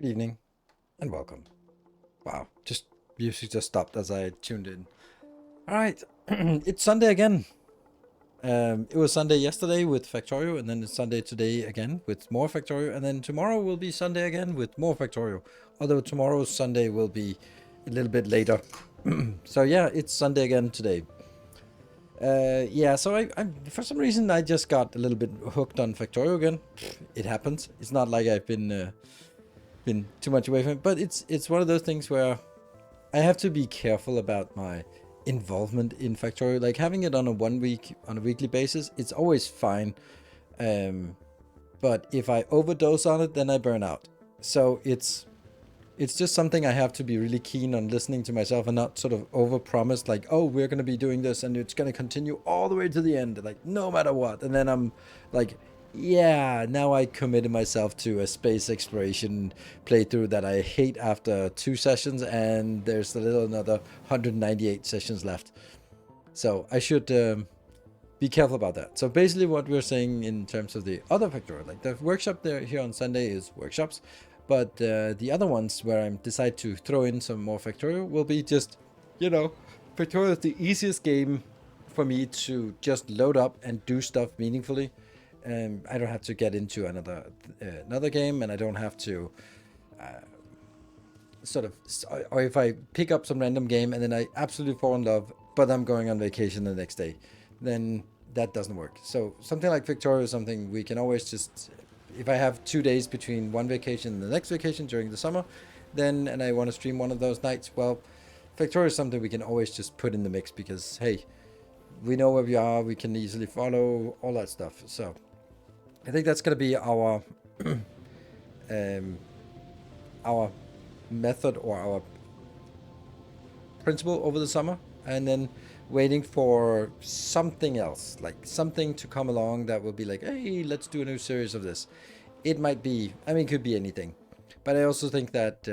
Good evening and welcome. Wow, music just stopped as I tuned in. All right, it's Sunday again. It was Sunday yesterday with Factorio, and then it's Sunday today again with more Factorio, and then tomorrow will be Sunday again with more Factorio. Although tomorrow's Sunday will be a little bit later. So yeah, it's Sunday again today. Yeah, so I for some reason I just got a little bit hooked on Factorio again. It happens. It's not like I've been too much away from it, but it's one of those things where I have to be careful about my involvement in Factorio. Like having it on a weekly basis, it's always fine. But if I overdose on it, then I burn out. So it's just something I have to be really keen on listening to myself and not sort of overpromise like, oh, we're going to be doing this and it's going to continue all the way to the end, like no matter what. And then I'm like, yeah, now I committed myself to a space exploration playthrough that I hate after 2 sessions, and there's another 198 sessions left. So I should be careful about that. So basically what we're saying in terms of the other Factorio, like the workshop there here on Sunday is workshops, but the other ones where I decide to throw in some more Factorio will be just, Factorio is the easiest game for me to just load up and do stuff meaningfully. I don't have to get into another game, and I don't have to or if I pick up some random game and then I absolutely fall in love, but I'm going on vacation the next day, then that doesn't work. So something like Victoria is something we can always just, if I have 2 days between one vacation and the next vacation during the summer, and I want to stream one of those nights, well, Victoria is something we can always just put in the mix because, hey, we know where we are, we can easily follow, all that stuff. So I think that's going to be our our method or our principle over the summer, and then waiting for something else, like something to come along that will be like, hey, let's do a new series of this. It might be, it could be anything. But I also think that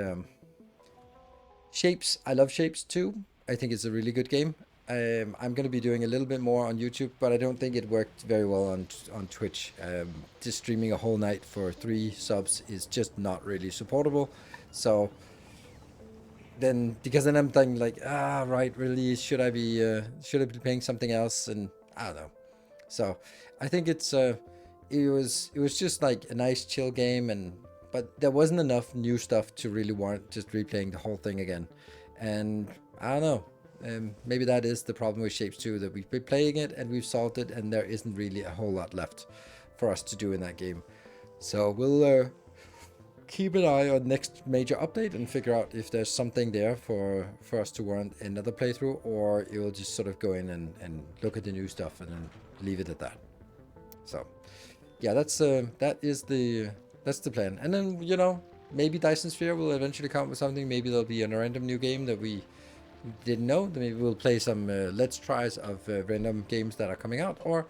Shapes, I love Shapes too. I think it's a really good game. I'm going to be doing a little bit more on YouTube, but I don't think it worked very well on Twitch. Just streaming a whole night for 3 subs is just not really supportable. So because then I'm thinking like, right, really, should I be playing something else? And I don't know. So I think it was just like a nice chill game, but there wasn't enough new stuff to really warrant just replaying the whole thing again. And I don't know. Maybe that is the problem with Shapes 2, that we've been playing it and we've solved it, and there isn't really a whole lot left for us to do in that game. So we'll keep an eye on next major update and figure out if there's something there for us to warrant another playthrough, or it will just sort of go in and look at the new stuff and then leave it at that. So yeah, that's the plan. And then maybe Dyson Sphere will eventually come up with something. Maybe there'll be a random new game that we didn't know. Maybe we'll play some let's tries of random games that are coming out, or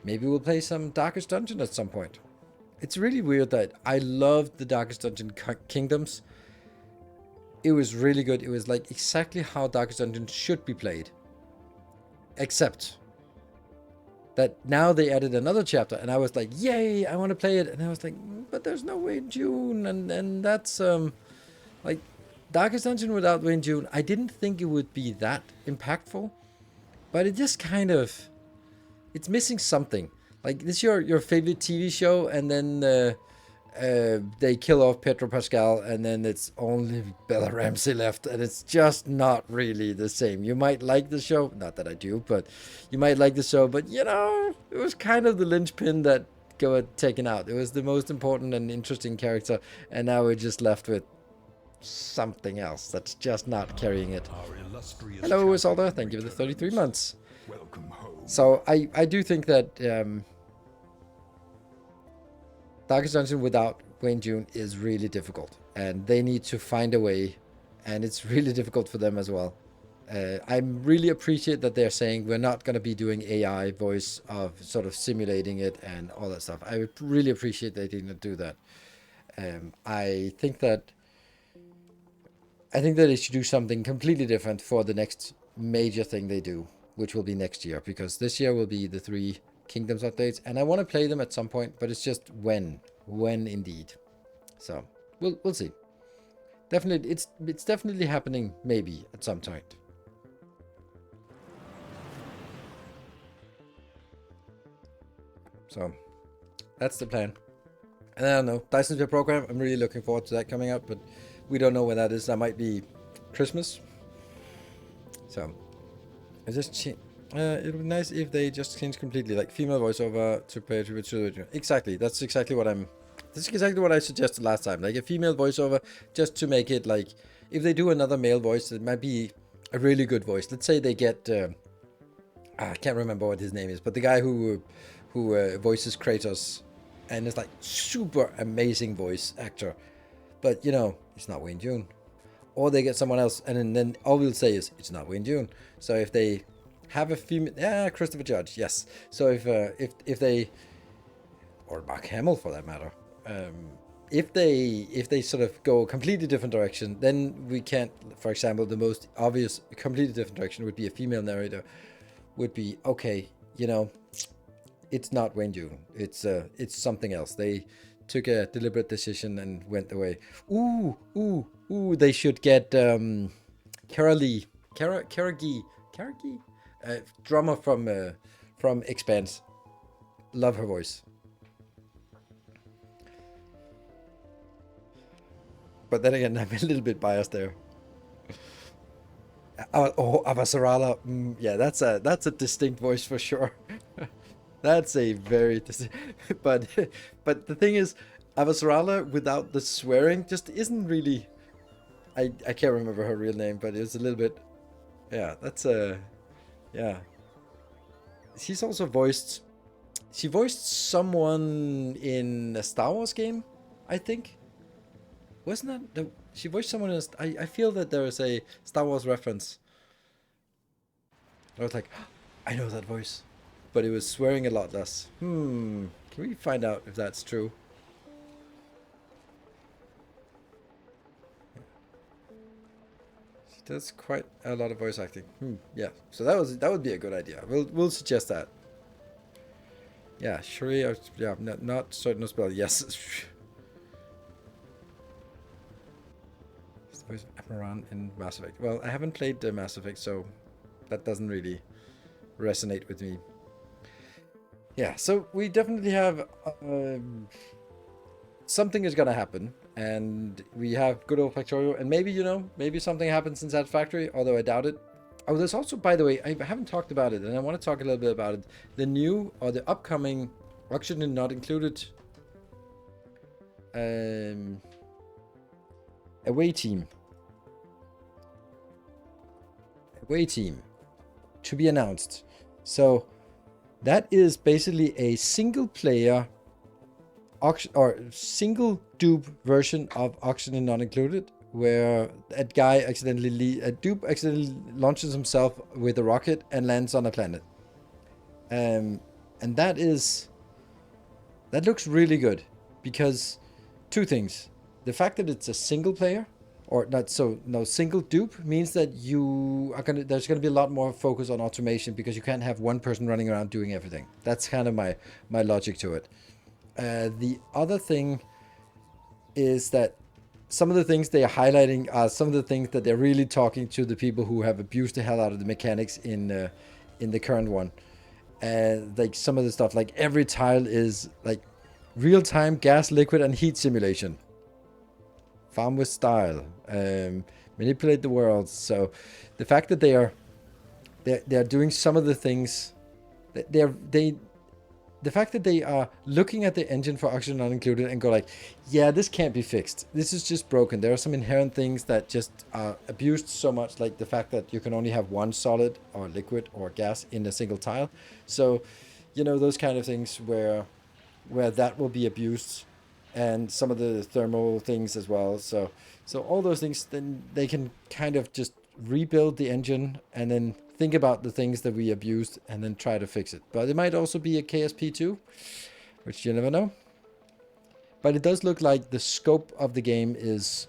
maybe we'll play some Darkest Dungeon at some point. It's really weird that I loved the Darkest Dungeon Kingdoms. It was really good. It was like exactly how Darkest Dungeon should be played, except that now they added another chapter, and I was like, yay, I want to play it. And I was like, but there's no Wayne June, and that's like Darkest Dungeon without Wayne June. I didn't think it would be that impactful, but it just kind of, it's missing something. Like, this is your favorite TV show, and then they kill off Pedro Pascal, and then it's only Bella Ramsey left, and it's just not really the same. You might like the show, not that I do, but you might like the show, but it was kind of the linchpin that got taken out. It was the most important and interesting character, and now we're just left with something else that's just not carrying it. Hello, Isolda. Thank you for the 33 months. Welcome home. So I do think that Darkest Dungeon without Wayne June is really difficult, and they need to find a way, and it's really difficult for them as well. I really appreciate that they're saying we're not going to be doing AI voice of sort of simulating it and all that stuff. I really appreciate they didn't do that. I think that they should do something completely different for the next major thing they do, which will be next year, because this year will be the 3 Kingdoms updates, and I want to play them at some point, but it's just when indeed. So we'll see. definitely, it's definitely happening. Maybe at some point. So that's the plan. And I don't know, Dyson Sphere program. I'm really looking forward to that coming out, but we don't know when that is. That might be Christmas. So I just it would be nice if they just change completely, like female voiceover to pay tribute to the original. Exactly. That's exactly what I'm. That's exactly what I suggested last time. Like a female voiceover, just to make it like, if they do another male voice, it might be a really good voice. Let's say they get. I can't remember what his name is, but the guy who voices Kratos, and is like super amazing voice actor, but you know, it's not Wayne June. Or they get someone else, and then all we'll say is it's not Wayne June. So if they have a female, Christopher Judge, yes. So if they, or Mark Hamill for that matter, if they sort of go a completely different direction, then we can't. For example, the most obvious completely different direction would be a female narrator. Would be okay, you know, it's not Wayne June. It's something else. They took a deliberate decision and went away. Ooh, they should get Karagi, drummer from Expanse. Love her voice. But then again, I'm a little bit biased there. Avasarala. Yeah, that's a distinct voice for sure. That's a very distinct. But the thing is, Avasarala without the swearing just isn't really. I can't remember her real name, but it's a little bit. Yeah, that's a. Yeah. She's also voiced. She voiced someone in a Star Wars game, I think. Wasn't that she voiced someone in I feel that there is a Star Wars reference. I was like, I know that voice. But it was swearing a lot less. Can we find out if that's true? She does quite a lot of voice acting. Yeah. So that would be a good idea. We'll suggest that. Yeah, Shuri. Yeah, not certain as well. Yes. Voice Amaran in Mass Effect. Well, I haven't played Mass Effect, so that doesn't really resonate with me. Yeah, so we definitely have something is gonna happen, and we have good old Factorio, and maybe, you know, maybe something happens inside Factory, although I doubt it. Oh, there's also, by the way, I haven't talked about it, and I want to talk a little bit about it. The new or the upcoming auction and not included away team to be announced. So that is basically a single player auction or single dupe version of auction and not included, where a dupe accidentally launches himself with a rocket and lands on a planet. And that looks really good, because two things: the fact that it's a single player, or not, so no, single dupe, means that there's gonna be a lot more focus on automation, because you can't have one person running around doing everything. That's kind of my logic to it. The other thing is that some of the things they are highlighting are some of the things that they're really talking to the people who have abused the hell out of the mechanics in the current one. Like some of the stuff, like every tile is like real-time gas, liquid, and heat simulation. Farm with style. Manipulate the world. So the fact that they're doing some of the things, the fact that they are looking at the engine for Oxygen Not Included and go like, yeah, this can't be fixed. This is just broken. There are some inherent things that just are abused so much, like the fact that you can only have one solid or liquid or gas in a single tile. So, you know, those kind of things where that will be abused, and some of the thermal things as well. So all those things, then they can kind of just rebuild the engine and then think about the things that we abused and then try to fix it. But it might also be a KSP2, which you never know. But it does look like the scope of the game is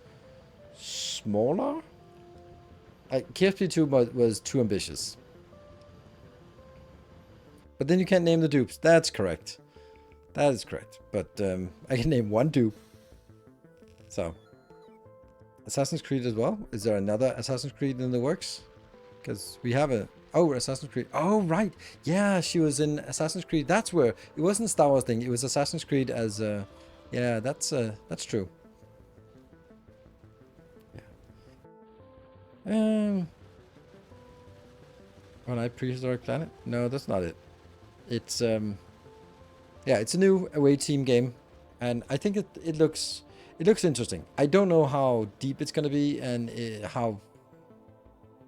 smaller. KSP2 was too ambitious. But then you can't name the dupes. That's correct. That is correct. But I can name one dupe. So Assassin's Creed as well? Is there another Assassin's Creed in the works? Because we have a... Oh, Assassin's Creed. Oh, right. Yeah, she was in Assassin's Creed. That's where... It wasn't a Star Wars thing. It was Assassin's Creed as... yeah, that's true. Yeah. On a prehistoric planet? No, that's not it. It's... Yeah, it's a new away team game. And I think it looks interesting. I don't know how deep it's going to be and how...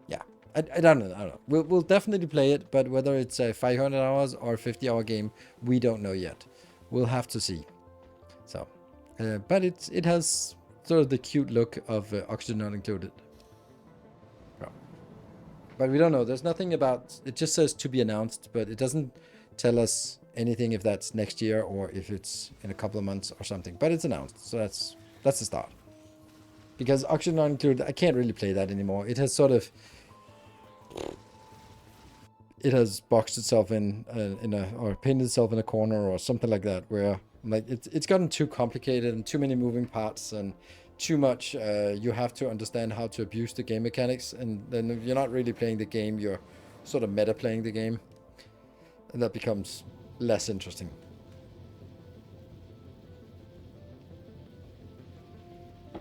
Yeah, I don't know. I don't know. We'll definitely play it, but whether it's a 500 hours or 50-hour game, we don't know yet. We'll have to see. So, but it has sort of the cute look of oxygen not included. But we don't know. There's nothing about... It just says to be announced, but it doesn't tell us anything if that's next year or if it's in a couple of months or something. But it's announced, so that's the start. Because Oxygen Not Included, I can't really play that anymore. It has sort of... It has boxed itself in or painted itself in a corner or something like that, where like it's gotten too complicated and too many moving parts and too much. You have to understand how to abuse the game mechanics, and then you're not really playing the game. You're sort of meta playing the game, and that becomes less interesting. I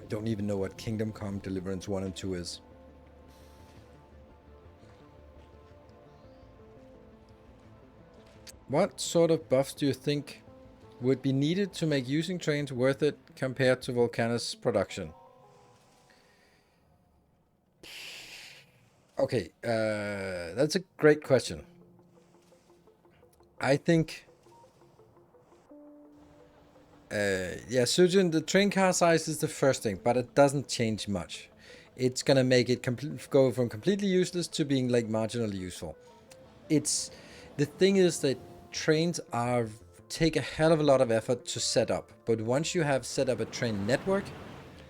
don't even know what Kingdom Come Deliverance 1 and 2 is. What sort of buffs do you think would be needed to make using trains worth it compared to Volcanus production? Okay, that's a great question. I think... yeah, Sujin, the train car size is the first thing, but it doesn't change much. It's gonna make it go from completely useless to being like marginally useful. The thing is that trains take a hell of a lot of effort to set up, but once you have set up a train network,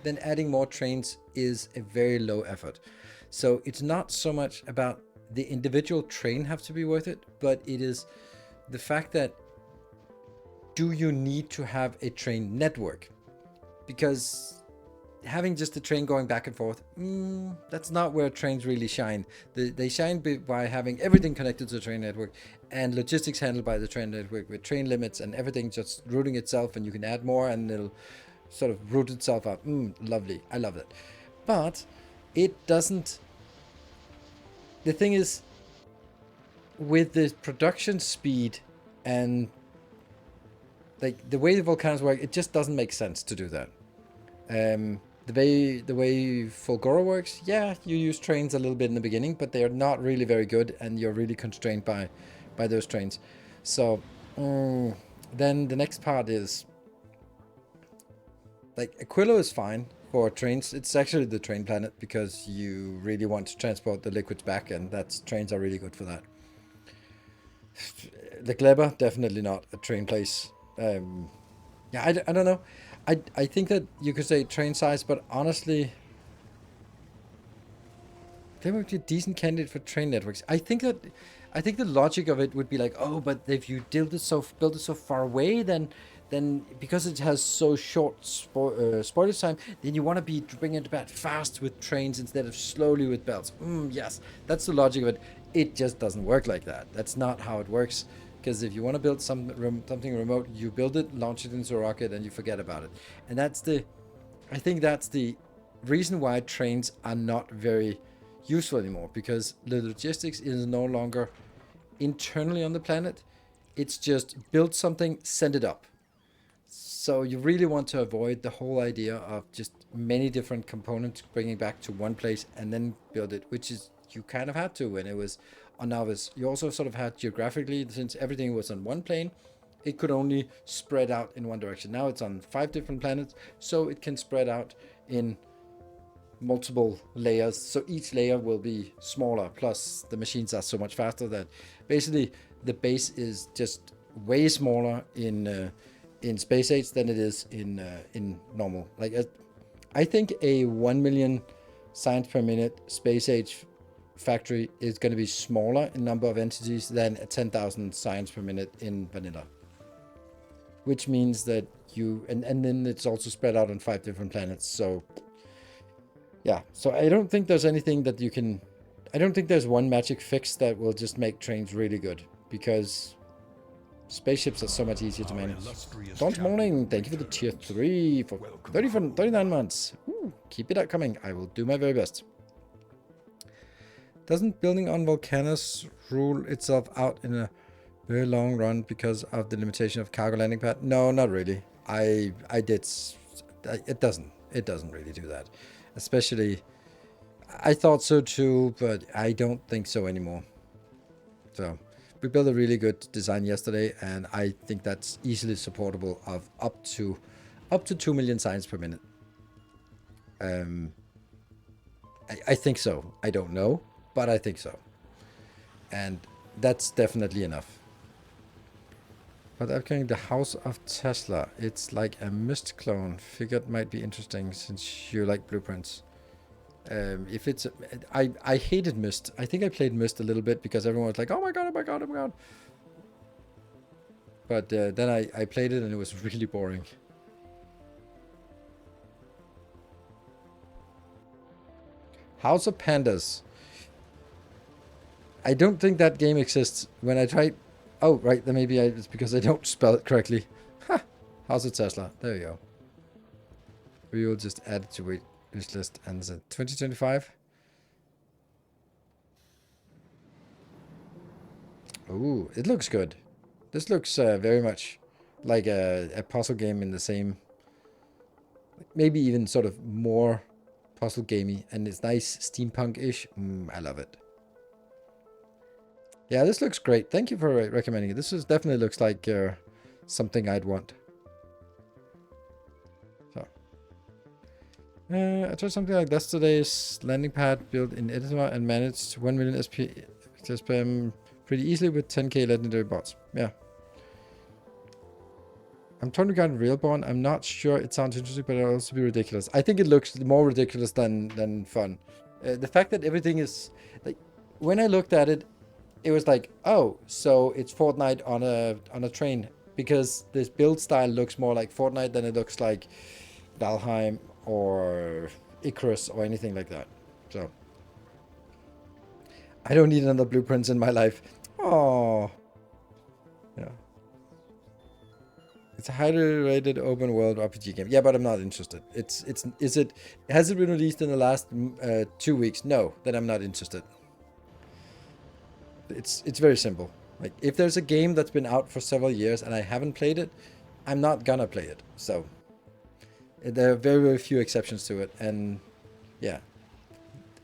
then adding more trains is a very low effort. So it's not so much about the individual train have to be worth it, but it is the fact that do you need to have a train network? Because having just a train going back and forth, that's not where trains really shine. They shine by having everything connected to the train network and logistics handled by the train network with train limits and everything just routing itself, and you can add more and it'll sort of route itself out. Lovely. I love it. But it doesn't... The thing is, with the production speed and like the way the volcanoes work, it just doesn't make sense to do that. The way Fulgora works, yeah, you use trains a little bit in the beginning, but they are not really very good, and you're really constrained by those trains. So then the next part is like Aquilo is fine for trains. It's actually the train planet because you really want to transport the liquids back, and trains are really good for that. The Gleba, definitely not a train place. Yeah, I don't know. I think that you could say train size, but honestly, they would be a decent candidate for train networks. I think the logic of it would be like, oh, but if you build it so far away, then because it has so short spoilage time, then you want to be bringing it back fast with trains instead of slowly with belts. Yes, that's the logic of it. It just doesn't work like that. That's not how it works. Because if you want to build something remote, you build it, launch it into a rocket, and you forget about it. And I think that's the reason why trains are not very useful anymore. Because the logistics is no longer internally on the planet. It's just build something, send it up. So you really want to avoid the whole idea of just many different components bringing back to one place and then build it, which is you kind of had to when it was on Navis. You also sort of had geographically, since everything was on one plane, it could only spread out in one direction. Now it's on 5 different planets, so it can spread out in multiple layers. So each layer will be smaller, plus the machines are so much faster that basically the base is just way smaller in Space Age than it is in normal. Like I think a 1 million science per minute Space Age factory is going to be smaller in number of entities than a 10,000 science per minute in vanilla. which means that and then it's also spread out on 5 different planets. So yeah, so I don't think there's anything that you can. I don't think there's one magic fix that will just make trains really good, because spaceships are so much easier to manage. Dawn's Morning, thank you for the tier 3 for 39 months. Ooh, keep it coming. I will do my very best. Doesn't building on volcanoes rule itself out in a very long run because of the limitation of cargo landing pad? No, not really. I did. It doesn't really do that. Especially, I thought so too, but I don't think so anymore. So we built a really good design yesterday, and I think that's easily supportable of up to 2 million signs per minute. I think so. I don't know, but I think so. And that's definitely enough. But upcoming the House of Tesla. It's like a Myst clone. Figured might be interesting since you like blueprints. If it's... I hated Myst. I think I played Myst a little bit because everyone was like, oh my god, oh my god, oh my god. But then I played it and it was really boring. House of Pandas. I don't think that game exists. When I tried... Oh, right, then maybe it's because I don't spell it correctly. Ha! House of Tesla. There you go. We will just add it to wish list and 2025. Ooh, it looks good. This looks very much like a puzzle game in the same... Maybe even sort of more puzzle gamey. And it's nice steampunk-ish. I love it. Yeah, this looks great. Thank you for recommending it. This definitely looks like something I'd want. So, I tried something like yesterday's landing pad built in editor and managed 1 million SPM pretty easily with 10k legendary bots. Yeah. I'm totally got Realborn. I'm not sure it sounds interesting, but it'll also be ridiculous. I think it looks more ridiculous than fun. The fact that everything is like, when I looked at it, it was like, oh, so it's Fortnite on a train, because this build style looks more like Fortnite than it looks like Valheim or Icarus or anything like that. So I don't need another blueprints in my life. Oh, yeah. It's a highly rated open world RPG game. Yeah, but I'm not interested. Has it been released in the last 2 weeks? No, then I'm not interested. It's very simple. Like, if there's a game that's been out for several years and I haven't played it, I'm not gonna play it. So there are very, very few exceptions to it. And yeah,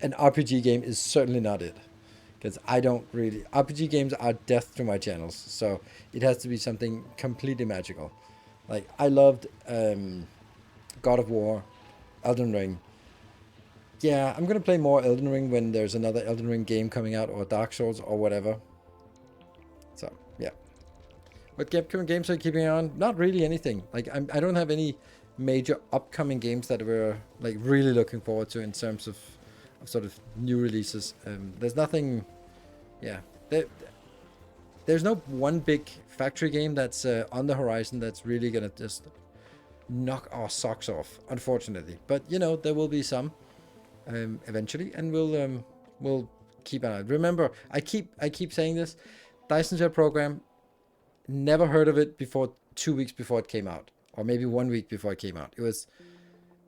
an RPG game is certainly not it, because I don't really... RPG games are death to my channels. So it has to be something completely magical. Like, I loved God of War, Elden Ring. Yeah, I'm gonna play more Elden Ring when there's another Elden Ring game coming out, or Dark Souls, or whatever. So, yeah. What upcoming games are you keeping on? Not really anything. Like, I don't have any major upcoming games that we're, like, really looking forward to in terms of sort of new releases. There's nothing... Yeah. There's no one big factory game that's on the horizon that's really gonna just knock our socks off, unfortunately. But, you know, there will be some... eventually, and we'll keep an eye. Remember, I keep saying this. Dyson Share program, never heard of it before 2 weeks before it came out, or maybe 1 week before it came out.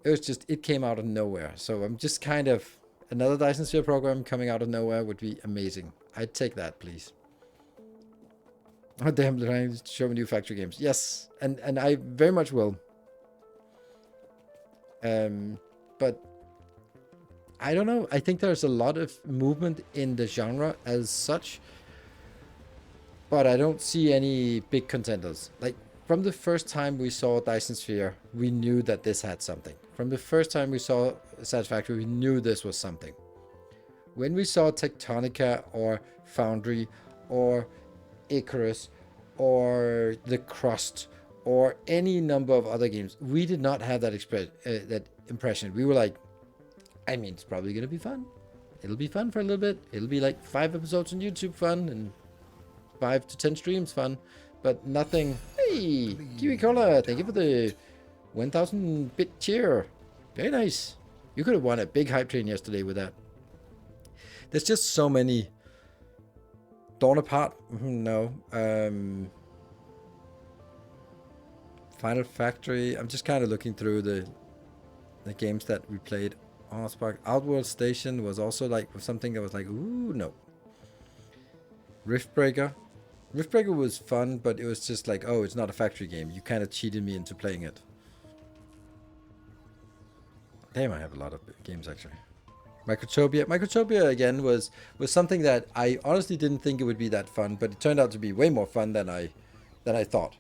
It came out of nowhere. So I'm just kind of, another Dyson Sphere program coming out of nowhere would be amazing. I'd take that, please. Oh damn, they're trying to show me new factory games. Yes, and I very much will. But I don't know. I think there's a lot of movement in the genre as such, but I don't see any big contenders. Like, from the first time we saw Dyson Sphere, we knew that this had something. From the first time we saw Satisfactory, we knew this was something. When we saw Tectonica or Foundry or Icarus or The Crust or any number of other games, we did not have that that impression. We were like, I mean, it's probably going to be fun. It'll be fun for a little bit. It'll be like 5 episodes on YouTube fun and 5 to 10 streams fun, but nothing. Hey, Kiwi Cola, thank you for the 1,000 bit cheer. Very nice. You could have won a big hype train yesterday with that. There's just so many. Dawn Apart? No. Final Factory. I'm just kind of looking through the games that we played. Oh, Spark. Outworld Station was also like something that was like, ooh, no. Riftbreaker. Riftbreaker was fun, but it was just like, oh, it's not a factory game. You kind of cheated me into playing it. Damn, I have a lot of games actually. Microtopia. Microtopia again was something that I honestly didn't think it would be that fun, but it turned out to be way more fun than I thought.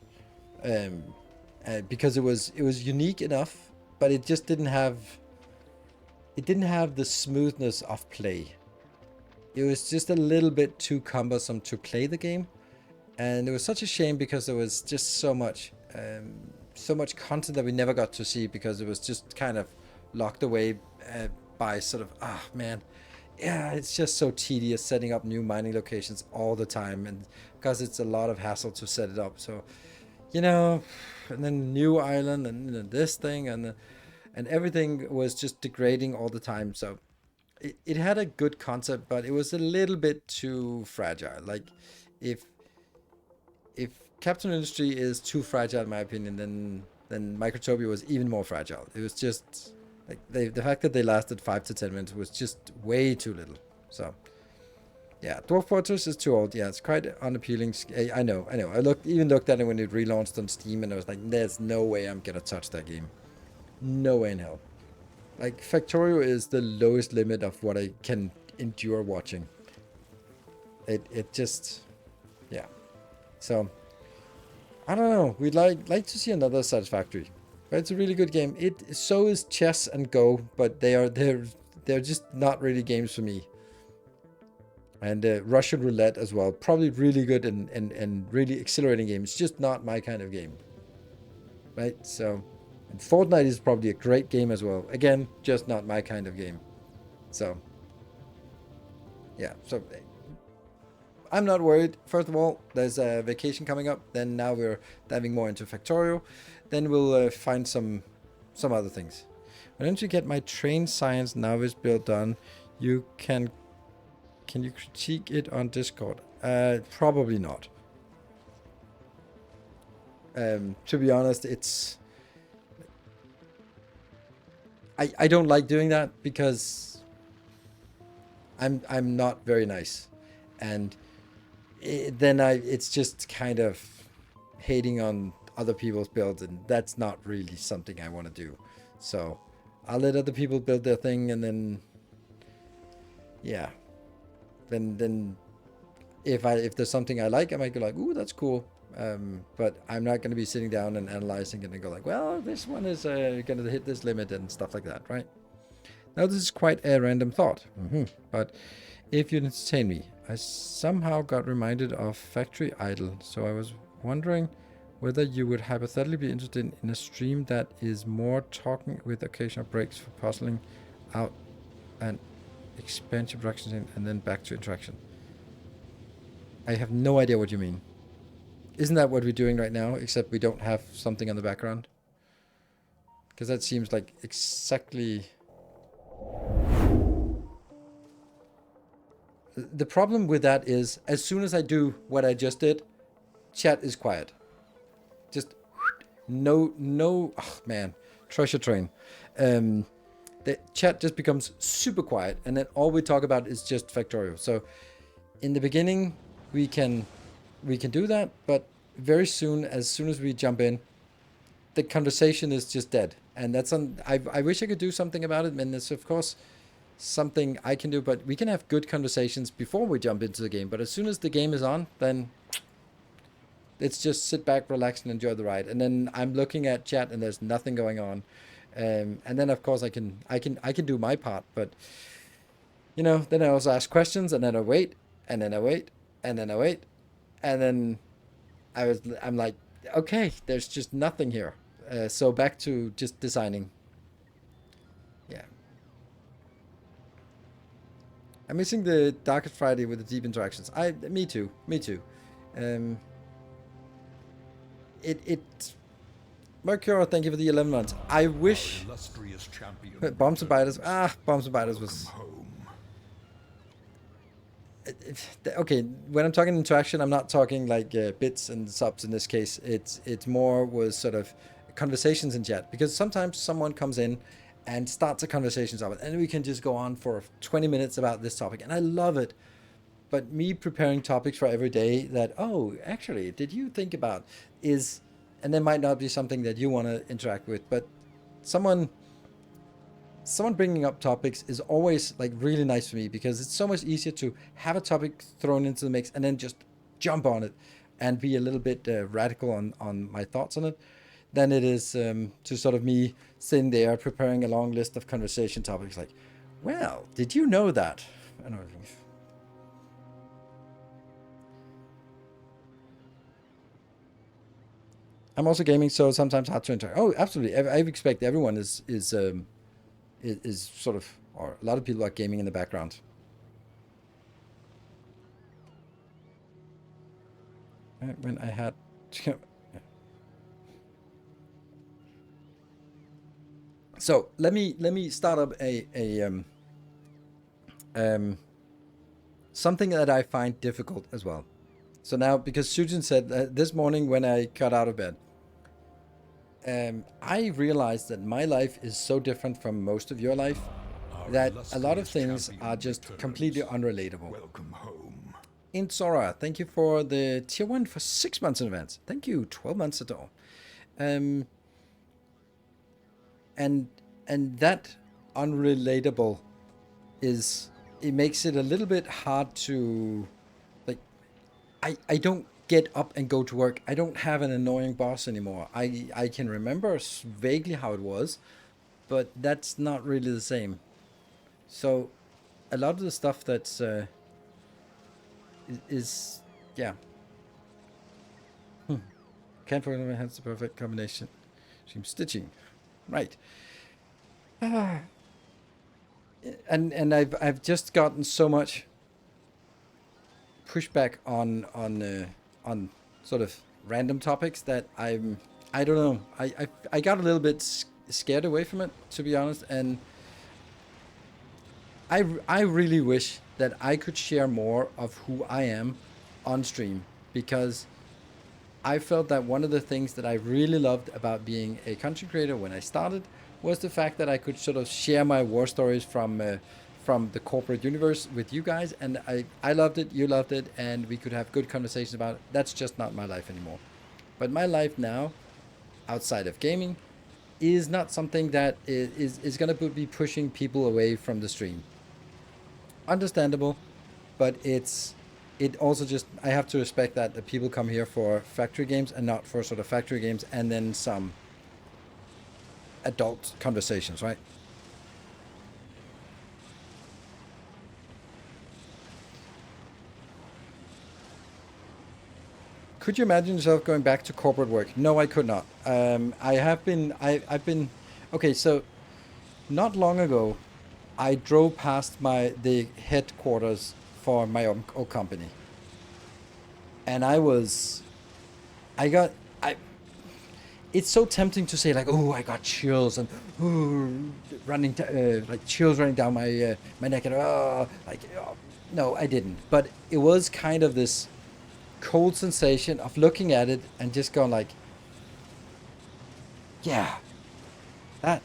Because it was unique enough, but it just didn't have the smoothness of play. It was just a little bit too cumbersome to play the game, and it was such a shame because there was just so much content that we never got to see because it was just kind of locked away by sort of, man, yeah, it's just so tedious setting up new mining locations all the time, and because it's a lot of hassle to set it up. So, and then new island and this thing and everything was just degrading all the time. So it had a good concept, but it was a little bit too fragile. Like if Captain Industry is too fragile in my opinion, then Microtopia was even more fragile. It was just like the fact that they lasted 5 to 10 minutes was just way too little. So yeah, Dwarf Fortress is too old. Yeah, it's quite unappealing. I know. I looked at it when it relaunched on Steam, and I was like, there's no way I'm gonna touch that game. No way in hell. Like, Factorio is the lowest limit of what I can endure watching. It just, yeah. So, I don't know. We'd like to see another Satisfactory. But it's a really good game. So is Chess and Go, but they're just not really games for me. And Russian Roulette as well. Probably really good and really exhilarating game. It's just not my kind of game. Right? So, and Fortnite is probably a great game as well. Again, just not my kind of game. So, yeah. So, I'm not worried. First of all, there's a vacation coming up. Then now we're diving more into Factorio. Then we'll find some other things. Why don't you get my train science novice build done? You can you critique it on Discord? Probably not. To be honest, it's I don't like doing that because I'm not very nice, and it's just kind of hating on other people's builds, and that's not really something I want to do. So I'll let other people build their thing, and then yeah, then if there's something I like, I might go like, ooh, that's cool. But I'm not going to be sitting down and analyzing it and go like, well, this one is going to hit this limit and stuff like that, right? Now, this is quite a random thought, but if you entertain me, I somehow got reminded of Factory Idol, so I was wondering whether you would hypothetically be interested in a stream that is more talking with occasional breaks for puzzling out and expansion production and then back to interaction. I have no idea what you mean. Isn't that what we're doing right now, except we don't have something on the background? Because that seems like exactly... The problem with that is, as soon as I do what I just did, chat is quiet. Just no, oh man, treasure train. The chat just becomes super quiet, and then all we talk about is just Factorio. So in the beginning, we can do that, but very soon, as soon as we jump in, the conversation is just dead. And that's I wish I could do something about it, and it's of course something I can do, but we can have good conversations before we jump into the game. But as soon as the game is on, then it's just sit back, relax, and enjoy the ride. And then I'm looking at chat, and there's nothing going on. And then of course I can do my part, but then I also ask questions, and then I wait, and then I wait, and then I wait, and then I'm like, okay, there's just nothing here. So back to just designing. Yeah. I'm missing the Darkest Friday with the deep interactions. Me too. it Mercure, thank you for the 11 months. I wish Bombs and Biters. Bombs and Biters was okay. When I'm talking interaction, I'm not talking like bits and subs in this case. It's more was sort of conversations in chat, because sometimes someone comes in and starts a conversation about it, and we can just go on for 20 minutes about this topic, and I love it. But me preparing topics for every day that, oh, actually, did you think about is, and there might not be something that you want to interact with, but someone bringing up topics is always like really nice for me, because it's so much easier to have a topic thrown into the mix and then just jump on it and be a little bit radical on my thoughts on it, than it is to sort of me sitting there preparing a long list of conversation topics like, well, did you know that? I don't know. I'm also gaming, so sometimes hard to interact. Oh, absolutely. I expect everyone is sort of, or a lot of people are gaming in the background. When I had, so let me start up a something that I find difficult as well. So now, because Sujin said this morning when I got out of bed, I realized that my life is so different from most of your life that a lot of things are just completely unrelatable. Welcome home. Insora, thank you for the tier 1 for 6 months in advance. Thank you, 12 months at all. And that unrelatable is, it makes it a little bit hard to, like, I don't get up and go to work. I don't have an annoying boss anymore. I can remember vaguely how it was, but that's not really the same. So a lot of the stuff that's is yeah. Can't forget has the perfect combination. Seam stitching, right? And I've just gotten so much pushback on sort of random topics that I don't know. I got a little bit scared away from it, to be honest, and I really wish that I could share more of who I am on stream, because I felt that one of the things that I really loved about being a content creator when I started was the fact that I could sort of share my war stories from the corporate universe with you guys, and I loved it, you loved it, and we could have good conversations about it. That's just not my life anymore. But my life now, outside of gaming, is not something that is going to be pushing people away from the stream. Understandable, but it also just, I have to respect that the people come here for factory games and not for sort of factory games and then some adult conversations, right? Could you imagine yourself going back to corporate work? No, I could not. I've been, okay, so not long ago, I drove past the headquarters for my own company, and it's so tempting to say like, oh, I got chills and running like chills running down my neck, and no, I didn't, but it was kind of this cold sensation of looking at it and just going like, yeah, that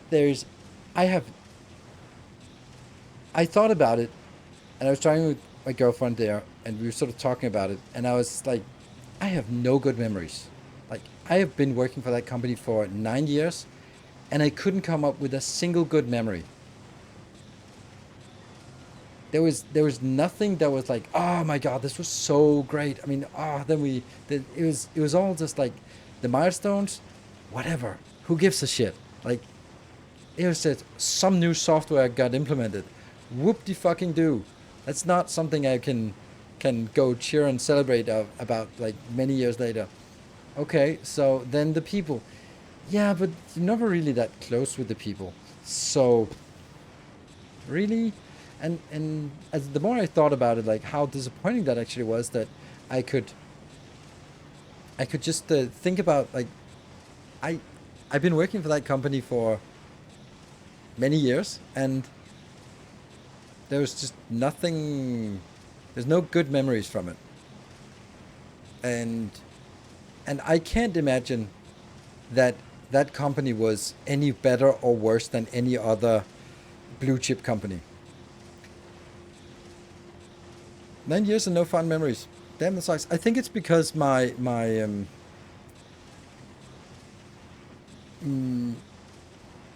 there's, I thought about it, and I was talking with my girlfriend there, and we were sort of talking about it, and I was like, I have no good memories. Like, I have been working for that company for 9 years, and I couldn't come up with a single good memory. There was nothing that was like, oh my god, this was so great. I mean, it was all just like the milestones, whatever. Who gives a shit? Like, it was just some new software got implemented. Whoop-de-fucking do. That's not something I can go cheer and celebrate about like many years later. Okay, so then the people. Yeah, but you're never really that close with the people. So, really? And as the more I thought about it, like how disappointing that actually was, that I could I could just think about like I I've been working for that company for many years, and there's just nothing. There's no good memories from it, and I can't imagine that that company was any better or worse than any other blue chip company. 9 years and no fun memories. Damn, that sucks. I think it's because mm,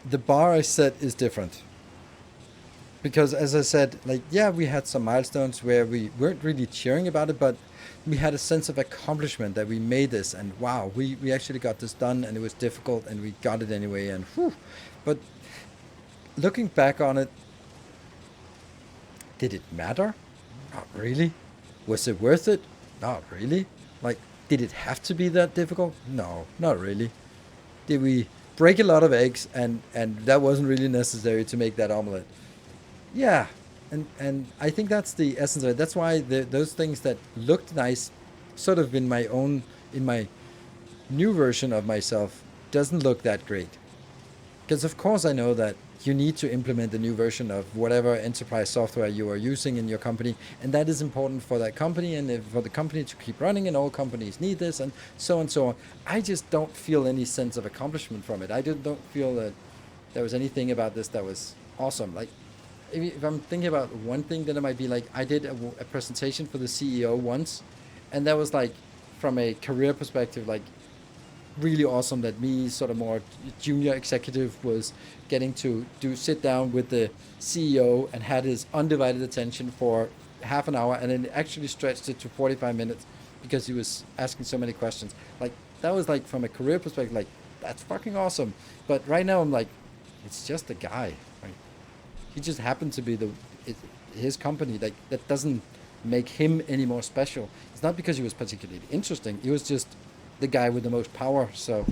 the bar I set is different. Because as I said, like yeah, we had some milestones where we weren't really cheering about it, but we had a sense of accomplishment that we made this, and wow, we actually got this done, and it was difficult, and we got it anyway, and whew. But looking back on it, did it matter? Not really. Was it worth it? Not really. Like, did it have to be that difficult? No, not really. Did we break a lot of eggs, and that wasn't really necessary to make that omelet? Yeah, and I think that's the essence of it. That's why those things that looked nice, sort of in my new version of myself, doesn't look that great. Because of course I know that you need to implement the new version of whatever enterprise software you are using in your company, and that is important for that company and for the company to keep running, and all companies need this, and so on and so on. I just don't feel any sense of accomplishment from it. I don't feel that there was anything about this that was awesome. Like if I'm thinking about one thing, then it might be like I did a presentation for the CEO once, and that was like from a career perspective, like really awesome that me, sort of more junior executive, was getting to sit down with the CEO and had his undivided attention for half an hour, and then actually stretched it to 45 minutes because he was asking so many questions. Like that was like from a career perspective, like that's fucking awesome. But right now I'm like, it's just a guy. Right? He just happened to be his company. Like that doesn't make him any more special. It's not because he was particularly interesting. He was just the guy with the most power. So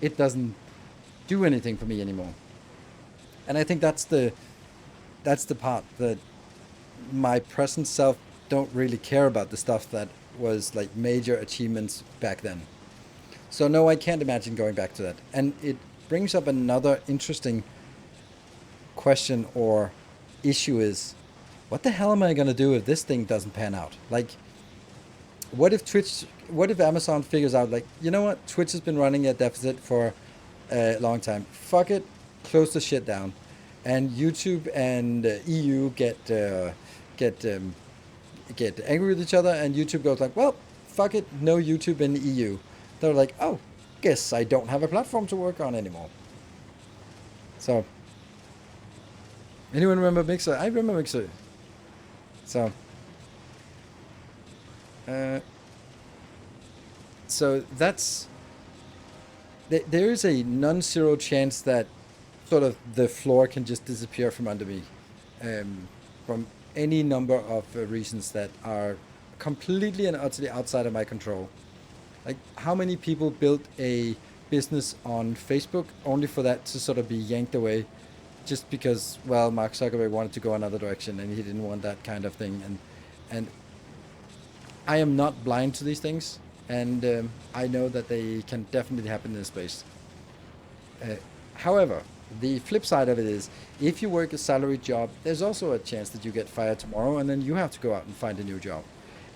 it doesn't do anything for me anymore. And I think that's the part that my present self don't really care about the stuff that was like major achievements back then. So no, I can't imagine going back to that. And it brings up another interesting question or issue is, what the hell am I going to do if this thing doesn't pan out? Like, what if Amazon figures out, like, you know what, Twitch has been running at deficit for a long time. Fuck it, close the shit down. And YouTube and EU get angry with each other, and YouTube goes like, well, fuck it, no YouTube in the EU. They're like, oh, guess I don't have a platform to work on anymore. So, anyone remember Mixer? I remember Mixer. So, uh, so that's there is a non-zero chance that sort of the floor can just disappear from under me, from any number of reasons that are completely and utterly outside of my control. Like, how many people built a business on Facebook only for that to sort of be yanked away just because, well, Mark Zuckerberg wanted to go another direction and he didn't want that kind of thing. And I am not blind to these things, and I know that they can definitely happen in space. However, the flip side of it is, if you work a salaried job, there's also a chance that you get fired tomorrow, and then you have to go out and find a new job.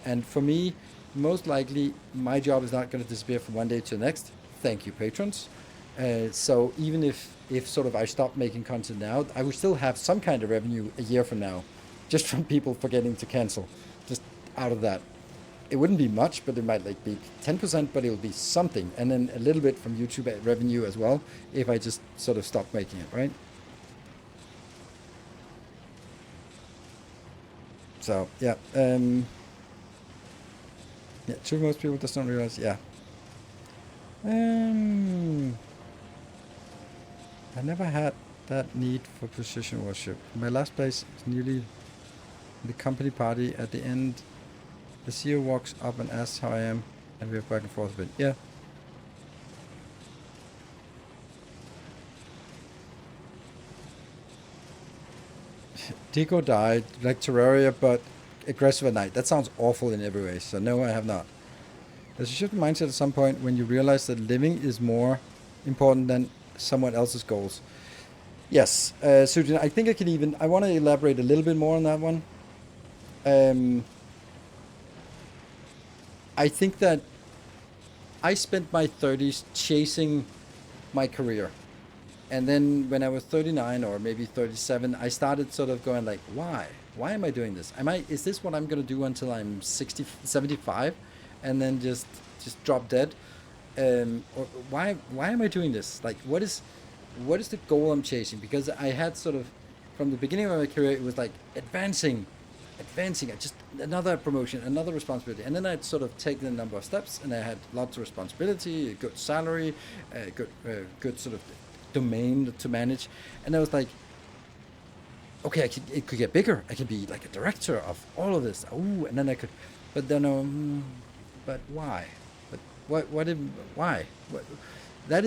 And for me, most likely, my job is not going to disappear from one day to the next. Thank you, patrons. So even if sort of I stop making content now, I will still have some kind of revenue a year from now, just from people forgetting to cancel, just out of that. It wouldn't be much, but it might like be 10%, but it'll be something. And then a little bit from YouTube revenue as well, if I just sort of stop making it, right? So, yeah. Yeah, true, most people just don't realize, yeah. I never had that need for position worship. My last place is nearly the company party. At the end, the CEO walks up and asks how I am, and we have back and forth a bit. Yeah. Deco died, like Terraria, but aggressive at night. That sounds awful in every way, so no, I have not. There's a shift in mindset at some point when you realize that living is more important than someone else's goals. Yes, Sujin, I think I want to elaborate a little bit more on that one. I think that I spent my 30s chasing my career. And then when I was 39 or maybe 37, I started sort of going like, why? Why am I doing this? Is this what I'm going to do until I'm 60, 75 and then just drop dead? Or why am I doing this? Like, what is the goal I'm chasing? Because I had sort of, from the beginning of my career, it was like advancing, just another promotion, another responsibility. And then I'd sort of taken a number of steps and I had lots of responsibility, a good salary, good sort of domain to manage. And I was like, okay, it could get bigger. I could be like a director of all of this. Ooh, and then I could, but then, but why? But why? That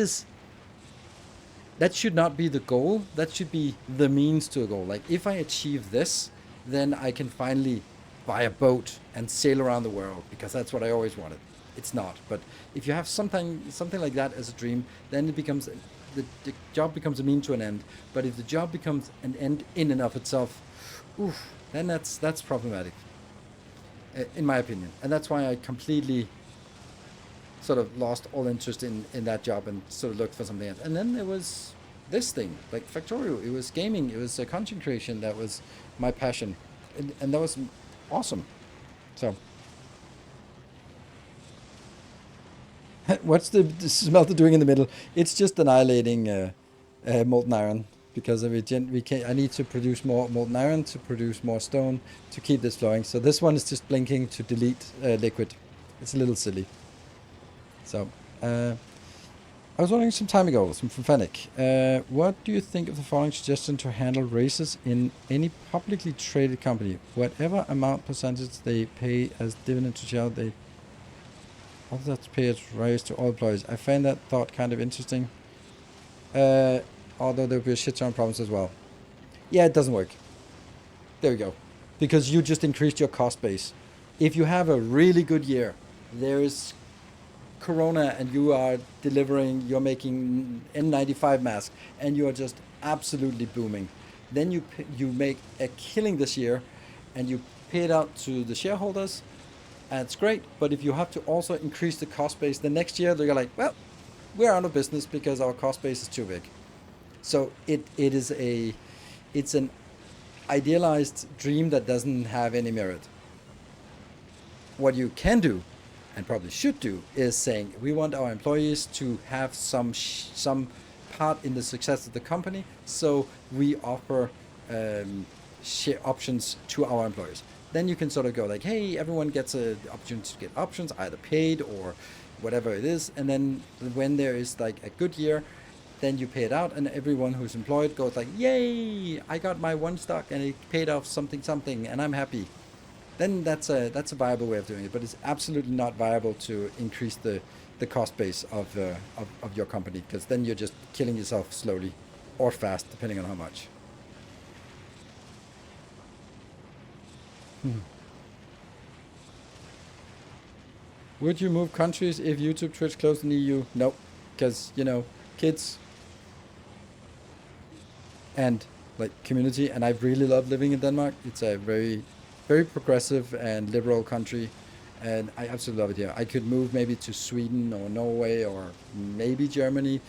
should not be the goal. That should be the means to a goal. Like, if I achieve this, then I can finally buy a boat and sail around the world, because that's what I always wanted. It's not. But if you have something like that as a dream, then it becomes, the job becomes a mean to an end. But if the job becomes an end in and of itself, then that's problematic, in my opinion. And that's why I completely sort of lost all interest in that job and sort of looked for something else. And then there was this thing, like Factorio. It was gaming. It was content creation. That was my passion. And that was awesome. So, what's the smelter doing in the middle? It's just annihilating molten iron, because we can't, I need to produce more molten iron to produce more stone to keep this flowing. So this one is just blinking to delete liquid. It's a little silly. So, I was wondering some time ago, from Fennec, what do you think of the following suggestion to handle raises in any publicly traded company? Whatever amount percentage they pay as dividend to share, they also have to pay as raise to all employees. I find that thought kind of interesting. Although there will be a shit ton of problems as well. Yeah, it doesn't work. There we go. Because you just increased your cost base. If you have a really good year, there's Corona and you are delivering, you're making N95 masks and you are just absolutely booming. Then you make a killing this year and you pay it out to the shareholders, and it's great. But if you have to also increase the cost base the next year, they're like, well, we're out of business because our cost base is too big. So it's an idealized dream that doesn't have any merit. What you can do, and probably should do, is saying we want our employees to have some part in the success of the company, so we offer share options to our employees. Then you can sort of go like, hey, everyone gets an opportunity to get options, either paid or whatever it is, and then when there is like a good year, then you pay it out, and everyone who's employed goes like, yay, I got my one stock and it paid off something and I'm happy. Then that's a viable way of doing it, but it's absolutely not viable to increase the cost base of your company, because then you're just killing yourself slowly or fast, depending on how much. Would you move countries if YouTube, Twitch closed in the EU? Nope, because kids and like community, and I really love living in Denmark. It's a very, very progressive and liberal country, and I absolutely love it here. I could move maybe to Sweden or Norway or maybe Germany,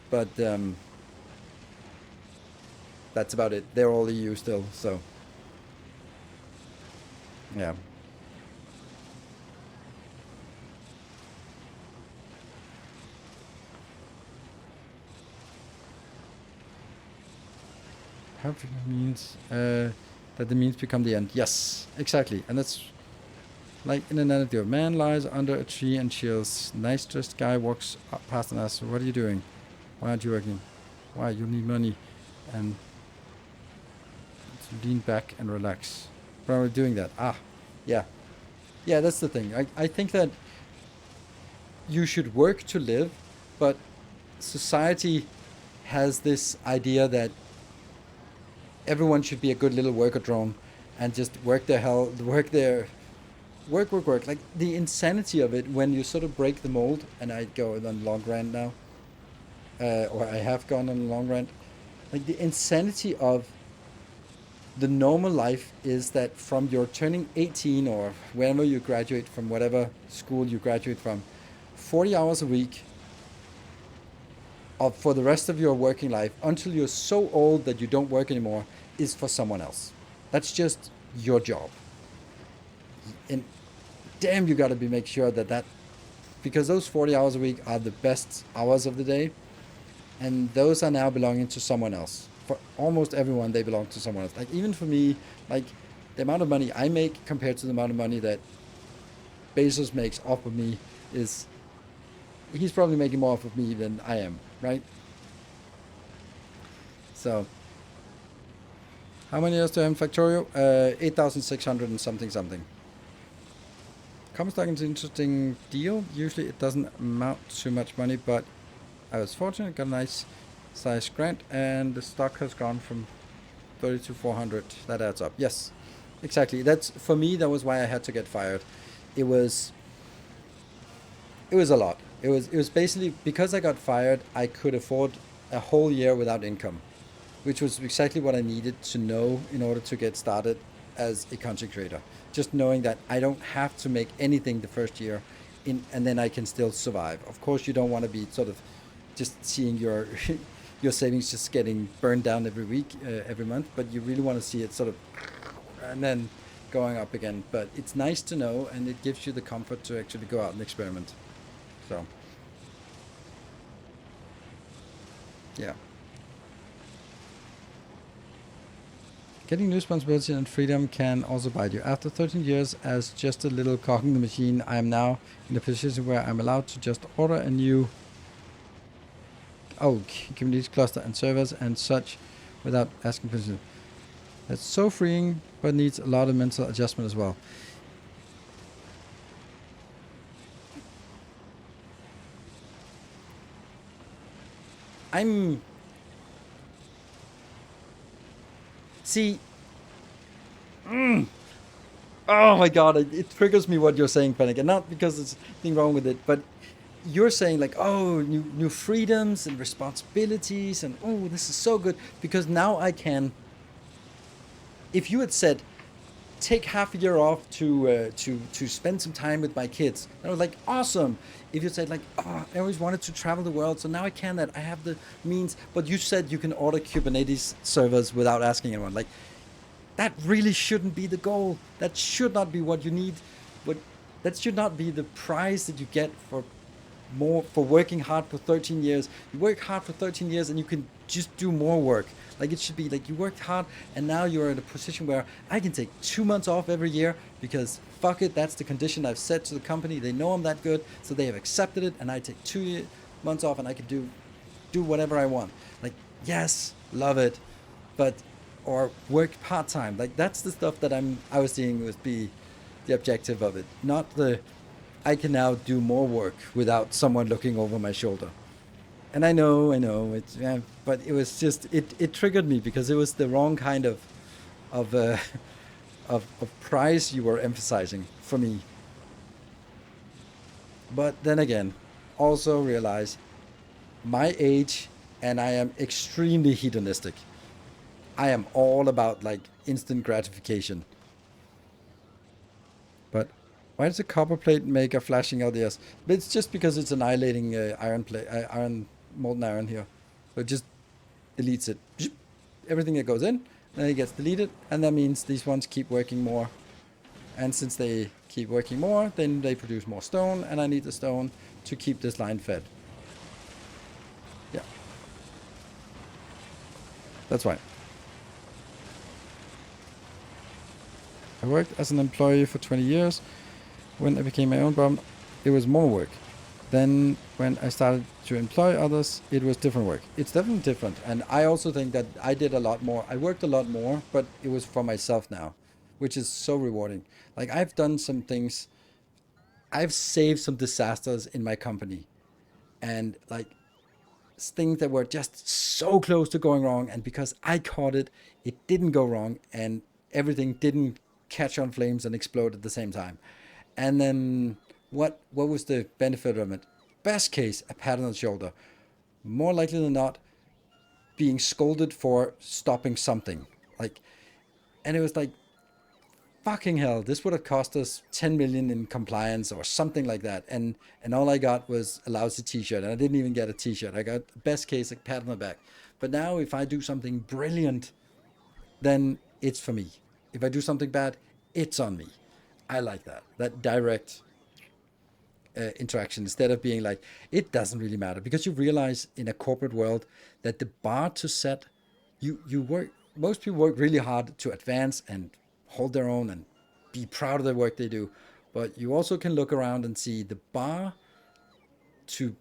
but that's about it. They're all EU still, so yeah. How means that the means become the end. Yes, exactly, and that's like in an anecdote. Man lies under a tree and chills. Nice dressed guy walks up past and asks, "What are you doing? Why aren't you working? Why? You need money." And to lean back and relax. But I'm doing that. Yeah, yeah. That's the thing. I think that you should work to live, but society has this idea that everyone should be a good little worker drone and just work their work, work, work. Like the insanity of it when you sort of break the mold, and I go on a long rant now, or I have gone on a long rant. Like the insanity of the normal life is that from your turning 18 or whenever you graduate from whatever school you graduate from, 40 hours a week of for the rest of your working life until you're so old that you don't work anymore is for someone else. That's just your job. And damn, you got to be make sure that because those 40 hours a week are the best hours of the day, and those are now belonging to someone else. For almost everyone, they belong to someone else. Like even for me, like the amount of money I make compared to the amount of money that Bezos makes off of me is he's probably making more off of me than I am, right? So how many years do I have in Factorio? 8,600 and something something. Comstock is an interesting deal. Usually it doesn't amount to much money, but I was fortunate, got a nice size grant, and the stock has gone from 30 to 400. That adds up. Yes, exactly. That's for me. That was why I had to get fired. It was a lot. It was basically because I got fired. I could afford a whole year without income, which was exactly what I needed to know in order to get started as a content creator. Just knowing that I don't have to make anything the first year, and then I can still survive. Of course, you don't want to be sort of just seeing your your savings just getting burned down every week, every month, but you really want to see it sort of and then going up again. But it's nice to know, and it gives you the comfort to actually go out and experiment. So, yeah. Getting new responsibility and freedom can also bite you. After 13 years as just a little cog in the machine, I am now in a position where I'm allowed to just order a new Kubernetes cluster and servers and such without asking permission. That's so freeing, but needs a lot of mental adjustment as well. See, oh my god, it triggers me what you're saying, Panic, and not because there's anything wrong with it, but you're saying like, oh, new freedoms and responsibilities, and oh, this is so good because now I can. If you had said, take half a year off to spend some time with my kids, I was like, awesome. If you said like, oh, I always wanted to travel the world, so now I can that. I have the means. But you said you can order Kubernetes servers without asking anyone. Like, that really shouldn't be the goal. That should not be what you need. But that should not be the prize that you get for working hard for 13 years. You work hard for 13 years and you can just do more work. Like it should be like you worked hard and now you're in a position where I can take 2 months off every year because fuck it, that's the condition I've set to the company. They know I'm that good, so they have accepted it, and I take 2 months off and I can do whatever I want. Like, yes, love it, but or work part-time. Like that's the stuff that I was seeing was be the objective of it, not the I can now do more work without someone looking over my shoulder. And I know, it's but it was just it triggered me because it was the wrong kind of of price you were emphasizing for me. But then again, also realize my age, and I am extremely hedonistic. I am all about like instant gratification. But why does a copper plate make a flashing LDS? But it's just because it's annihilating iron plate, molten iron here. So it just deletes it. Everything that goes in, then it gets deleted, and that means these ones keep working more. And since they keep working more, then they produce more stone, and I need the stone to keep this line fed. Yeah. That's why. I worked as an employee for 20 years. When I became my own bum, it was more work. Then when I started to employ others, it was different work. It's definitely different. And I also think that I did a lot more. I worked a lot more, but it was for myself now, which is so rewarding. Like I've done some things. I've saved some disasters in my company, and like things that were just so close to going wrong. And because I caught it, it didn't go wrong, and everything didn't catch on flames and explode at the same time. And then what was the benefit of it? Best case, a pat on the shoulder. More likely than not, being scolded for stopping something. Like, and it was like, fucking hell, this would have cost us 10 million in compliance or something like that. And all I got was a lousy t-shirt, and I didn't even get a t-shirt. I got best case, a pat on the back. But now if I do something brilliant, then it's for me. If I do something bad, it's on me. I like that direct interaction, instead of being like, it doesn't really matter, because you realize in a corporate world that the bar to set, you work, most people work really hard to advance and hold their own and be proud of the work they do, but you also can look around and see the bar to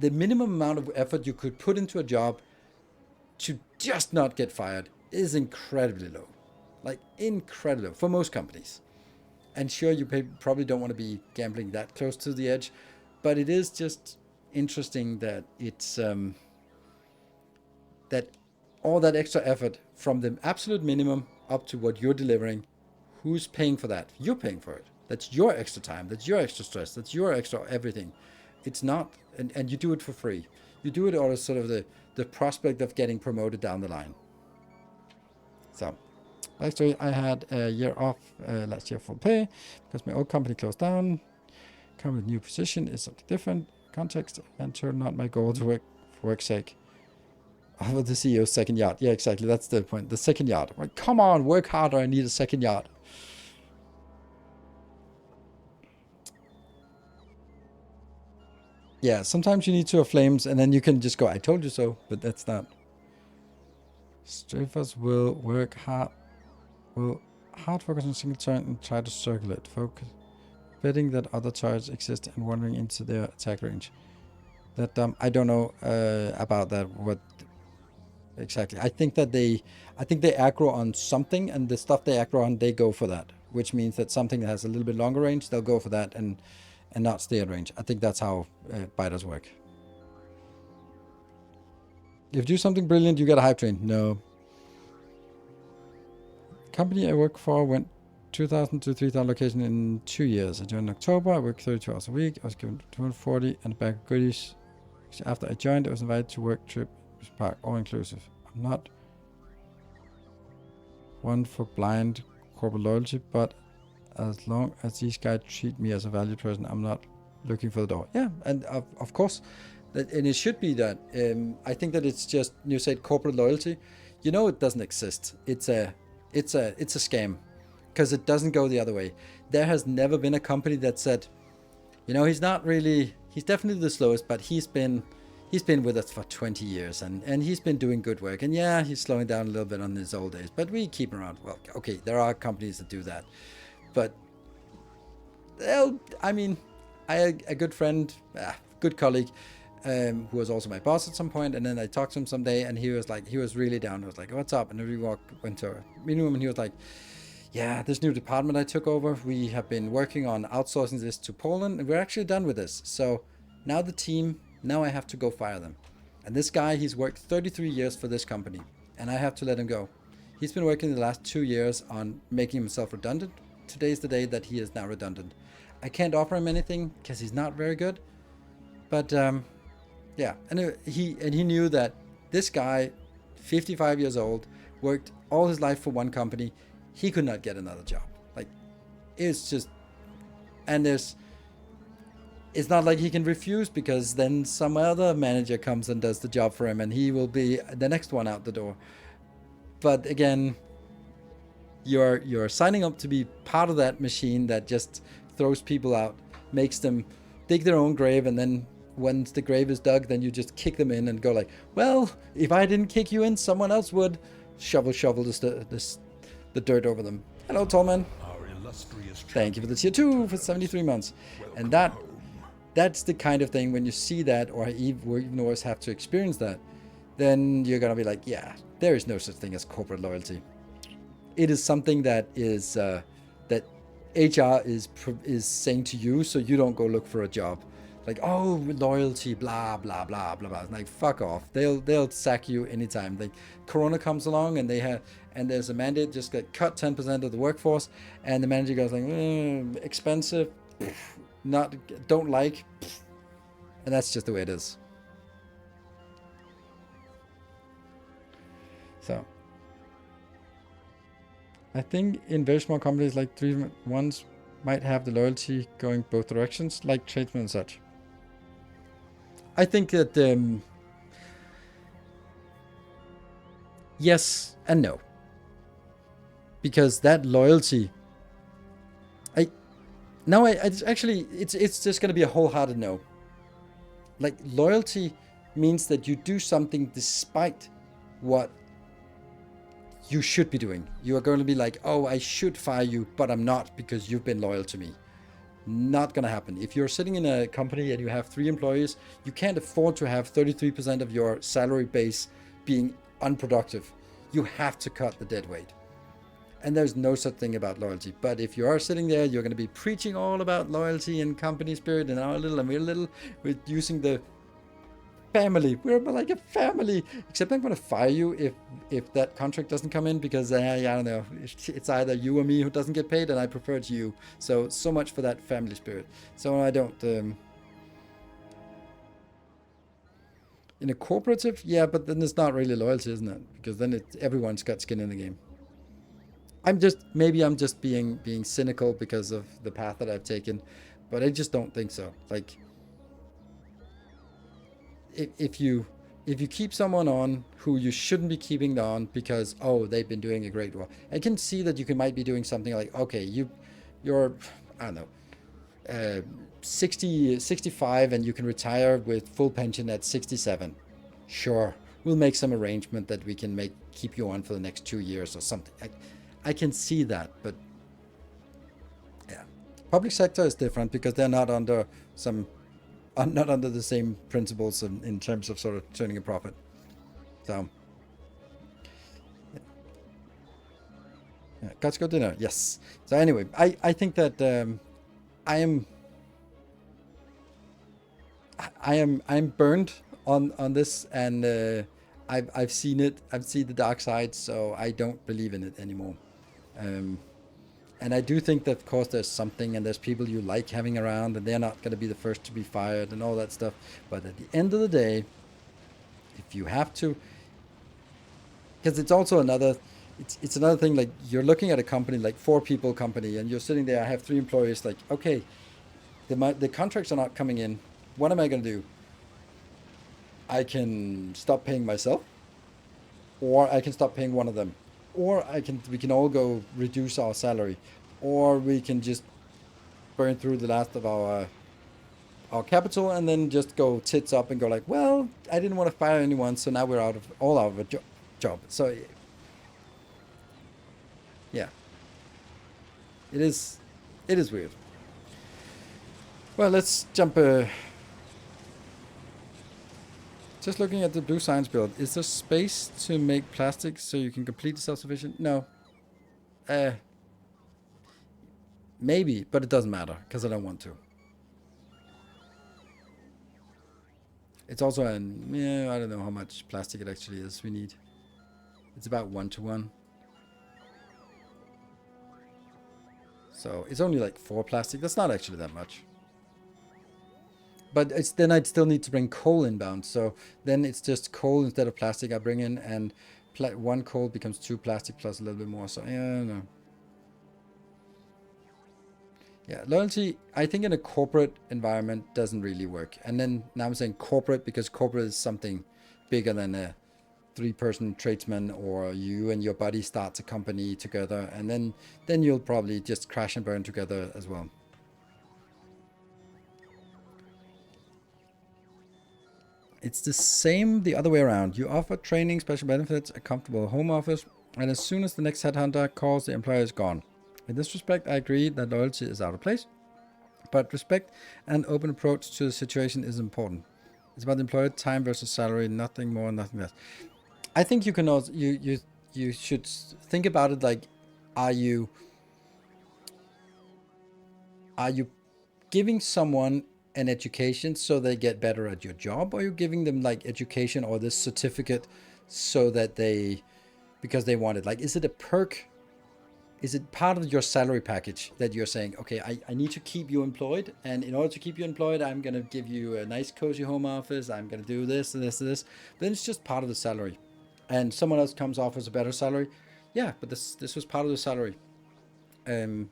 the minimum amount of effort you could put into a job to just not get fired is incredibly low, like incredibly low for most companies. And sure, you probably don't want to be gambling that close to the edge, but it is just interesting that it's that all that extra effort from the absolute minimum up to what you're delivering, who's paying for that? You're paying for it. That's your extra time. That's your extra stress. That's your extra everything. It's not, and you do it for free. You do it out of sort of the prospect of getting promoted down the line. So, actually, I had a year off last year full pay because my old company closed down. Come with new position is something different. Context, mentor, not my goal to work for work's sake. Over the CEO's second yacht. Yeah, exactly. That's the point. The second yacht. Like, come on, work harder. I need a second yacht. Yeah, sometimes you need to have flames, and then you can just go, I told you so, but that's not. Strafers will work hard. Will hard focus on single turret and try to circle it. Focus. Betting that other turrets exist and wandering into their attack range. That I don't know about that. What exactly? I think they aggro on something, and the stuff they aggro on, they go for that. Which means that something that has a little bit longer range, they'll go for that and not stay at range. I think that's how biters work. If you do something brilliant, you get a hype train. No. Company I work for went 2,000 to 3,000 location in 2 years. I joined in October. I worked 32 hours a week. I was given 240 and a bag of goodies. After I joined, I was invited to work trip park, all inclusive. I'm not one for blind corporate loyalty, but as long as these guys treat me as a valued person, I'm not looking for the door. Yeah, and of course, and it should be that. I think that it's just, you said corporate loyalty. You know, it doesn't exist. It's a scam, because it doesn't go the other way. There has never been a company that said, you know, he's definitely the slowest, but he's been with us for 20 years and he's been doing good work. And yeah, he's slowing down a little bit on his old days, but we keep him around. Well, okay, there are companies that do that. But I had a good friend, good colleague, who was also my boss at some point, and then I talked to him someday, and he was really down. I was like, what's up? And we went to a meeting room, and he was like, yeah, this new department I took over, we have been working on outsourcing this to Poland, and we're actually done with this. So now now I have to go fire them. And this guy, he's worked 33 years for this company, and I have to let him go. He's been working the last 2 years on making himself redundant. Today's the day that he is now redundant. I can't offer him anything because he's not very good. But yeah, and he knew that this guy, 55 years old, worked all his life for one company. He could not get another job. Like, it's just, and it's not like he can refuse, because then some other manager comes and does the job for him, and he will be the next one out the door. But again, you're signing up to be part of that machine that just throws people out, makes them dig their own grave, and then once the grave is dug, then you just kick them in and go like, well, if I didn't kick you in, someone else would. Shovel the dirt over them. Hello, Tallman. Thank you for the tier 2 for 73 months. And that's the kind of thing, when you see that, or even always have to experience that, then you're gonna be like, yeah, there is no such thing as corporate loyalty. It is something that is that HR is saying to you, so you don't go look for a job. like, oh, loyalty, blah blah blah blah blah. Like, fuck off. They'll sack you anytime. Like, Corona comes along and there's a mandate, just get cut 10% of the workforce, and the manager goes like, expensive, not don't like, and that's just the way it is. So I think in very small companies like 3-1s might have the loyalty going both directions, like tradesmen and such. I think that yes and no, because that loyalty, it's just going to be a wholehearted no. Like, loyalty means that you do something despite what you should be doing. You are going to be like, oh, I should fire you, but I'm not because you've been loyal to me. Not going to happen. If you're sitting in a company and you have 3 employees, you can't afford to have 33% of your salary base being unproductive. You have to cut the dead weight. And there's no such thing about loyalty. But if you are sitting there, you're going to be preaching all about loyalty and company spirit and our little and we're little, with using the family. We're like a family. Except I'm going to fire you if that contract doesn't come in, because I don't know. It's either you or me who doesn't get paid, and I prefer it's you. So much for that family spirit. So I don't. In a cooperative, yeah, but then it's not really loyalty, isn't it? Because then everyone's got skin in the game. I'm just being cynical because of the path that I've taken, but I just don't think so. Like, if you keep someone on who you shouldn't be keeping on because, oh, they've been doing a great work, I can see that you might be doing something like, okay, you're I don't know, 65 and you can retire with full pension at 67. Sure, we'll make some arrangement that we can keep you on for the next 2 years or something. I can see that, but yeah, public sector is different because they're not under the same principles in terms of sort of turning a profit. So, yeah, let's go dinner. Yes. So anyway, I think that I I'm burned on this, and I've seen it. I've seen the dark side, so I don't believe in it anymore. And I do think that, of course, there's something, and there's people you like having around, and they're not going to be the first to be fired and all that stuff. But at the end of the day, if you have to, because it's also it's another thing. Like, you're looking at a company, like 4-people company, and you're sitting there. I have 3 employees. Like, okay, the contracts are not coming in. What am I going to do? I can stop paying myself, or I can stop paying one of them, or we can all go reduce our salary, or we can just burn through the last of our capital and then just go tits up and go like, well, I didn't want to fire anyone, so now we're out of a job. So yeah, it is weird. Well, let's jump. Just looking at the blue science build, is there space to make plastic so you can complete self-sufficient? No. Maybe, but it doesn't matter because I don't want to. It's also I don't know how much plastic it actually is we need. It's about 1-to-1. So it's only like 4 plastic. That's not actually that much. But then I'd still need to bring coal inbound. So then it's just coal instead of plastic I bring in, and 1 coal becomes 2 plastic plus a little bit more. So yeah, I don't know. Yeah, loyalty, I think in a corporate environment doesn't really work. And then now I'm saying corporate because corporate is something bigger than a 3-person tradesman, or you and your buddy starts a company together, and then you'll probably just crash and burn together as well. It's the same the other way around. You offer training, special benefits, a comfortable home office, and as soon as the next headhunter calls, the employer is gone. In this respect, I agree that loyalty is out of place, but respect and open approach to the situation is important. It's about the employer, time versus salary, nothing more, nothing less. I think you can also you should think about it like, are you giving someone an education so they get better at your job, or you're giving them like education or this certificate so that because they want it? Like, is it a perk? Is it part of your salary package that you're saying, okay, I need to keep you employed, and in order to keep you employed, I'm going to give you a nice cozy home office, I'm going to do this and this and this. Then it's just part of the salary. And someone else comes offers a better salary. Yeah, but this was part of the salary. Um,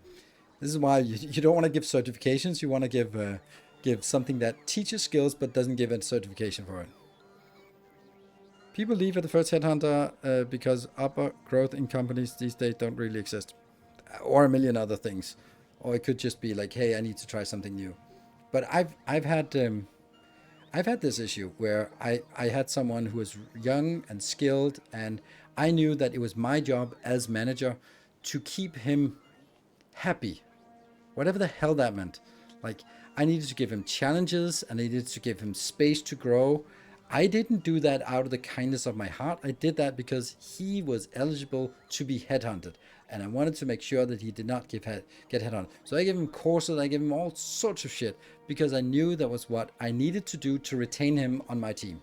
this is why you don't want to give certifications. You want to give something that teaches skills but doesn't give a certification for it. People leave at the first headhunter because upper growth in companies these days don't really exist, or a million other things, or it could just be like, hey, I need to try something new. But I've had this issue where I had someone who was young and skilled, and I knew that it was my job as manager to keep him happy, whatever the hell that meant. Like, I needed to give him challenges, and I needed to give him space to grow. I didn't do that out of the kindness of my heart. I did that because he was eligible to be headhunted, and I wanted to make sure that he did not get headhunted. So I gave him courses, I gave him all sorts of shit because I knew that was what I needed to do to retain him on my team.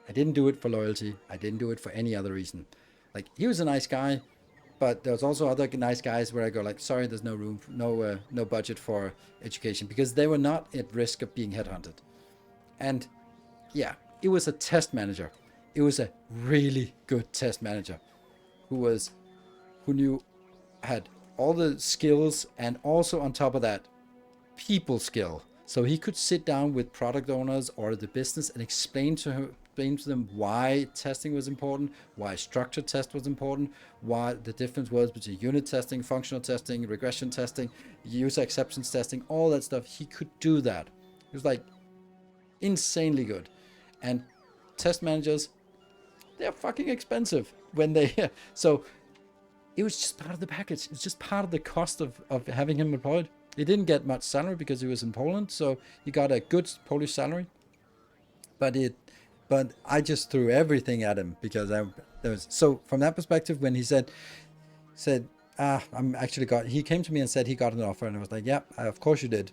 I didn't do it for loyalty. I didn't do it for any other reason. Like, he was a nice guy, but there was also other nice guys where I go like, sorry, there's no room, no budget for education, because they were not at risk of being headhunted. And yeah, it was a test manager. It was a really good test manager who knew, had all the skills, and also on top of that, people skill. So he could sit down with product owners or the business and explain to them why testing was important, why structured test was important, why the difference was between unit testing, functional testing, regression testing, user acceptance testing, all that stuff. He could do that. It was like insanely good. And test managers, they're fucking expensive when they so it was just part of the package. It's just part of the cost of having him employed. He didn't get much salary because he was in Poland, so he got a good Polish salary. But I just threw everything at him because so from that perspective, when he said he came to me and said he got an offer, and I was like, yeah, of course you did.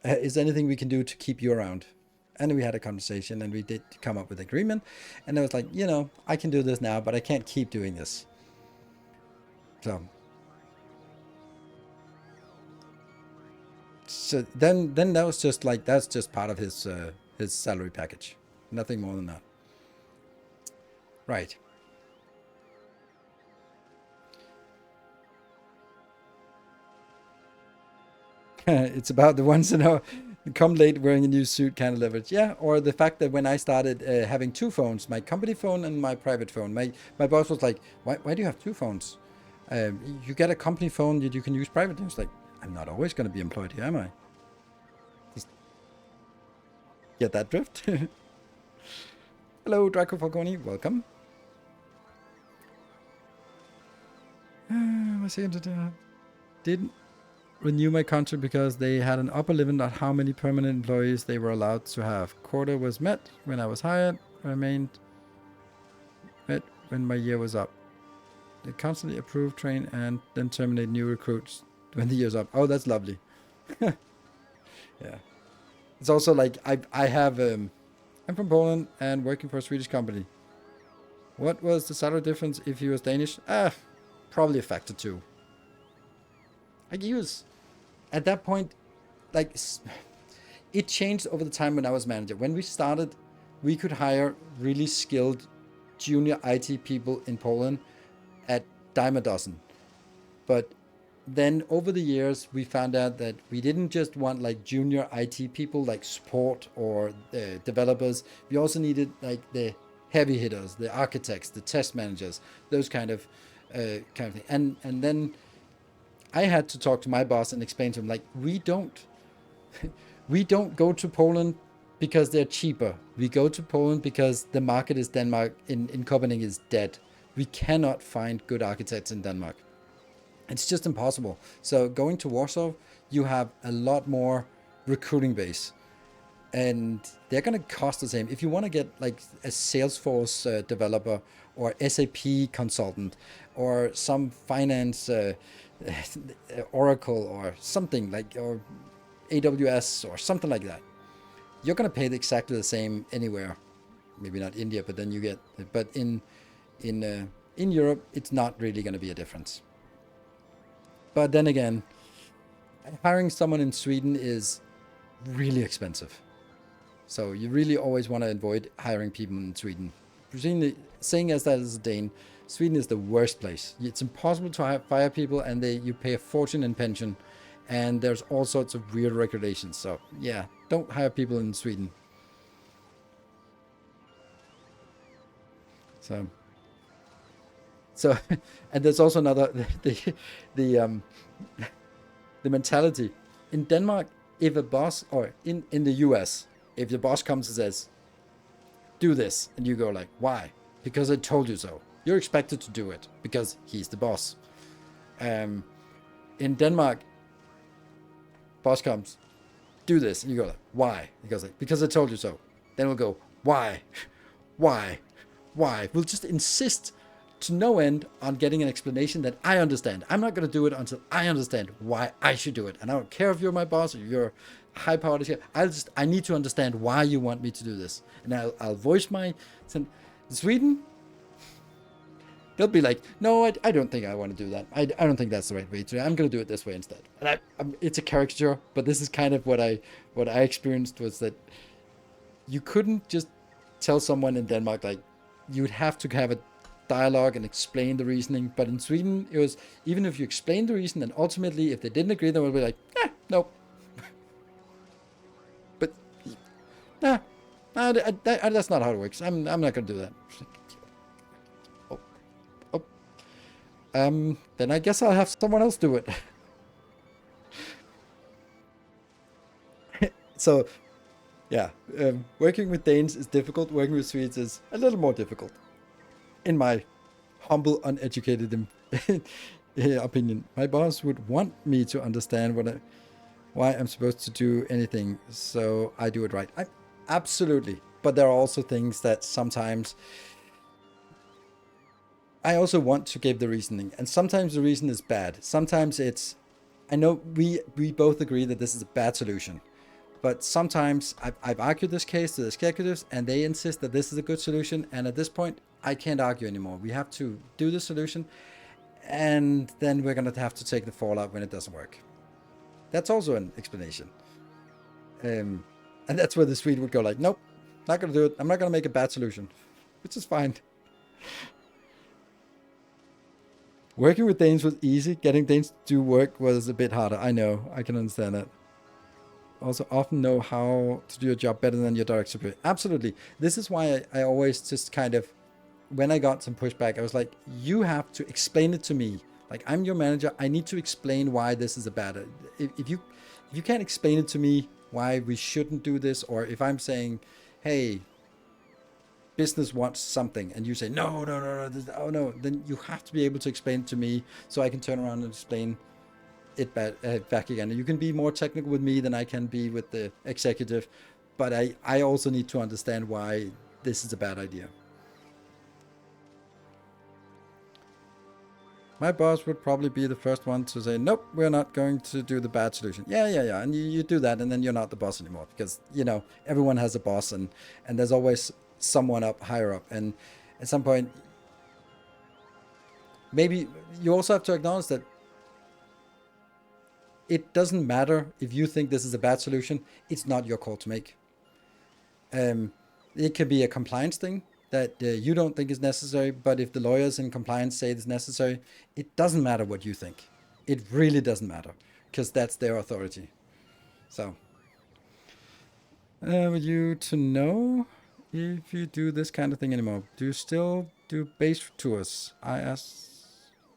Is there anything we can do to keep you around? And we had a conversation, and we did come up with an agreement. And I was like, I can do this now, but I can't keep doing this. So then that was just like, that's just part of his salary package, nothing more than that. Right. It's about the ones come late wearing a new suit kind of leverage. Yeah, or the fact that when I started having two phones, my company phone and my private phone, my boss was like, why do you have two phones? You get a company phone that you can use private. And I was like, I'm not always going to be employed here, am I? Just get that drift? Hello, Draco Falcone. Welcome. Didn't renew my contract because they had an upper limit on how many permanent employees they were allowed to have. Quota was met when I was hired, remained met when my year was up. They constantly approve, train, and then terminate new recruits when the year's up. Oh, that's lovely. Yeah. It's also like I have I'm from Poland and working for a Swedish company. What was the salary difference if he was Danish? Probably a factor 2. Like, he was at that point, like, it changed over the time when I was manager. When we started, we could hire really skilled junior IT people in Poland at dime a dozen. But then over the years, we found out that we didn't just want like junior IT people like support or developers. We also needed like the heavy hitters, the architects, the test managers, those kind of thing. And then I had to talk to my boss and explain to him, like, we don't go to Poland because they're cheaper. We go to Poland because the market is Denmark in Copenhagen is dead. We cannot find good architects in Denmark. It's just impossible. So going to Warsaw, you have a lot more recruiting base, and they're going to cost the same. If you want to get like a Salesforce developer or SAP consultant or some finance Oracle or something like, or AWS or something like that, you're going to pay exactly the same anywhere. Maybe not India, but then you get. But in Europe, it's not really going to be a difference. But then again, hiring someone in Sweden is really expensive. So you really always want to avoid hiring people in Sweden. Saying as that as a Dane, Sweden is the worst place. It's impossible to fire people, and you pay a fortune in pension, and there's all sorts of weird regulations. So yeah, don't hire people in Sweden. So, and there's also another the the mentality in Denmark. If a boss, or in the US, if the boss comes and says, do this, and you go like, why? Because I told you so. You're expected to do it because he's the boss. In Denmark, boss comes, do this, and you go like, why? He goes like, because I told you so. Then we'll go, why? Why? Why? We'll just insist to no end on getting an explanation that I understand. I'm not going to do it until I understand why I should do it. And I don't care if you're my boss or you're high powered here. I need to understand why you want me to do this. And I'll voice my. In Sweden, they'll be like, no, I don't think I want to do that. I don't think that's the right way to do it. I'm going to do it this way instead. And it's a caricature, but this is kind of what I experienced, was that you couldn't just tell someone in Denmark, like, you'd have to have a dialogue and explain the reasoning. But in Sweden, it was, even if you explain the reason, and ultimately if they didn't agree, they would be like, no. But nah, that's not how it works. I'm not going to do that. Then I guess I'll have someone else do it. So yeah, working with Danes is difficult. Working with Swedes is a little more difficult, in my humble, uneducated opinion. My boss would want me to understand why I'm supposed to do anything, so I do it right. Absolutely. But there are also things that sometimes I also want to give the reasoning, and sometimes the reason is bad. Sometimes it's, I know we both agree that this is a bad solution, but sometimes I've argued this case to the executives, and they insist that this is a good solution, and at this point, I can't argue anymore. We have to do the solution, and then we're going to have to take the fallout when it doesn't work. That's also an explanation. And that's where the Swede would go like, nope, not going to do it. I'm not going to make a bad solution, which is fine. Working with Danes was easy. Getting Danes to do work was a bit harder. I know. I can understand that. Also, often know how to do your job better than your direct superior. Absolutely. This is why I always just kind of, when I got some pushback, I was like, you have to explain it to me. Like, I'm your manager. I need to explain why this is a bad. If you can't explain it to me why we shouldn't do this, or if I'm saying, hey, business wants something, and you say no, oh no, then you have to be able to explain it to me so I can turn around and explain it back again. And you can be more technical with me than I can be with the executive, but I also need to understand why this is a bad idea. My boss would probably be the first one to say, nope, we're not going to do the bad solution. Yeah. And you do that, and then you're not the boss anymore, because, everyone has a boss, and there's always someone higher up. And at some point, maybe you also have to acknowledge that it doesn't matter if you think this is a bad solution. It's not your call to make. It could be a compliance thing that you don't think is necessary, but if the lawyers in compliance say it's necessary, it doesn't matter what you think. It really doesn't matter, because that's their authority. So, would you to know if you do this kind of thing anymore? Do you still do base tours? I ask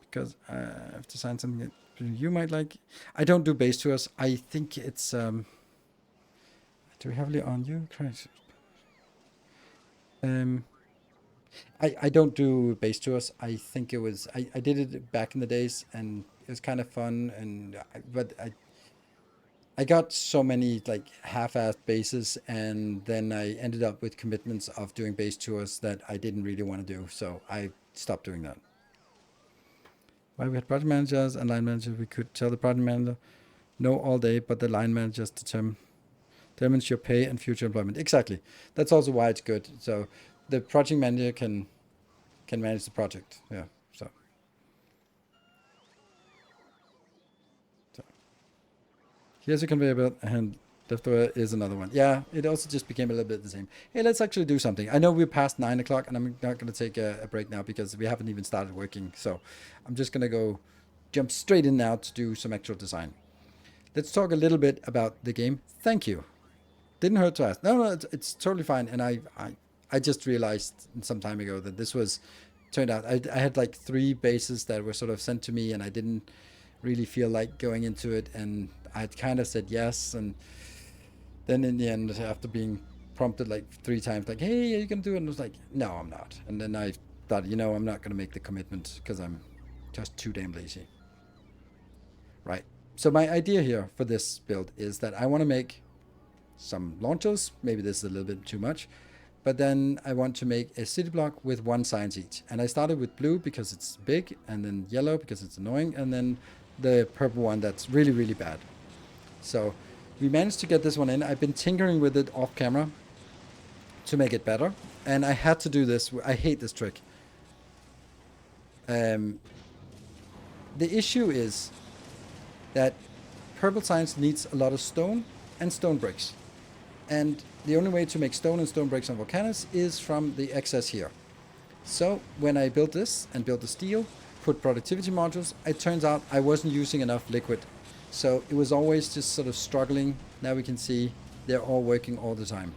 because I have to sign something that you might like. I don't do base tours. I think it's too heavily on you. I don't do base tours. I think it was I did it back in the days, and it was kind of fun, but I got so many like half-assed bases, and then I ended up with commitments of doing base tours that I didn't really want to do, so I stopped doing that. While we had project managers and line managers, we could tell the project manager No all day, but the line manager determines your pay and future employment. Exactly. That's also why it's good. So the project manager can manage the project. Yeah. So here's a conveyor belt, and leftover is another one. Yeah, it also just became a little bit the same. Hey, let's actually do something. I know we're past 9 o'clock, and I'm not going to take a break now because we haven't even started working. So I'm just going to go jump straight in now to do some actual design. Let's talk a little bit about the game. Thank you. Didn't hurt to ask. No, it's totally fine. And I just realized some time ago that this was turned out. I had like 3 bases that were sort of sent to me, and I didn't really feel like going into it, and I kind of said yes, and then in the end, after being prompted like 3 times, like, hey, are you gonna do it? And I was like, no, I'm not. And then I thought, I'm not gonna make the commitment because I'm just too damn lazy. Right. So my idea here for this build is that I want to make some launchers. Maybe this is a little bit too much, but then I want to make a city block with 1 science each. And I started with blue because it's big, and then yellow because it's annoying, and then the purple one that's really, really bad. So we managed to get this one in. I've been tinkering with it off camera to make it better, and I had to do this. I hate this trick. The issue is that purple science needs a lot of stone and stone bricks. And the only way to make stone and stone bricks on volcanoes is from the excess here. So when I built this and built the steel, put productivity modules, it turns out I wasn't using enough liquid. So it was always just sort of struggling. Now we can see they're all working all the time.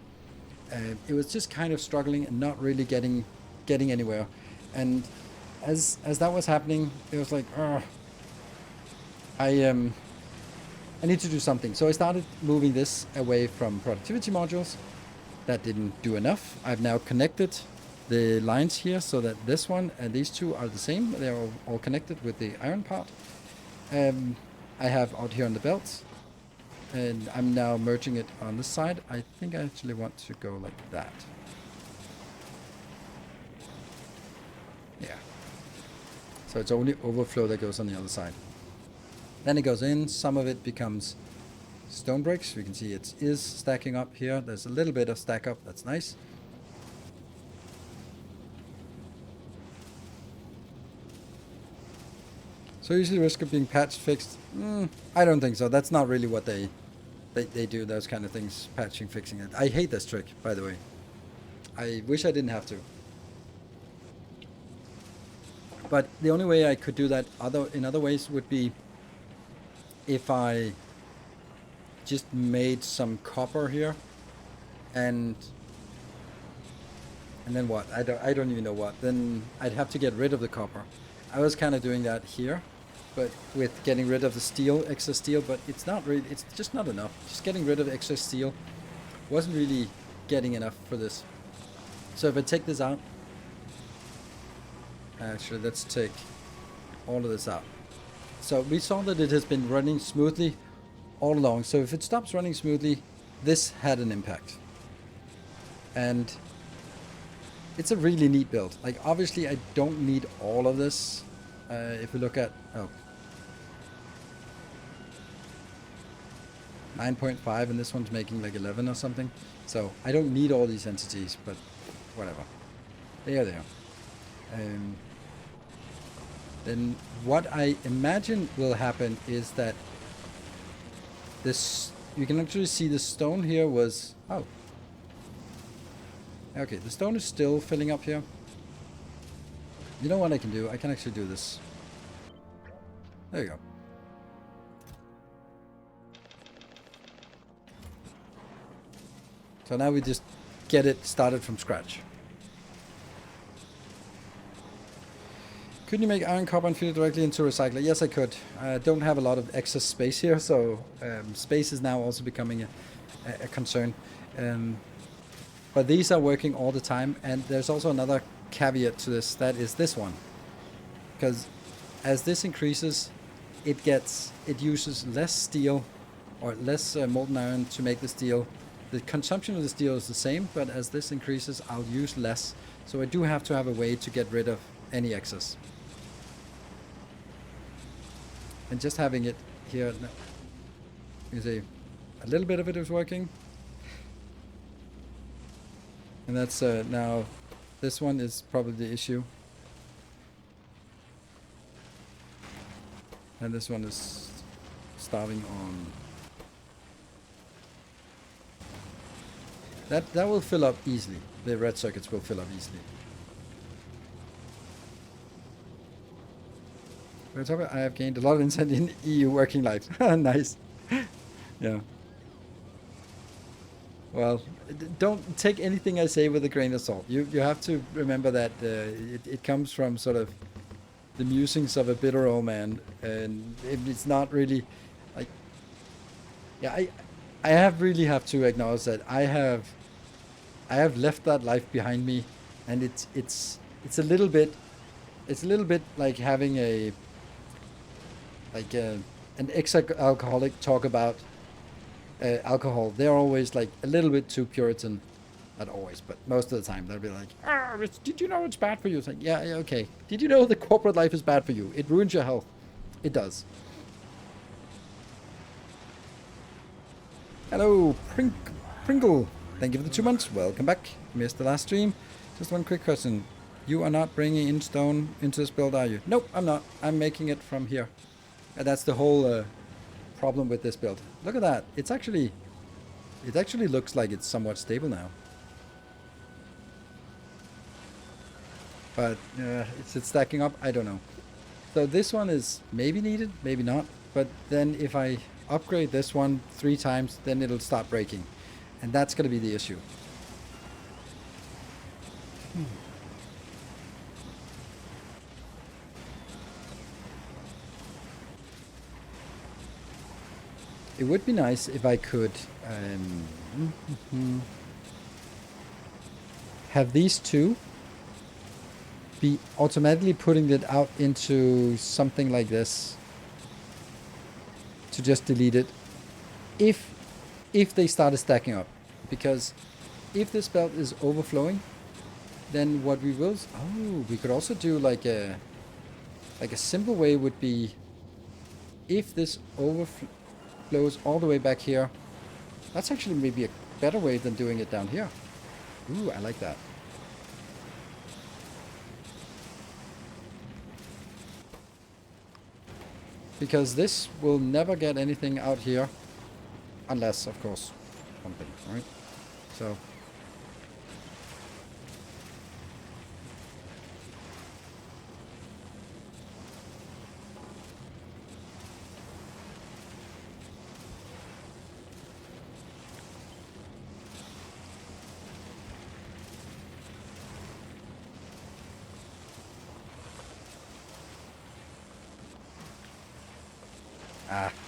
It was just kind of struggling and not really getting anywhere. And as that was happening, it was like, I need to do something. So I started moving this away from productivity modules. That didn't do enough. I've now connected the lines here so that this one and these 2 are the same. They're all connected with the iron part. I have out here on the belt, and I'm now merging it on this side. I think I actually want to go like that. Yeah. So it's only overflow that goes on the other side. Then it goes in, some of it becomes stone bricks. We can see it is stacking up here. There's a little bit of stack up, that's nice. So usually risk of being patched, fixed? I don't think so. That's not really what they do, those kind of things, patching, fixing it. I hate this trick, by the way. I wish I didn't have to. But the only way I could do that in other ways would be if I just made some copper here, and then what? I don't even know what. Then I'd have to get rid of the copper. I was kind of doing that here, but with getting rid of the steel, excess steel, but it's not really, it's just not enough. Just getting rid of excess steel wasn't really getting enough for this. So if I take this out, actually let's take all of this out. So we saw that it has been running smoothly all along. So if it stops running smoothly, this had an impact. And it's a really neat build. Like, obviously I don't need all of this. If we look at, 9.5, and this one's making like 11 or something. So I don't need all these entities, but whatever. There they are. Then what I imagine will happen is that this, you can actually see the stone here was, okay, the stone is still filling up here. You know what I can do? I can actually do this. There you go. So now we just get it started from scratch. Couldn't you make iron, copper, and feed it directly into a recycler? Yes, I could. I don't have a lot of excess space here, so space is now also becoming a concern. But these are working all the time, and there's also another caveat to this, that is this one. Because as this increases, it uses less steel or less molten iron to make the steel. The consumption of the steel is the same, but as this increases, I'll use less. So I do have to have a way to get rid of any excess. And just having it here, You see, a little bit of it is working. And that's now, this one is probably the issue. And this one is starting on. That will fill up easily. The red circuits will fill up easily. I have gained a lot of insight in EU working life. Nice. Yeah. Well, don't take anything I say with a grain of salt. You have to remember that it comes from sort of the musings of a bitter old man, and it's not really like. Yeah, I have to acknowledge that I have left that life behind me, and it's a little bit like having an ex-alcoholic talk about alcohol. They're always like a little bit too Puritan. Not always, but most of the time they'll be like, did you know it's bad for you? It's like, yeah, okay. Did you know the corporate life is bad for you? It ruins your health. It does. Hello, Pringle. Thank you for the 2 months. Welcome back. Missed the last stream. Just one quick question. You are not bringing in stone into this build, are you? Nope, I'm not. I'm making it from here. And that's the whole problem with this build. Look at that. It actually looks like it's somewhat stable now. But is it stacking up? I don't know. So this one is maybe needed, maybe not. But then if I upgrade this one 3 times, then it'll stop breaking. And that's going to be the issue. It would be nice if I could have these two be automatically putting it out into something like this to just delete it if they started stacking up, because if this belt is overflowing, then what we will we could also do like a simple way would be if this overflows all the way back here. That's actually maybe a better way than doing it down here. Ooh, I like that. Because this will never get anything out here, unless, of course, something, right? So.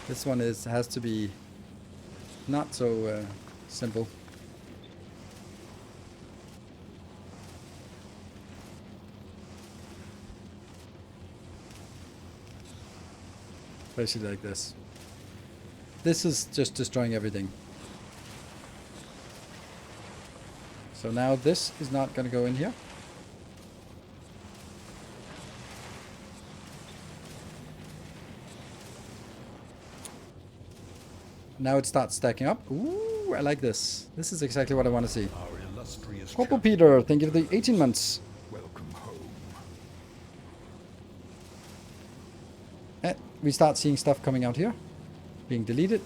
This one has to be not so simple. Especially like this. This is just destroying everything. So now this is not going to go in here. Now it starts stacking up. Ooh, I like this. This is exactly what I want to see. Corporal Peter, thank you for the 18 months. Welcome home. We start seeing stuff coming out here, being deleted.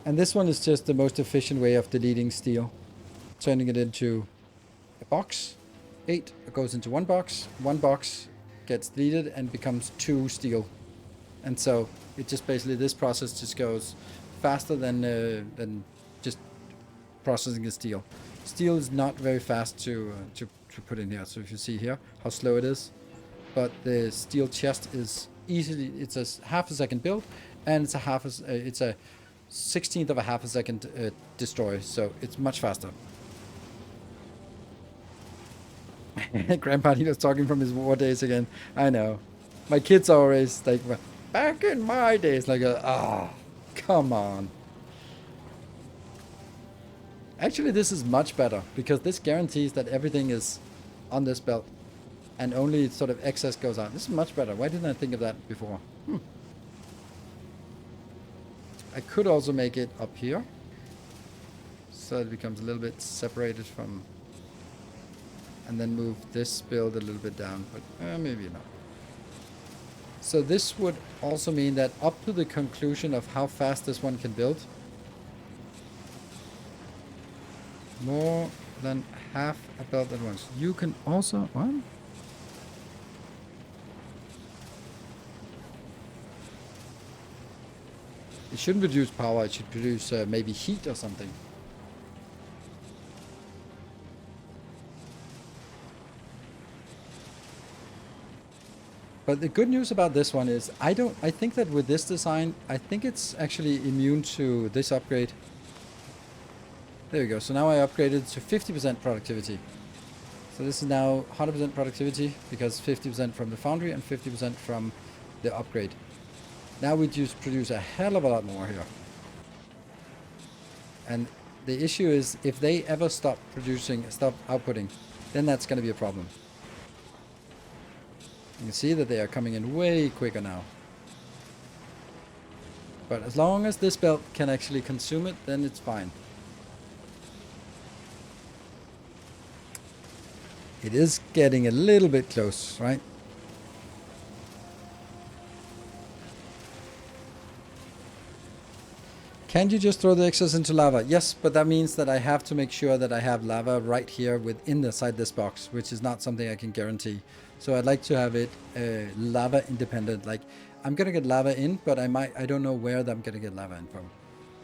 And this one is just the most efficient way of deleting steel. Turning it into a box. 8 goes into one box. One box gets deleted and becomes 2 steel. And so it just basically, this process just goes faster than just processing the steel. Steel is not very fast to put in here. So if you see here how slow it is, but the steel chest is easily, it's a half a second build, and it's a 16th of a half a second destroy. So it's much faster. Grandpa, he was talking from his war days again. I know. My kids are always like, back in my days, like, come on. Actually, this is much better, because this guarantees that everything is on this belt and only sort of excess goes out. This is much better. Why didn't I think of that before? I could also make it up here, so it becomes a little bit separated from, and then move this build a little bit down, but maybe not. So this would also mean that up to the conclusion of how fast this one can build, more than half a build at once. You can also, what? It shouldn't produce power, it should produce maybe heat or something. But the good news about this one is I think that with this design, I think it's actually immune to this upgrade. There we go. So now I upgraded to 50% productivity. So this is now 100% productivity because 50% from the foundry and 50% from the upgrade. Now we just produce a hell of a lot more here. And the issue is if they ever stop outputting, then that's going to be a problem. You can see that they are coming in way quicker now. But as long as this belt can actually consume it, then it's fine. It is getting a little bit close, right? Can't you just throw the excess into lava? Yes, but that means that I have to make sure that I have lava right here inside this box, which is not something I can guarantee. So I'd like to have it lava independent. Like I'm gonna get lava in, but I don't know where I'm gonna get lava in from.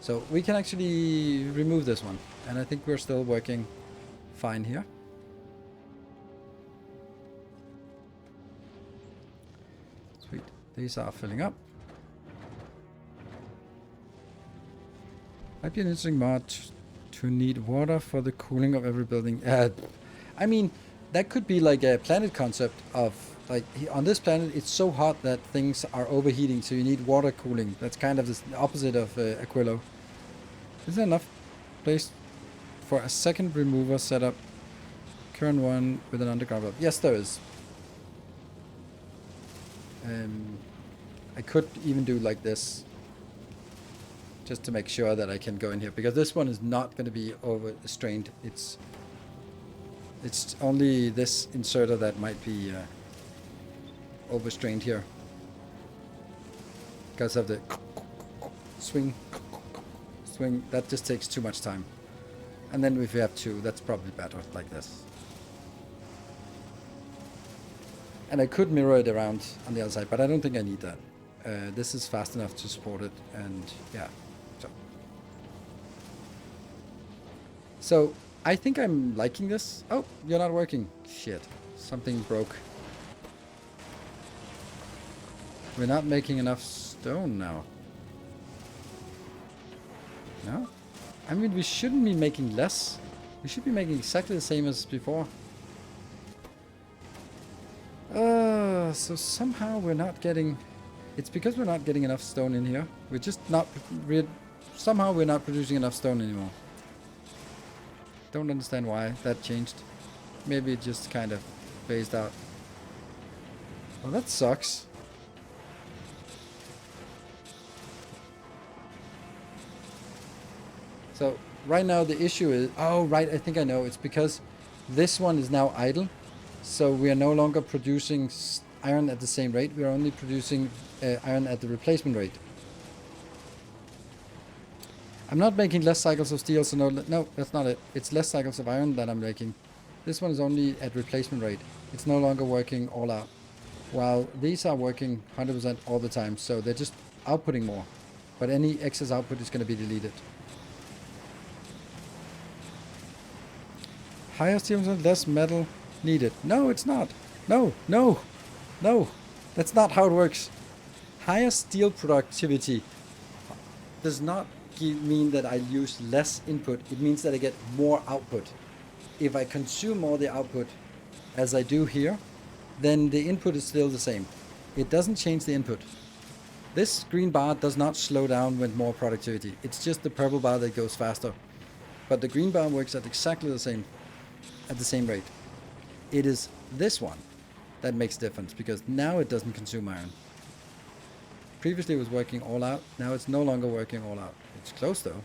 So we can actually remove this one, and I think we're still working fine here. Sweet, these are filling up. Might be an interesting mod to need water for the cooling of every building. I mean, that could be like a planet concept of, like, on this planet, it's so hot that things are overheating, so you need water cooling. That's kind of the opposite of Aquilo. Is there enough place for a second remover setup? Current one with an underground build. Yes, there is. I could even do like this, just to make sure that I can go in here, because this one is not going to be overstrained. It's only this inserter that might be overstrained here because of the swing. That just takes too much time. And then if we have two, that's probably better like this. And I could mirror it around on the other side, but I don't think I need that. This is fast enough to support it, and yeah. So I think I'm liking this. Oh, you're not working. Shit. Something broke. We're not making enough stone now. No? I mean, we shouldn't be making less. We should be making exactly the same as before. So somehow we're not getting... It's because we're not getting enough stone in here. We're just not... Somehow we're not producing enough stone anymore. Don't understand why that changed. Maybe it just kind of phased out. Well, that sucks. So right now the issue is... Oh, right, I think I know. It's because this one is now idle. So we are no longer producing iron at the same rate. We are only producing iron at the replacement rate. I'm not making less cycles of steel, so no, that's not it. It's less cycles of iron that I'm making. This one is only at replacement rate. It's no longer working all out. While these are working 100% all the time, so they're just outputting more. But any excess output is going to be deleted. Higher steel, less metal needed. No, it's not. No. That's not how it works. Higher steel productivity does not mean that I use less input. It means that I get more output. If I consume all the output as I do here, then the input is still the same. It doesn't change the input. This green bar does not slow down with more productivity. It's just the purple bar that goes faster. But the green bar works at exactly the same, at the same rate. It is this one that makes difference, because now it doesn't consume iron. Previously it was working all out. Now it's no longer working all out. It's close though.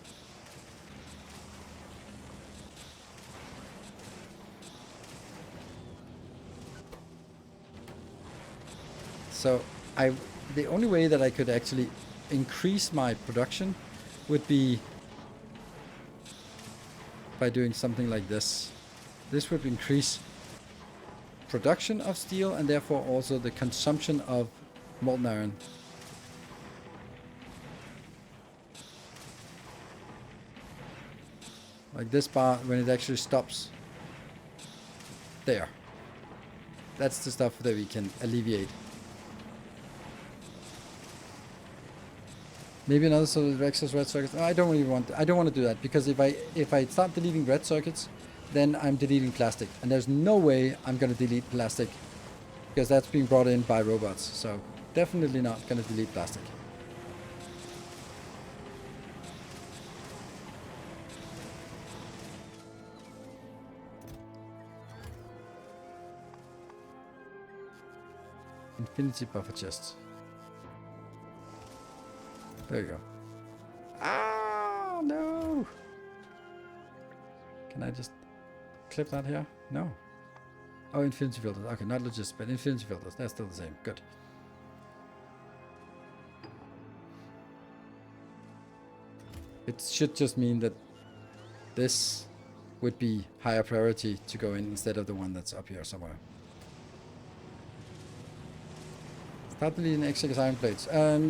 So the only way that I could actually increase my production would be by doing something like this. This would increase production of steel and therefore also the consumption of molten iron. Like this bar, when it actually stops. There. That's the stuff that we can alleviate. Maybe another sort of excess red circuits. I don't want to do that, because if I start deleting red circuits, then I'm deleting plastic, and there's no way I'm going to delete plastic, because that's being brought in by robots. So definitely not going to delete plastic. Infinity buffer chest. There you go. Ah, no! Can I just clip that here? No. Oh, infinity filters. Okay, not logistics, but infinity filters. That's still the same. Good. It should just mean that this would be higher priority to go in instead of the one that's up here somewhere. Start deleting excess iron plates.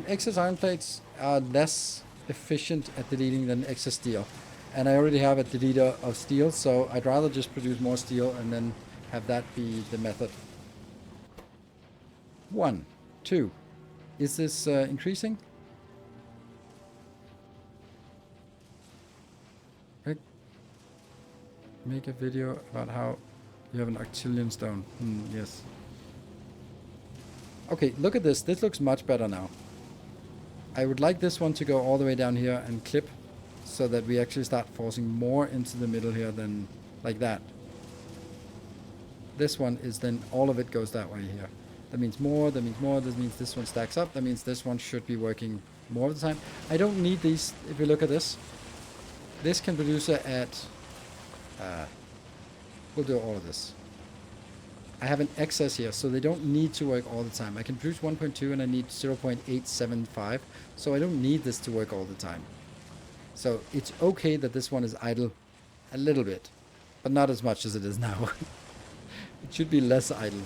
Excess iron plates are less efficient at deleting than excess steel. And I already have a deleter of steel, so I'd rather just produce more steel and then have that be the method. 1, 2. Is this increasing? Make a video about how you have an octillion stone. Yes. Okay, look at this. This looks much better now. I would like this one to go all the way down here and clip, so that we actually start forcing more into the middle here than like that. This one is then all of it goes that way here. That means more, that means more, that means this one stacks up, that means this one should be working more of the time. I don't need these. If you look at this, this can produce at, we'll do all of this. I have an excess here, so they don't need to work all the time. I can produce 1.2 and I need 0.875, so I don't need this to work all the time. So it's okay that this one is idle a little bit, but not as much as it is now. It should be less idle.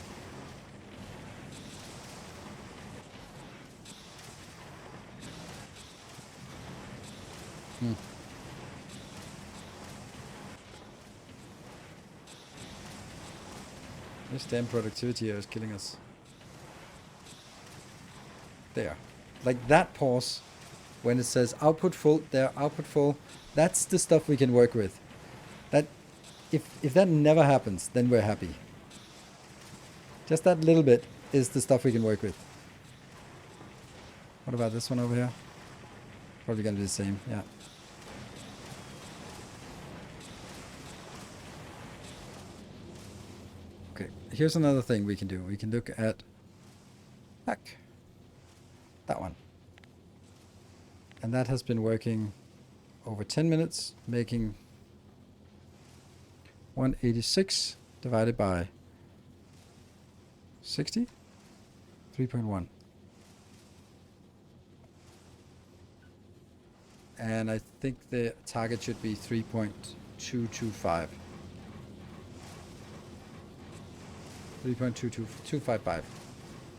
This damn productivity here is killing us. There. Like that pause when it says output full, there, output full, that's the stuff we can work with. That if that never happens, then we're happy. Just that little bit is the stuff we can work with. What about this one over here? Probably gonna be the same, yeah. Okay, here's another thing we can do. We can look at that one. And that has been working over 10 minutes, making 186 divided by 60, 3.1. And I think the target should be 3.225. 3.25255.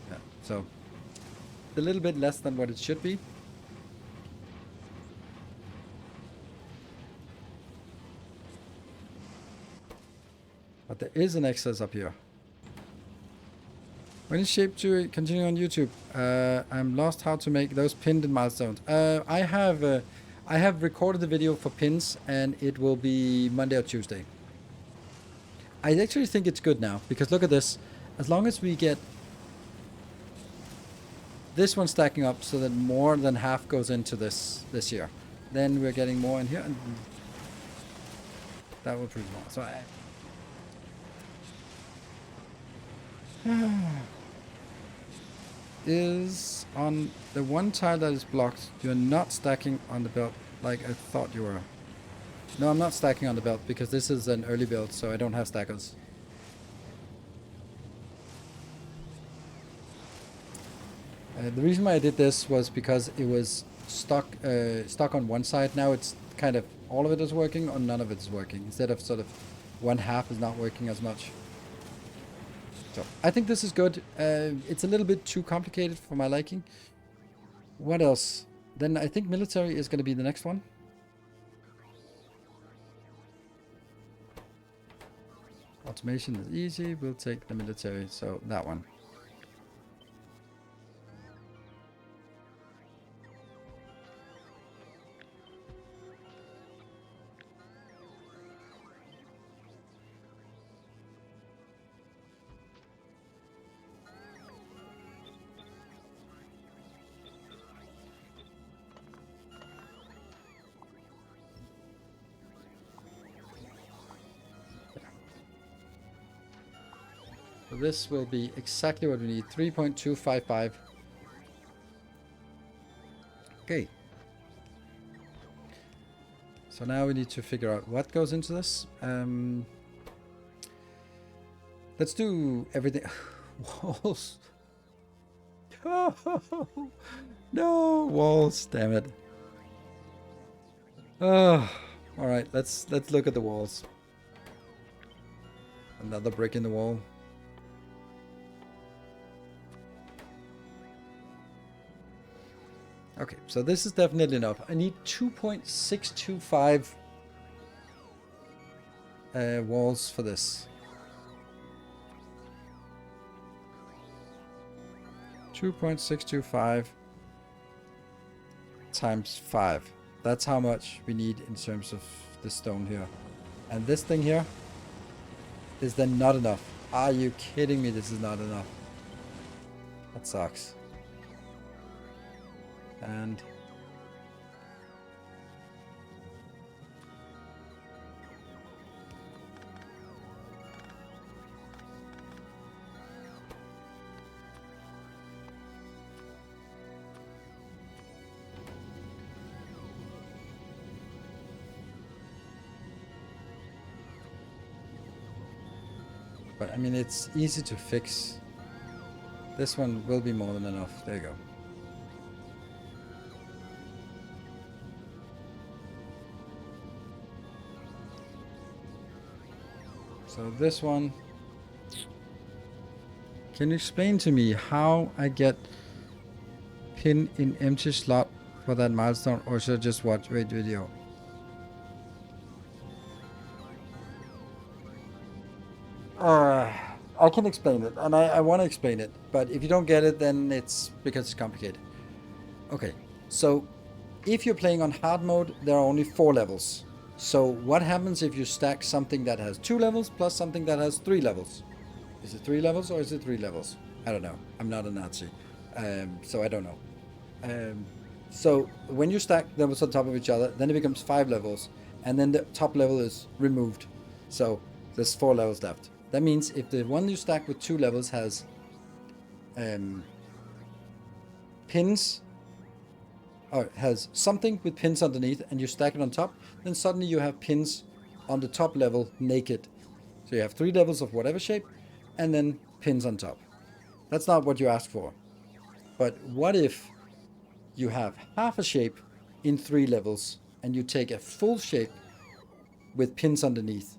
Yeah, so a little bit less than what it should be. But there is an excess up here. When is shape to continue on YouTube? I'm lost how to make those pinned in milestones. I have recorded the video for pins, and it will be Monday or Tuesday. I actually think it's good now, because look at this. As long as we get this one stacking up so that more than half goes into this year, then we're getting more in here, and that will produce more. So is On the one tile that is blocked, you're not stacking on the belt like I thought you were. No, I'm not stacking on the belt because this is an early build, so I don't have stackers. The reason why I did this was because it was stuck on one side. Now it's kind of all of it is working or none of it is working. Instead of sort of one half is not working as much. So I think this is good. It's a little bit too complicated for my liking. What else? Then I think military is going to be the next one. Automation is easy. We'll take the military. So that one. So this will be exactly what we need. 3.255. Okay. So now we need to figure out what goes into this. Let's do everything. Walls. No walls. Damn it. Oh, all right. Let's look at the walls. Another brick in the wall. Okay, so this is definitely enough. I need 2.625 walls for this. 2.625 times 5. That's how much we need in terms of the stone here. And this thing here is then not enough. Are you kidding me? This is not enough. That sucks. And but I mean, it's easy to fix. This one will be more than enough. There you go. So this one, can you explain to me how I get pin in empty slot for that milestone, or should I just wait video? I can explain it, and I want to explain it, but if you don't get it, then it's because it's complicated. Okay, so if you're playing on hard mode, there are only 4 levels. So what happens if you stack something that has 2 levels plus something that has 3 levels? Is it 3 levels or is it 3 levels? I don't know. I'm not a Nazi. So I don't know. So when you stack them on top of each other, then it becomes 5 levels. And then the top level is removed. So there's 4 levels left. That means if the one you stack with 2 levels has pins, or has something with pins underneath, and you stack it on top, then suddenly you have pins on the top level naked. So you have 3 levels of whatever shape, and then pins on top. That's not what you asked for. But what if you have half a shape in 3 levels, and you take a full shape with pins underneath?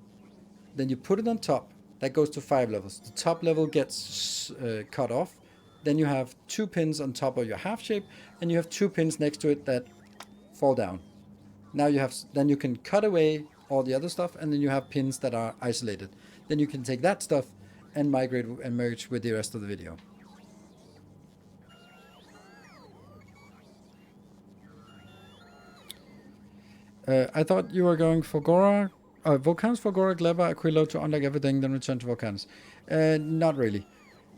Then you put it on top. That goes to 5 levels. The top level gets cut off. Then you have 2 pins on top of your half shape, and you have 2 pins next to it that fall down. Now then you can cut away all the other stuff, and then you have pins that are isolated. Then you can take that stuff and migrate and merge with the rest of the video. I thought you were going for Gora. Volcans for Gora, Gleba, Aquilo to unlock everything, then return to Volcans. Not really.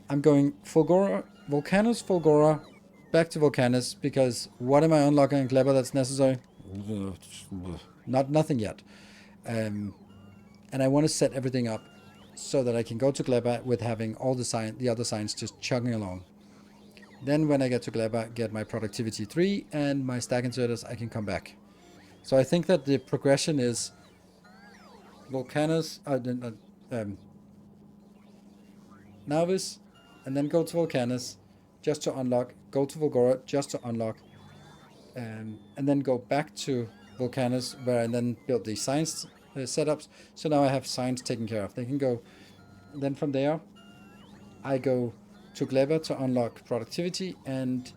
I'm going for Gora, Volcanus, Fulgora, back to Volcanus, because what am I unlocking in Gleba that's necessary? Nothing yet. And I want to set everything up so that I can go to Gleba with having all the other signs just chugging along. Then when I get to Gleba, get my productivity 3 and my stack inserters, I can come back. So I think that the progression is Volcanus, Navis, and then go to Volcanus just to unlock, go to Volgora just to unlock, and then go back to Volcanus where I then build the science setups. So now I have science taken care of. They can go, then from there, I go to Gleba to unlock productivity and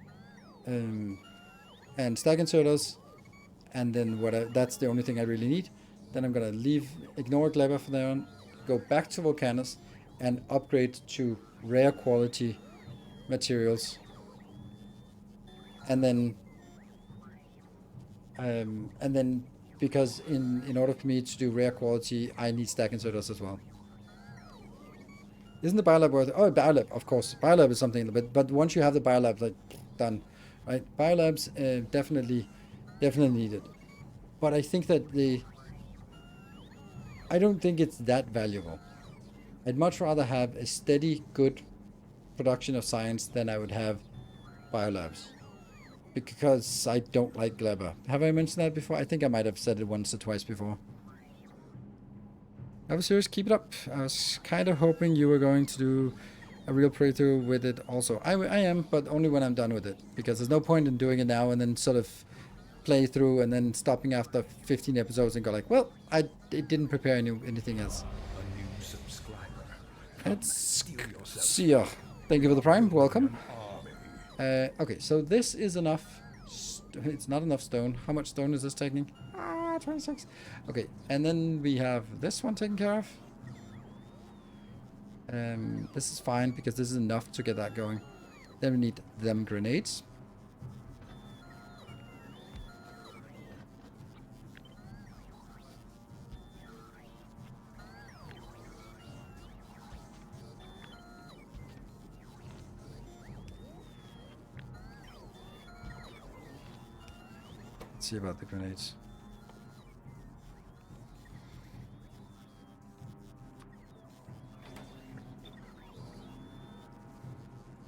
stack inserters, and then that's the only thing I really need. Then I'm gonna ignore Gleba for now, go back to Volcanus, and upgrade to rare quality materials, and then because in order for me to do rare quality, I need stack inserters as well. Isn't the biolab worth it? Oh, biolab, of course. Biolab is something, but once you have the biolab, like, done, right? Biolabs definitely needed. But I think that I don't think it's that valuable. I'd much rather have a steady, good production of science than I would have biolabs. Because I don't like Gleba. Have I mentioned that before? I think I might have said it once or twice before. I was serious, keep it up. I was kind of hoping you were going to do a real playthrough with it also. I am, but only when I'm done with it. Because there's no point in doing it now and then sort of play through and then stopping after 15 episodes and go like, well, it didn't prepare anything else. A new subscriber. Let's see ya. Thank you for the prime. Welcome. Okay, so this is enough. It's not enough stone. How much stone is this taking? 26. Okay, and then we have this one taken care of. This is fine because this is enough to get that going. Then we need them grenades. Let's see about the grenades.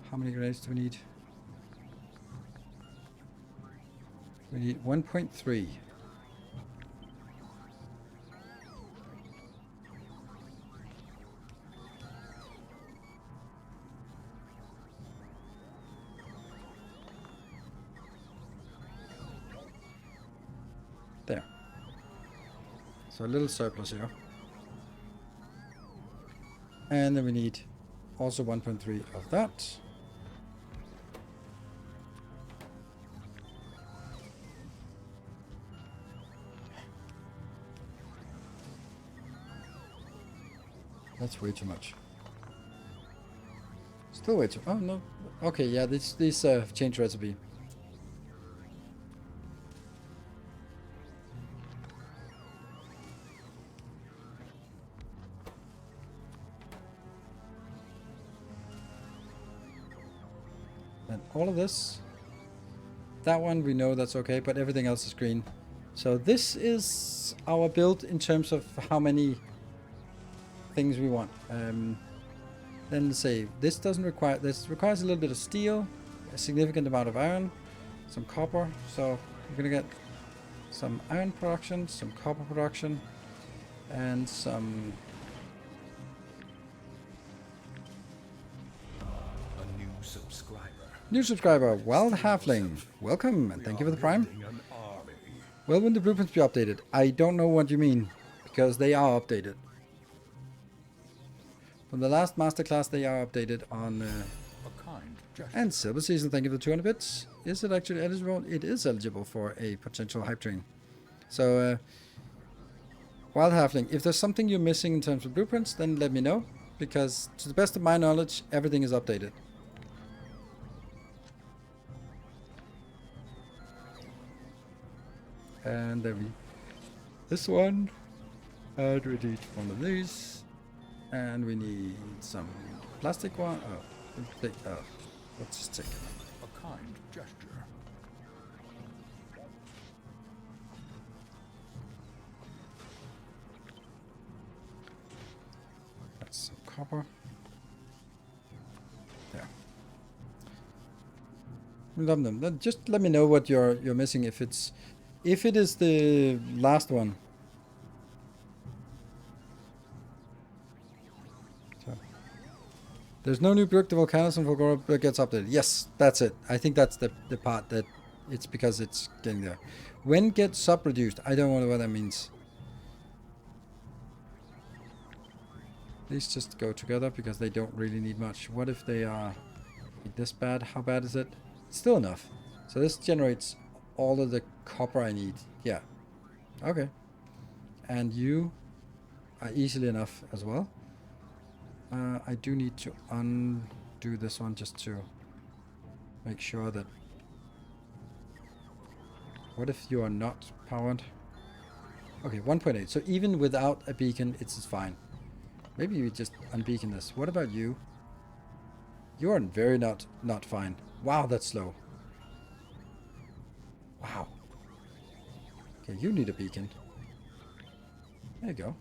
How many grenades do we need? We need 1.3. There. So a little surplus here. And then we need also 1.3 of that. That's way too much. Still way too... Oh, no. Okay, yeah, this change recipe. And all of this. That one, we know that's okay, but everything else is green. So this is our build in terms of how many things we want. Then let's say this requires a little bit of steel, a significant amount of iron, some copper. So we're gonna get some iron production, some copper production, and some A new subscriber. new subscriber, Wild Halfling. Welcome and thank you for the prime. Well, when the blueprints be updated? I don't know what you mean, because they are updated. From the last masterclass, they are updated on... and Silver Season, thank you for the 200 bits. Is it actually eligible? It is eligible for a potential hype train. So, Wild Halfling, if there's something you're missing in terms of blueprints, then let me know. Because to the best of my knowledge, everything is updated. And then we... this one. And we need one of these. And we need some plastic one. Let's just take it. A kind gesture. That's some copper. There. Love them. Just let me know what you're missing if it is the last one. So there's no new brick. The volcanoes and Factorio gets updated. Yes, that's it. I think that's the part that it's because it's getting there. When gets sub reduced? I don't know what that means. These just go together because they don't really need much. What if they are this bad? How bad is it? Still enough. So this generates all of the copper I need. Yeah. Okay. And you are easily enough as well. I do need to undo this one just to make sure that... What if you are not powered? Okay, 1.8. So even without a beacon, it's fine. Maybe we just unbeacon this. What about you? You are very not fine. Wow, that's slow. Wow. Okay, you need a beacon. There you go.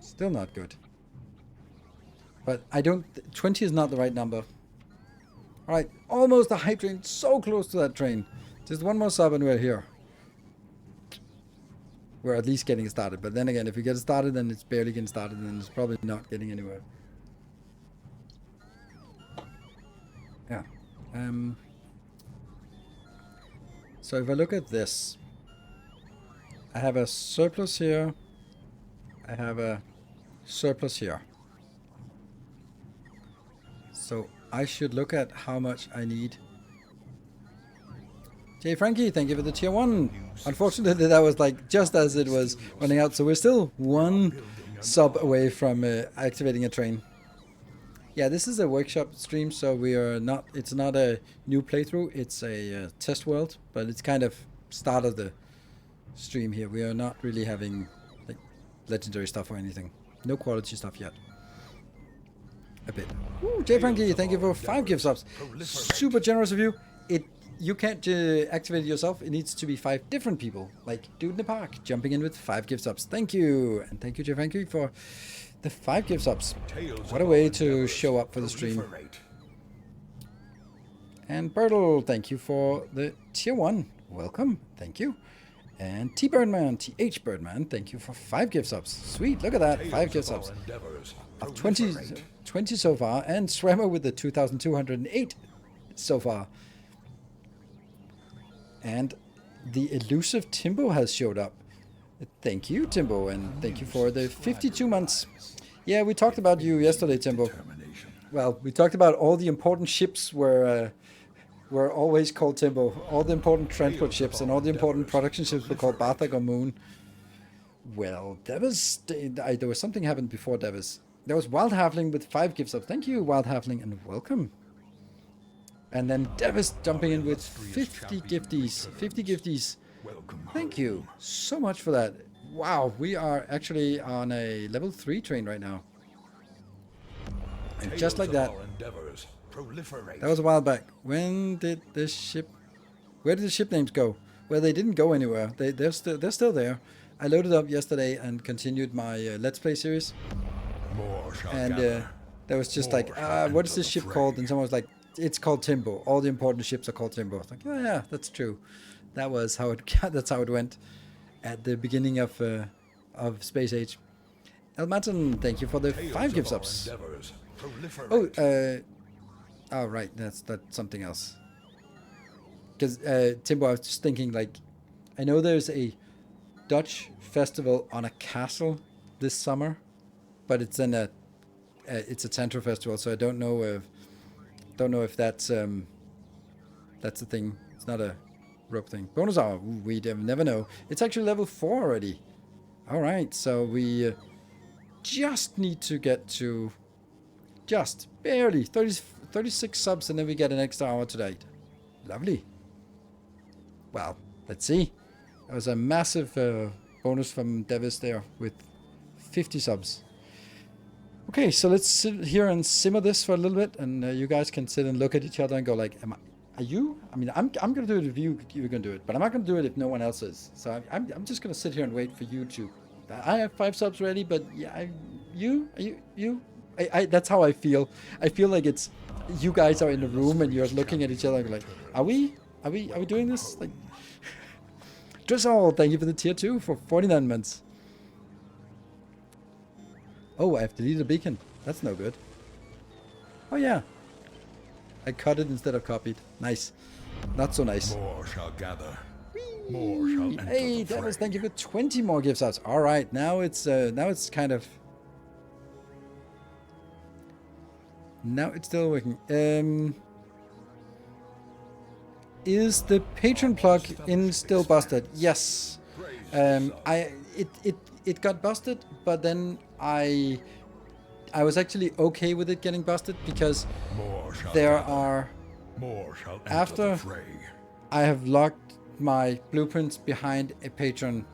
Still not good. But I don't... 20 is not the right number. Alright, almost a hype train. So close to that train. Just one more sub and we're here. We're at least getting started. But then again, if we get started, then it's barely getting started. And it's probably not getting anywhere. Yeah. So if I look at this, I have a surplus here. I have a surplus here. So I should look at how much I need. Jay Frankie, thank you for the tier 1. Unfortunately, that was like just as it was running out. So we're still one sub away from activating a train. Yeah, this is a workshop stream, so we are not. It's not a new playthrough. It's a test world, but it's kind of start of the stream here. We are not really having like legendary stuff or anything. No quality stuff yet. A bit. Ooh, Jay Frankie, thank you for 5 gift subs. Super generous of you. You can't activate it yourself. It needs to be 5 different people, like Dude in the Park, jumping in with 5 gift subs. Thank you, and thank you, Jay Frankie, for the 5 gift subs. What a way to show up for the stream. And Bertle, thank you for the tier 1. Welcome. Thank you. And T Birdman, TH Birdman, thank you for 5 gift subs. Sweet, look at that, 5 gift subs. Of 20 so far, and Swammer with the 2,208 so far. And the elusive Timbo has showed up. Thank you, Timbo, and thank you for the 52 months. Yeah, we talked about you yesterday, Timbo. Well, we talked about all the important ships were always called Timbo. All the important transport ships and all the important production ships were called Barthak or Moon. Well, there was something happened before Davis. There was Wild Halfling with 5 gifts up. Thank you, Wild Halfling, and welcome. And then Davis jumping in with 50 gifties. 50 gifties. Thank you so much for that. Wow, we are actually on a level 3 train right now. And just like that. That was a while back. When did this ship... Where did the ship names go? Well, they didn't go anywhere. They're still there. I loaded up yesterday and continued my Let's Play series. And there was just like, what is this ship called? And someone was like, it's called Timbo. All the important ships are called Timbo. I was like, oh, yeah, that's true. That was how it. That's how it went at the beginning of Space Age. Elmaton, thank you for the 5 gift subs. Oh, right, that's something else. Because Timbo, I was just thinking, like, I know there's a Dutch festival on a castle this summer, but it's in it's a Tantra festival, so I don't know if that's the thing. It's not a rope thing. Bonus hour, we never know. It's actually level 4 already. All right, so we just need to get to just barely 36 subs, and then we get an extra hour tonight. Lovely. Well, let's see. That was a massive bonus from Davis there with 50 subs. Okay, so let's sit here and simmer this for a little bit, and you guys can sit and look at each other and go like, are you? I mean, I'm going to do it if you're going to do it, but I'm not going to do it if no one else is. So I'm just going to sit here and wait for you to. I have 5 subs ready, but yeah, that's how I feel. I feel like it's you guys are in the room and you're looking at each other and like, are we doing this? Like, Drizzle, thank you for the tier 2 for 49 months. Oh, I have deleted a beacon. That's no good. Oh yeah. I cut it instead of copied. Nice. Not so nice. More shall gather. More shall enter Hey, the Dennis, fray. thank you for 20 more gift subs. All right, now it's kind of. Now it's still working. Is the patron plug in still busted? Yes. It got busted, but then I was actually okay with it getting busted because there are after I have locked my blueprints behind a patron.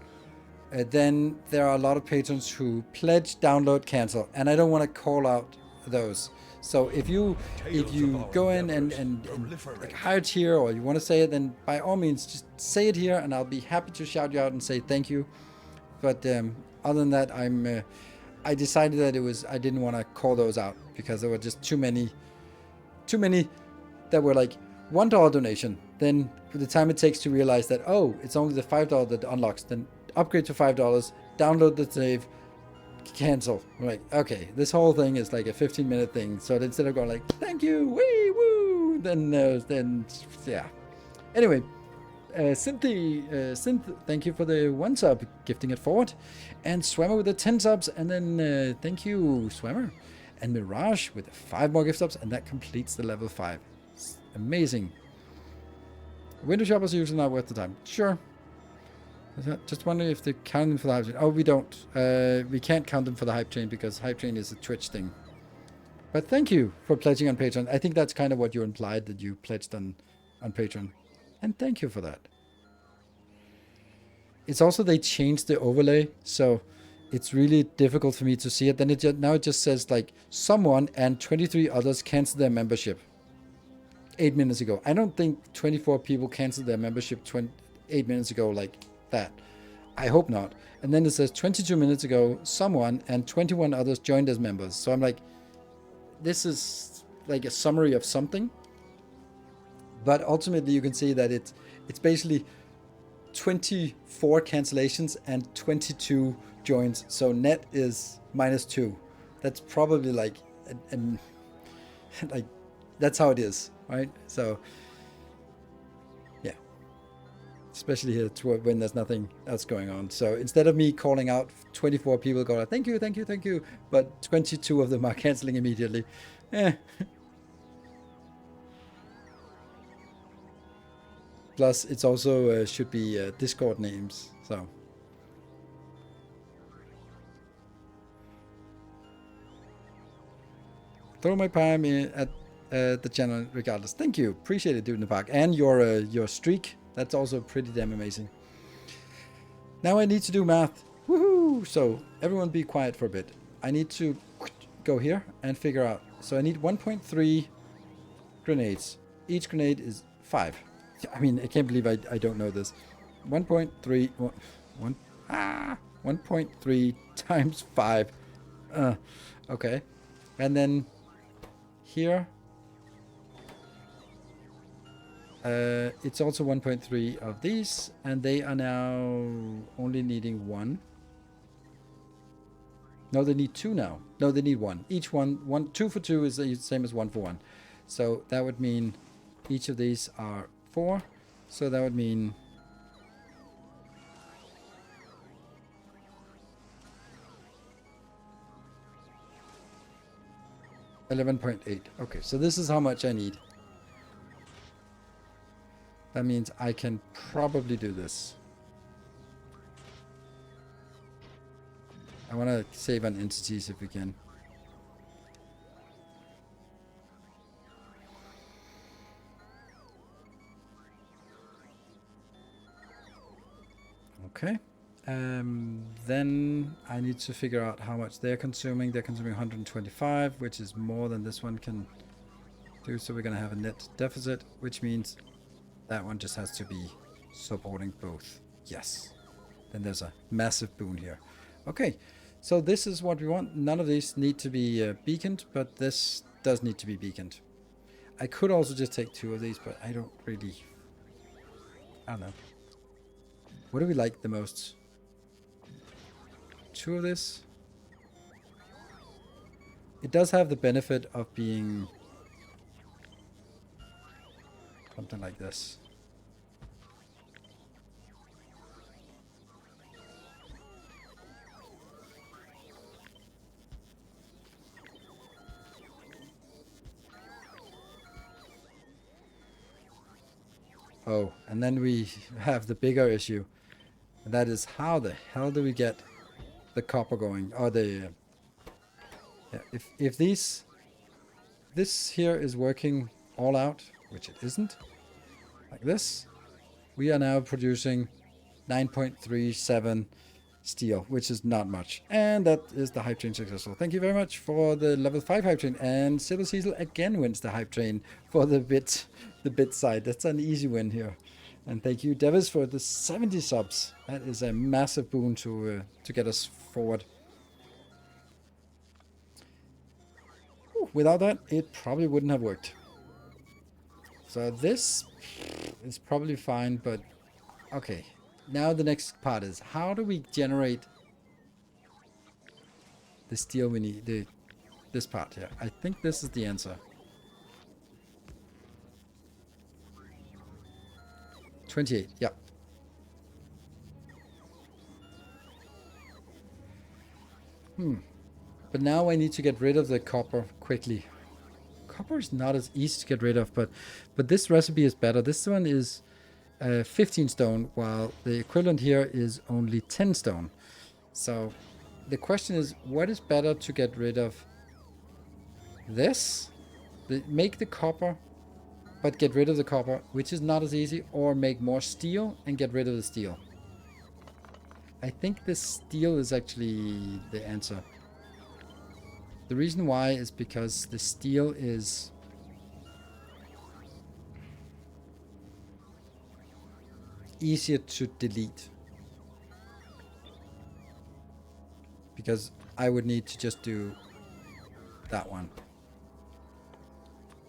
Then there are a lot of patrons who pledge, download, cancel, and I don't want to call out those. So if you go in and like hire tier or you want to say it, then by all means just say it here, and I'll be happy to shout you out and say thank you. But other than that, I decided that I didn't want to call those out because there were just too many that were like $1 donation. Then by the time it takes to realize that, oh, it's only the $5 that unlocks, then upgrade to $5, download the save, cancel. I'm like, okay, this whole thing is like a 15-minute thing. So instead of going like, thank you, wee woo, then yeah. Anyway, Synth, thank you for the 1 sub, gifting it forward, and Swammer with the 10 subs, and then thank you, Swammer, and Mirage with 5 more gift subs, and that completes the level 5. It's amazing. Window shoppers are usually not worth the time. Sure. Just wondering if they count them for the hype train. Oh, we don't. We can't count them for the hype train because hype train is a Twitch thing. But thank you for pledging on Patreon. I think that's kind of what you implied, that you pledged on Patreon. And thank you for that. It's also they changed the overlay, so it's really difficult for me to see it. Then now it just says like someone and 23 others canceled their membership 8 minutes ago. I don't think 24 people canceled their membership 8 minutes ago like that. I hope not. And then it says 22 minutes ago, someone and 21 others joined as members. So I'm like, this is like a summary of something. But ultimately you can see that it's basically 24 cancellations and 22 joins. So net is -2. That's probably like, like that's how it is, right? So yeah, especially here when there's nothing else going on. So instead of me calling out 24 people go like, thank you, thank you, thank you, but 22 of them are canceling immediately. Plus, it's also should be Discord names. So throw my palm in at the channel regardless. Thank you, appreciate it, dude in the park, and your streak. That's also pretty damn amazing. Now I need to do math. Woohoo! So everyone, be quiet for a bit. I need to go here and figure out. So I need 1.3 grenades. Each grenade is 5. I mean, I can't believe I don't know this. 1.3 1.3 times 5. Okay. And then here it's also 1.3 of these, and they are now only needing 1. No, they need 2 now. No, they need 1. Each one 2 for 2 is the same as 1 for 1. So that would mean each of these are 4, so that would mean 11.8. Okay, so this is how much I need. That means I can probably do this. I want to save on entities if we can. Okay. Then I need to figure out how much they're consuming. They're consuming 125, which is more than this one can do. So we're going to have a net deficit, which means that one just has to be supporting both. Yes. Then there's a massive boon here. Okay. So this is what we want. None of these need to be beaconed, but this does need to be beaconed. I could also just take 2 of these, but I don't really... I don't know. What do we like the most? 2 of this? It does have the benefit of being something like this. Oh, and then we have the bigger issue. And that is, how the hell do we get the copper going? Or the... yeah, if this here is working all out, which it isn't, like this, we are now producing 9.37 steel, which is not much. And that is the hype train successful. Thank you very much for the level 5 hype train. And Silver Cecil again wins the hype train for the bit side. That's an easy win here. And thank you, Devis, for the 70 subs. That is a massive boon to get us forward. Without that, it probably wouldn't have worked. So this is probably fine, but okay. Now the next part is, how do we generate the steel we need? This part here. I think this is the answer. 28, yeah. But now I need to get rid of the copper quickly. Copper is not as easy to get rid of, but this recipe is better. This one is 15 stone, while the equivalent here is only 10 stone. So the question is, what is better to get rid of? This? Make the copper, but get rid of the copper, which is not as easy, or make more steel and get rid of the steel. I think the steel is actually the answer. The reason why is because the steel is easier to delete. Because I would need to just do that one.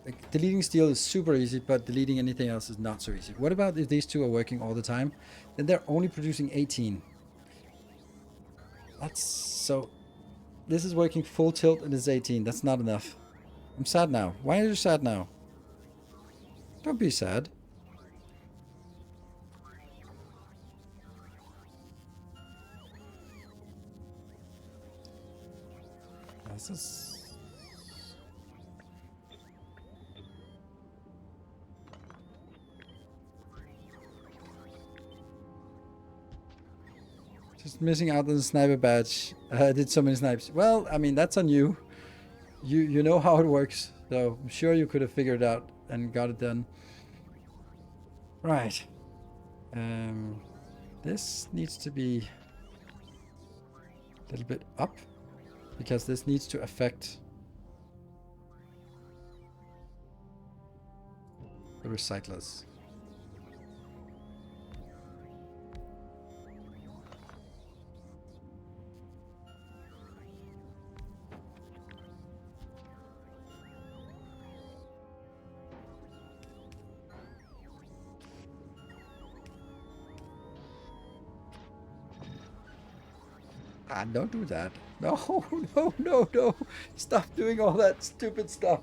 Like, deleting steel is super easy, but deleting anything else is not so easy. What about if these two are working all the time? Then they're only producing 18. That's so... This is working full tilt and it's 18. That's not enough. I'm sad now. Why are you sad now? Don't be sad. This is... Just missing out on the sniper badge. I did so many snipes. Well, I mean, that's on you. You know how it works. So I'm sure you could have figured it out and got it done. Right. This needs to be a little bit up, because this needs to affect the recyclers. Ah, don't do that. No, no, no, no. Stop doing all that stupid stuff.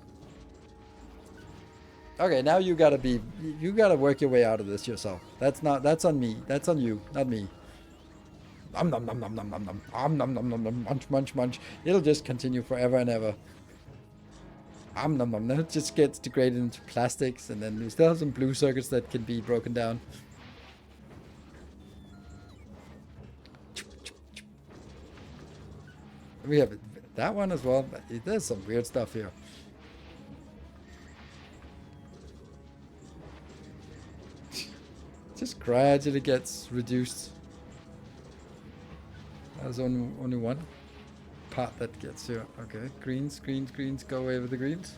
Okay, now you gotta work your way out of this yourself. That's on me. That's on you, not me. Nom nom nom nom nom nom nom. Nom nom nom nom. Munch munch munch. It'll just continue forever and ever. Nom nom. Then it just gets degraded into plastics, and then we still have some blue circuits that can be broken down. We have that one as well, but there's some weird stuff here. Just gradually gets reduced. There's only one part that gets here. Okay, greens, greens, greens, go away with the greens.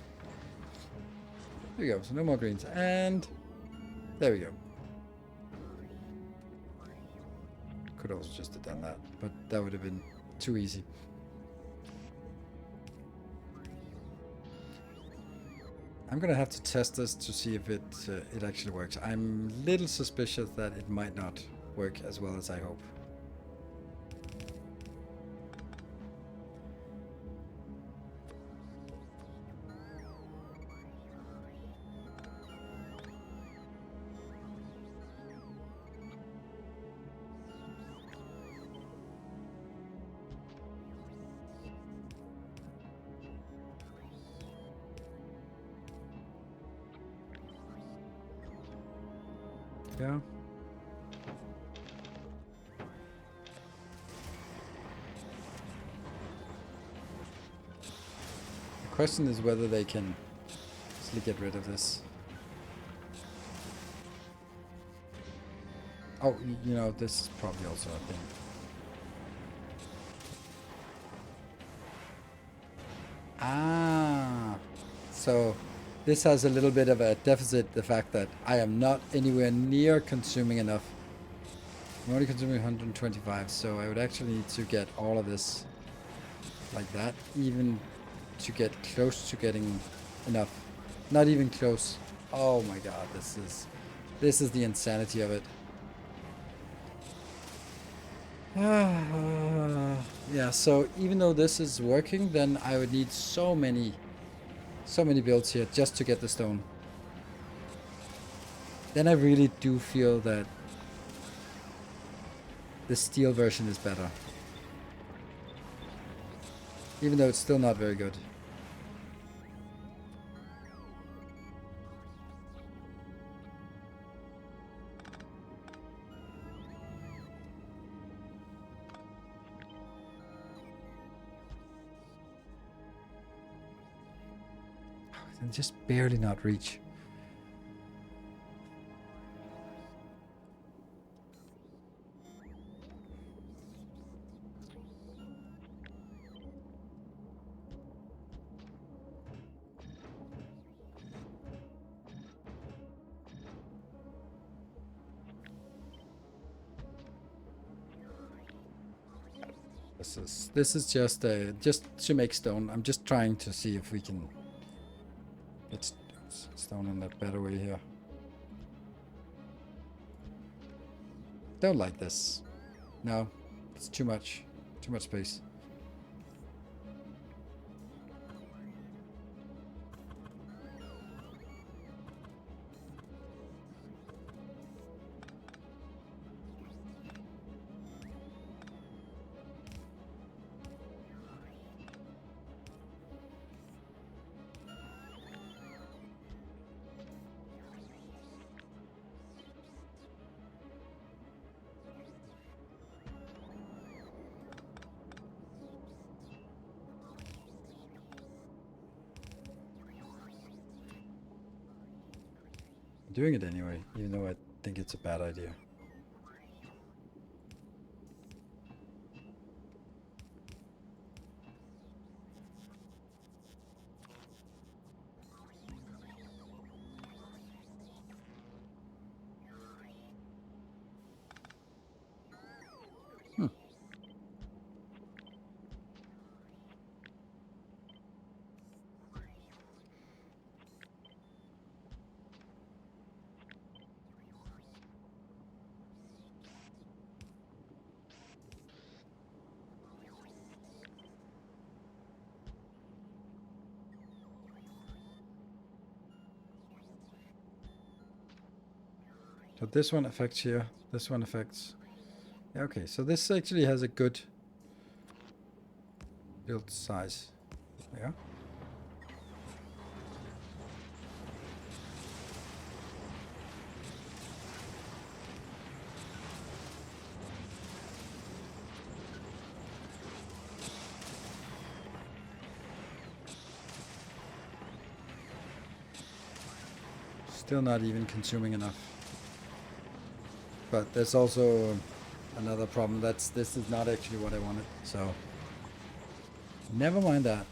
There we go, so no more greens. And there we go. Could also just have done that, but that would have been too easy. I'm gonna have to test this to see if it actually works. I'm a little suspicious that it might not work as well as I hope. Yeah. The question is whether they can easily get rid of this. Oh, you know, this is probably also a thing. Ah, so this has a little bit of a deficit, the fact that I am not anywhere near consuming enough. I'm only consuming 125, so I would actually need to get all of this like that, even to get close to getting enough. Not even close. Oh my god, this is the insanity of it. Yeah, so even though this is working, then I would need so many builds here just to get the stone. Then I really do feel that the steel version is better. Even though it's still not very good. I can just barely not reach. This is just to make stone. I'm just trying to see if we can get stone in a better way here. Don't like this. No, it's too much space. Doing it anyway, even though I think it's a bad idea. So this one affects here. This one affects. Yeah, okay, so this actually has a good build size. Yeah. Still not even consuming enough. But there's also another problem. This is not actually what I wanted. So never mind that.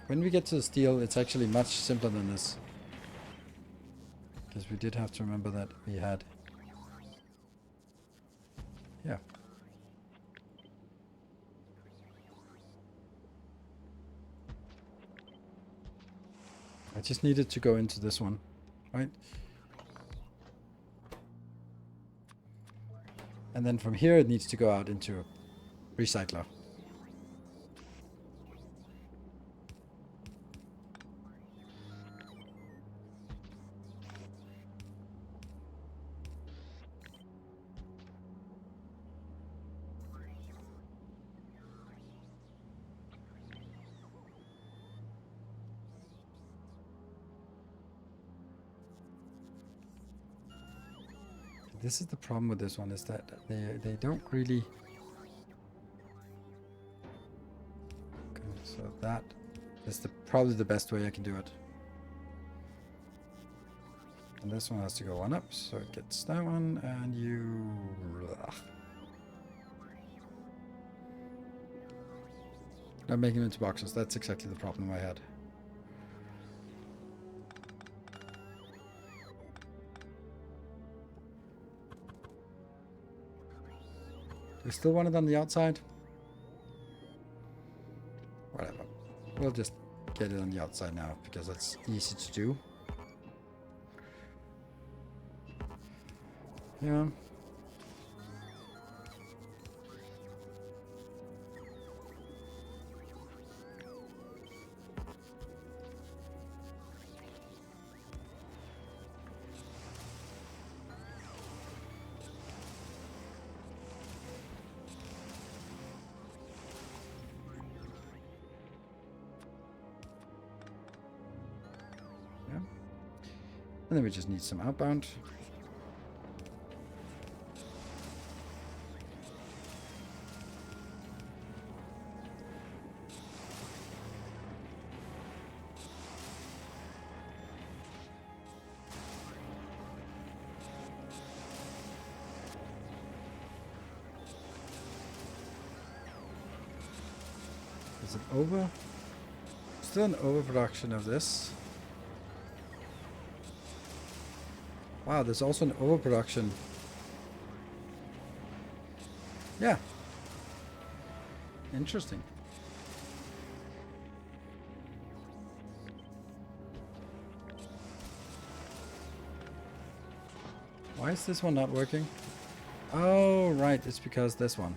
When we get to the steel, it's actually much simpler than this. Because we did have to remember that we had. Yeah. I just needed to go into this one, right? And then from here it needs to go out into a recycler. This is the problem with this one, is that they don't really... Okay, so that is probably the best way I can do it. And this one has to go one up, so it gets that one, and you... Ugh. Not making them into boxes, that's exactly the problem I had. We still want it on the outside? Whatever. We'll just get it on the outside now, because that's easy to do. Yeah. And then we just need some outbound. Is it over? Still an overproduction of this. Wow, there's also an overproduction. Yeah. Interesting. Why is this one not working? Oh, right, it's because this one.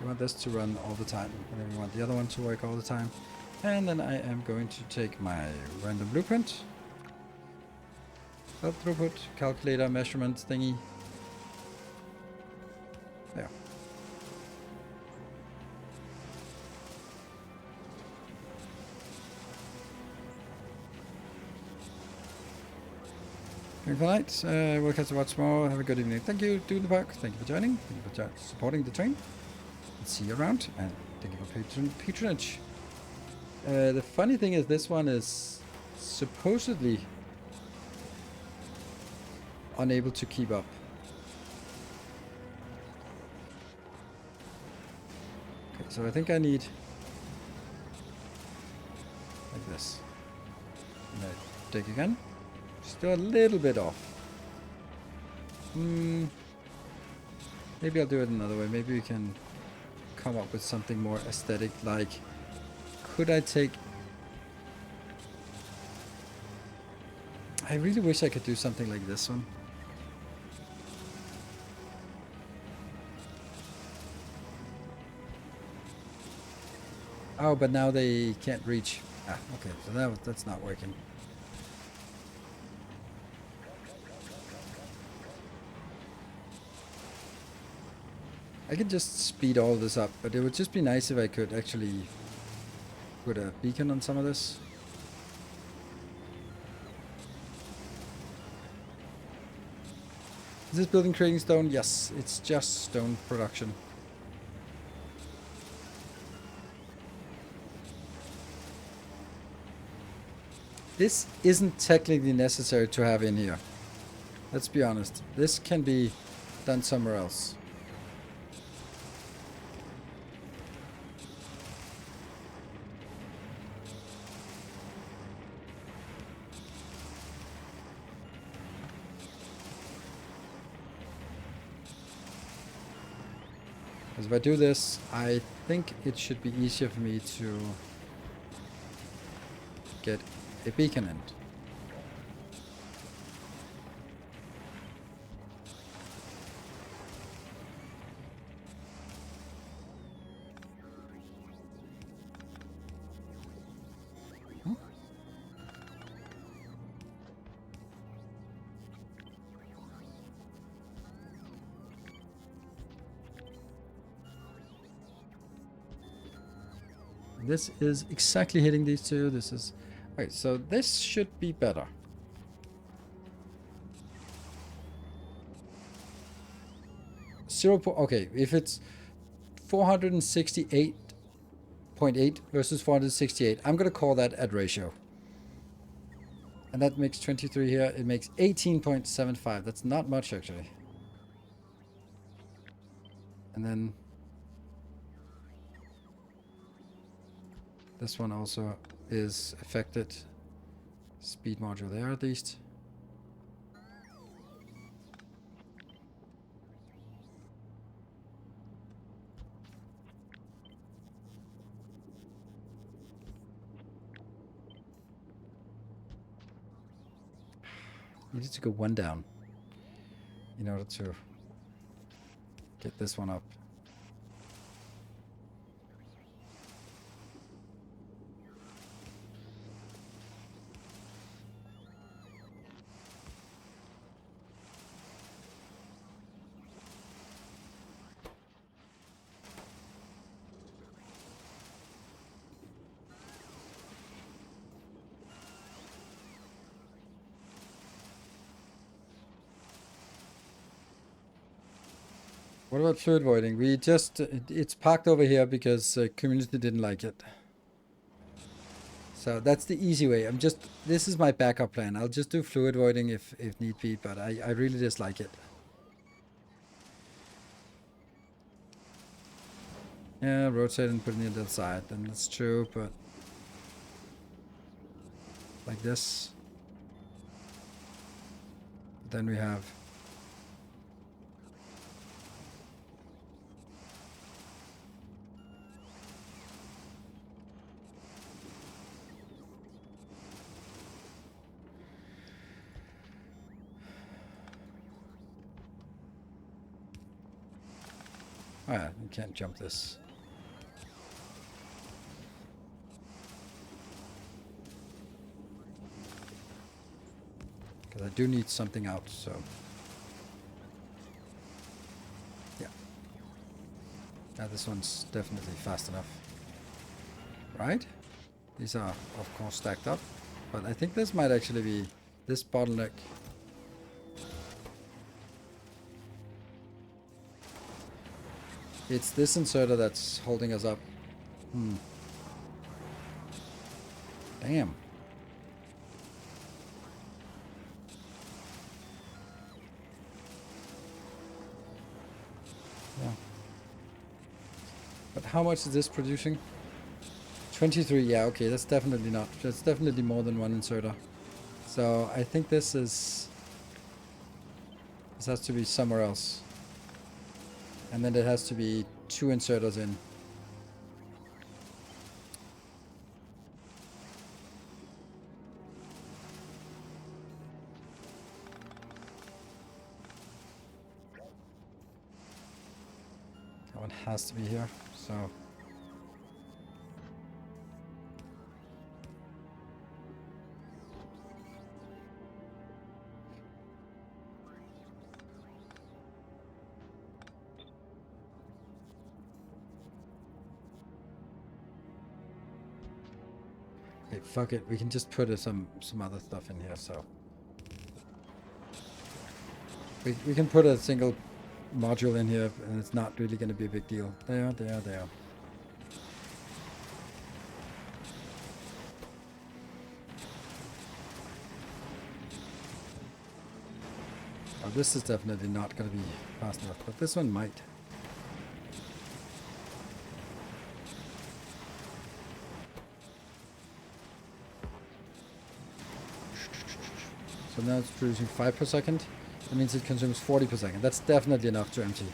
You want this to run all the time, and then we want the other one to work all the time. And then I am going to take my random blueprint, help throughput, calculator, measurement thingy. There. Thank you for that. We'll catch you watch more. Have a good evening. Thank you, Dude in the Park. Thank you for joining. Thank you for supporting the train. And see you around. And thank you for patronage. The funny thing is, this one is supposedly unable to keep up. Okay, so I think I need like this. And I dig again. Still a little bit off. Maybe I'll do it another way. Maybe we can come up with something more aesthetic, like... Could I take... I really wish I could do something like this one. Oh, but now they can't reach. Ah, okay, so that's not working. I could just speed all this up, but it would just be nice if I could actually put a beacon on some of this. Is this building creating stone? Yes, it's just stone production. This isn't technically necessary to have in here. Let's be honest. This can be done somewhere else. Because if I do this, I think it should be easier for me to get a beacon end. This is exactly hitting these two. This is... Right, so this should be better. Okay, if it's 468.8 versus 468, I'm going to call that at ratio. And that makes 23 here. It makes 18.75. That's not much, actually. And then... this one also is affected. Speed module there at least. Needed to go one down in order to get this one up. What about fluid voiding? We just, it's parked over here because community didn't like it. So that's the easy way. This is my backup plan. I'll just do fluid voiding if need be, but I really dislike it. Yeah, rotate and put it in the other side, then that's true, but like this. Then we have you can't jump this. Because I do need something out, so... yeah. Now this one's definitely fast enough. Right? These are, of course, stacked up. But I think this might actually be this bottleneck. It's this inserter that's holding us up. Damn. Yeah. But how much is this producing? 23, yeah, okay, that's definitely not. That's definitely more than one inserter. So I think this has to be somewhere else. And then it has to be 2 inserters in. That one has to be here, so... okay, fuck it, we can just put some other stuff in here, so... We can put a single module in here, and it's not really going to be a big deal. There. Oh, this is definitely not going to be fast enough, but this one might. So now it's producing 5 per second. That means it consumes 40 per second. That's definitely enough to empty.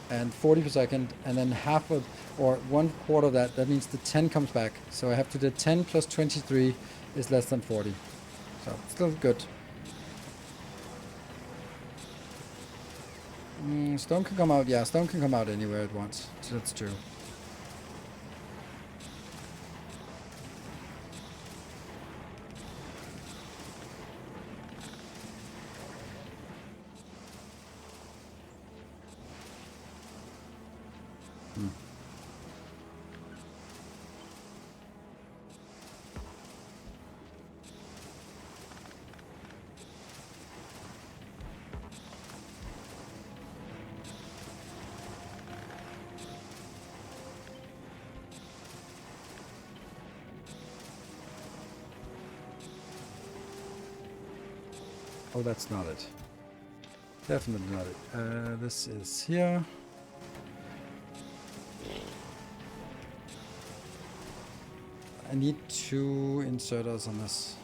and 40 per second, and then half of, or 1/4 of that, that means the 10 comes back. So I have to do 10 plus 23 is less than 40. So still good. Stone can come out, yeah, stone can come out anywhere at once. So that's true. Oh, that's not it. Definitely not it. This is here. I need 2 inserters on this.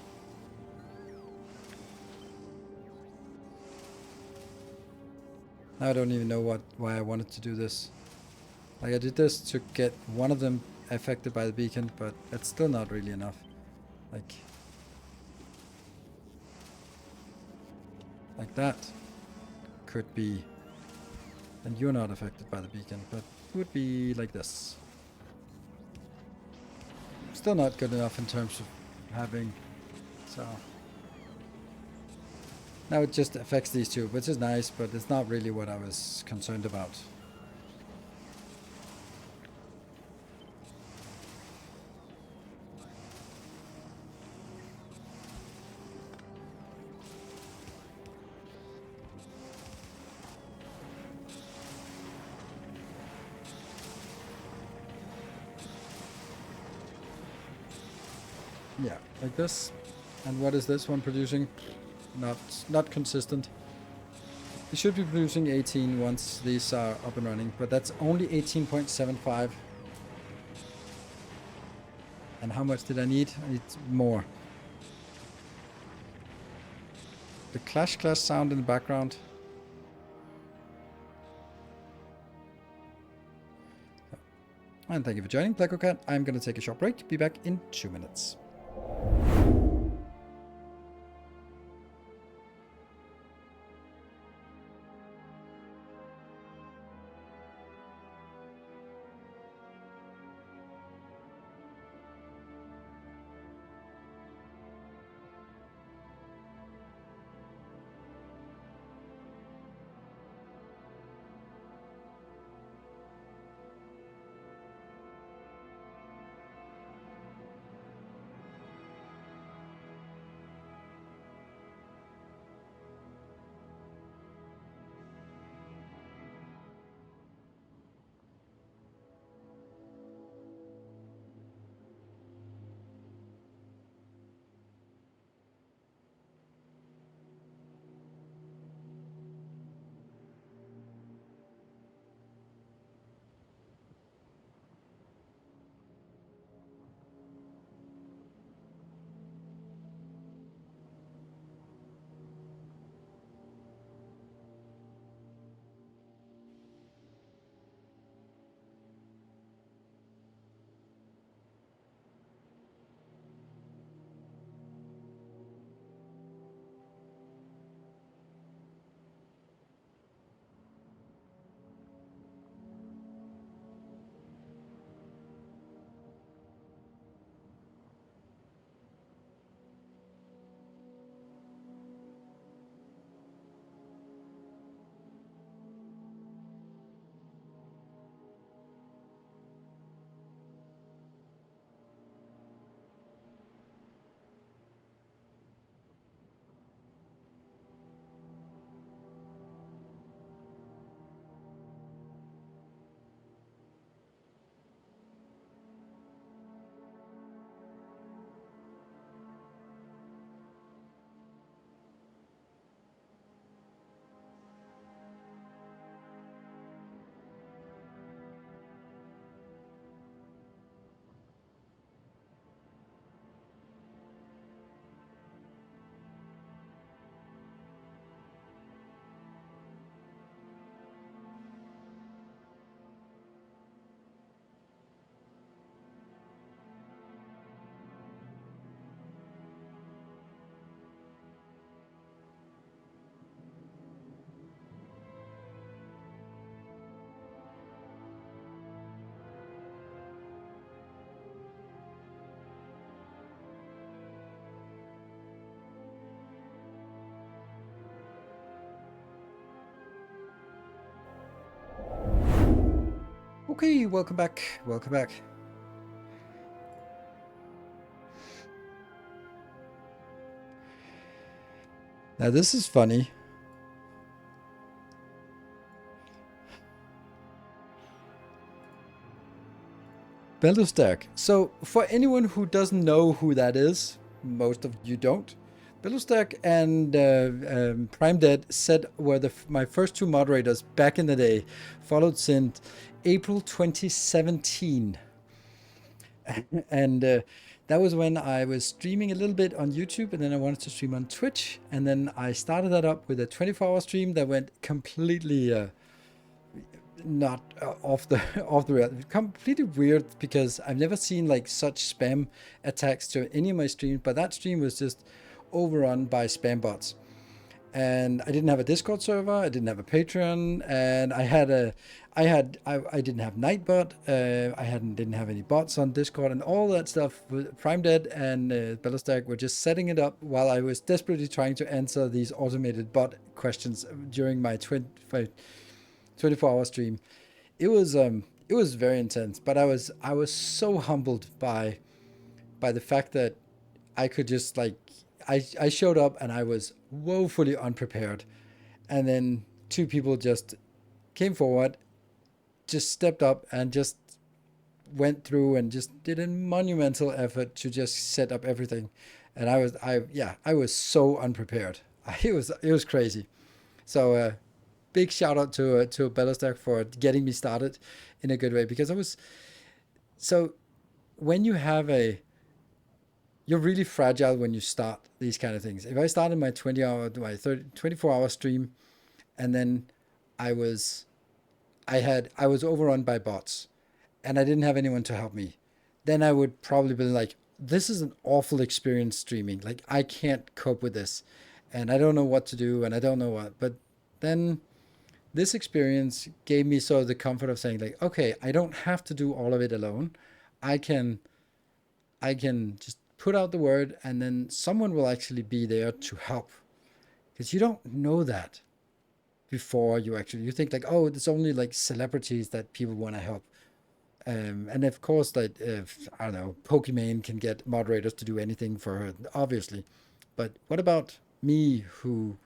Now I don't even know why I wanted to do this. Like, I did this to get one of them affected by the beacon, but it's still not really enough. Like that could be, and you're not affected by the beacon, but it would be like this. Still not good enough in terms of having, so. Now it just affects these two, which is nice, but it's not really what I was concerned about. Yeah, like this. And what is this one producing? Not consistent. It should be producing 18 once these are up and running, but that's only 18.75. And how much did I need? I need more. The clash sound in the background. And thank you for joining, Black Cat. I'm going to take a short break. Be back in 2 minutes. Okay, welcome back. Welcome back. Now this is funny. Belustack. So for anyone who doesn't know who that is, most of you don't. Belustack and Prime Dead said were my first two moderators back in the day, followed since April 2017. And that was when I was streaming a little bit on YouTube, and then I wanted to stream on Twitch, and then I started that up with a 24-hour stream that went completely not off the rail. Completely weird, because I've never seen like such spam attacks to any of my streams, but that stream was just overrun by spam bots. And I didn't have a Discord server, I didn't have a Patreon, and I didn't have Nightbot, didn't have any bots on Discord, and all that stuff. Prime Dead and Belustack were just setting it up while I was desperately trying to answer these automated bot questions during my 24-hour stream. It was very intense, but I was so humbled by the fact that I could just like I showed up and I was woefully unprepared, and then two people just came forward, just stepped up and just went through and just did a monumental effort to just set up everything, and I was so unprepared. It was crazy. So big shout out to Belustack for getting me started in a good way, because when you have you're really fragile when you start these kind of things. If I started my 24-hour stream, and then I was overrun by bots, and I didn't have anyone to help me, then I would probably be like, this is an awful experience streaming. Like, I can't cope with this, and I don't know what to do, and I don't know what. But then this experience gave me sort of the comfort of saying, like, okay, I don't have to do all of it alone. I can just put out the word, and then someone will actually be there to help, because you don't know that before you think like, oh, it's only like celebrities that people want to help, and of course, like, if I don't know, Pokimane can get moderators to do anything for her, obviously, but what about me, who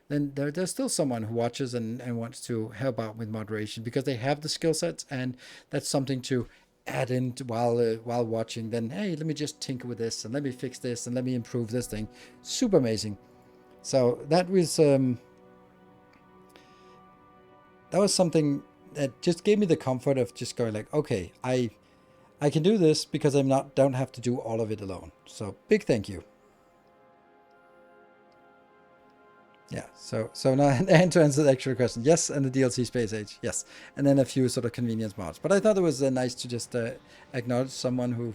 then there's still someone who watches and wants to help out with moderation, because they have the skill sets, and that's something to add in while watching. Then, hey, let me just tinker with this, and let me fix this, and let me improve this thing. Super amazing. So that was something that just gave me the comfort of just going like, okay, I can do this, because don't have to do all of it alone. So big thank you. Yeah, so now, and to answer the actual question, yes, and the DLC Space Age, yes, and then a few sort of convenience mods. But I thought it was nice to just acknowledge someone who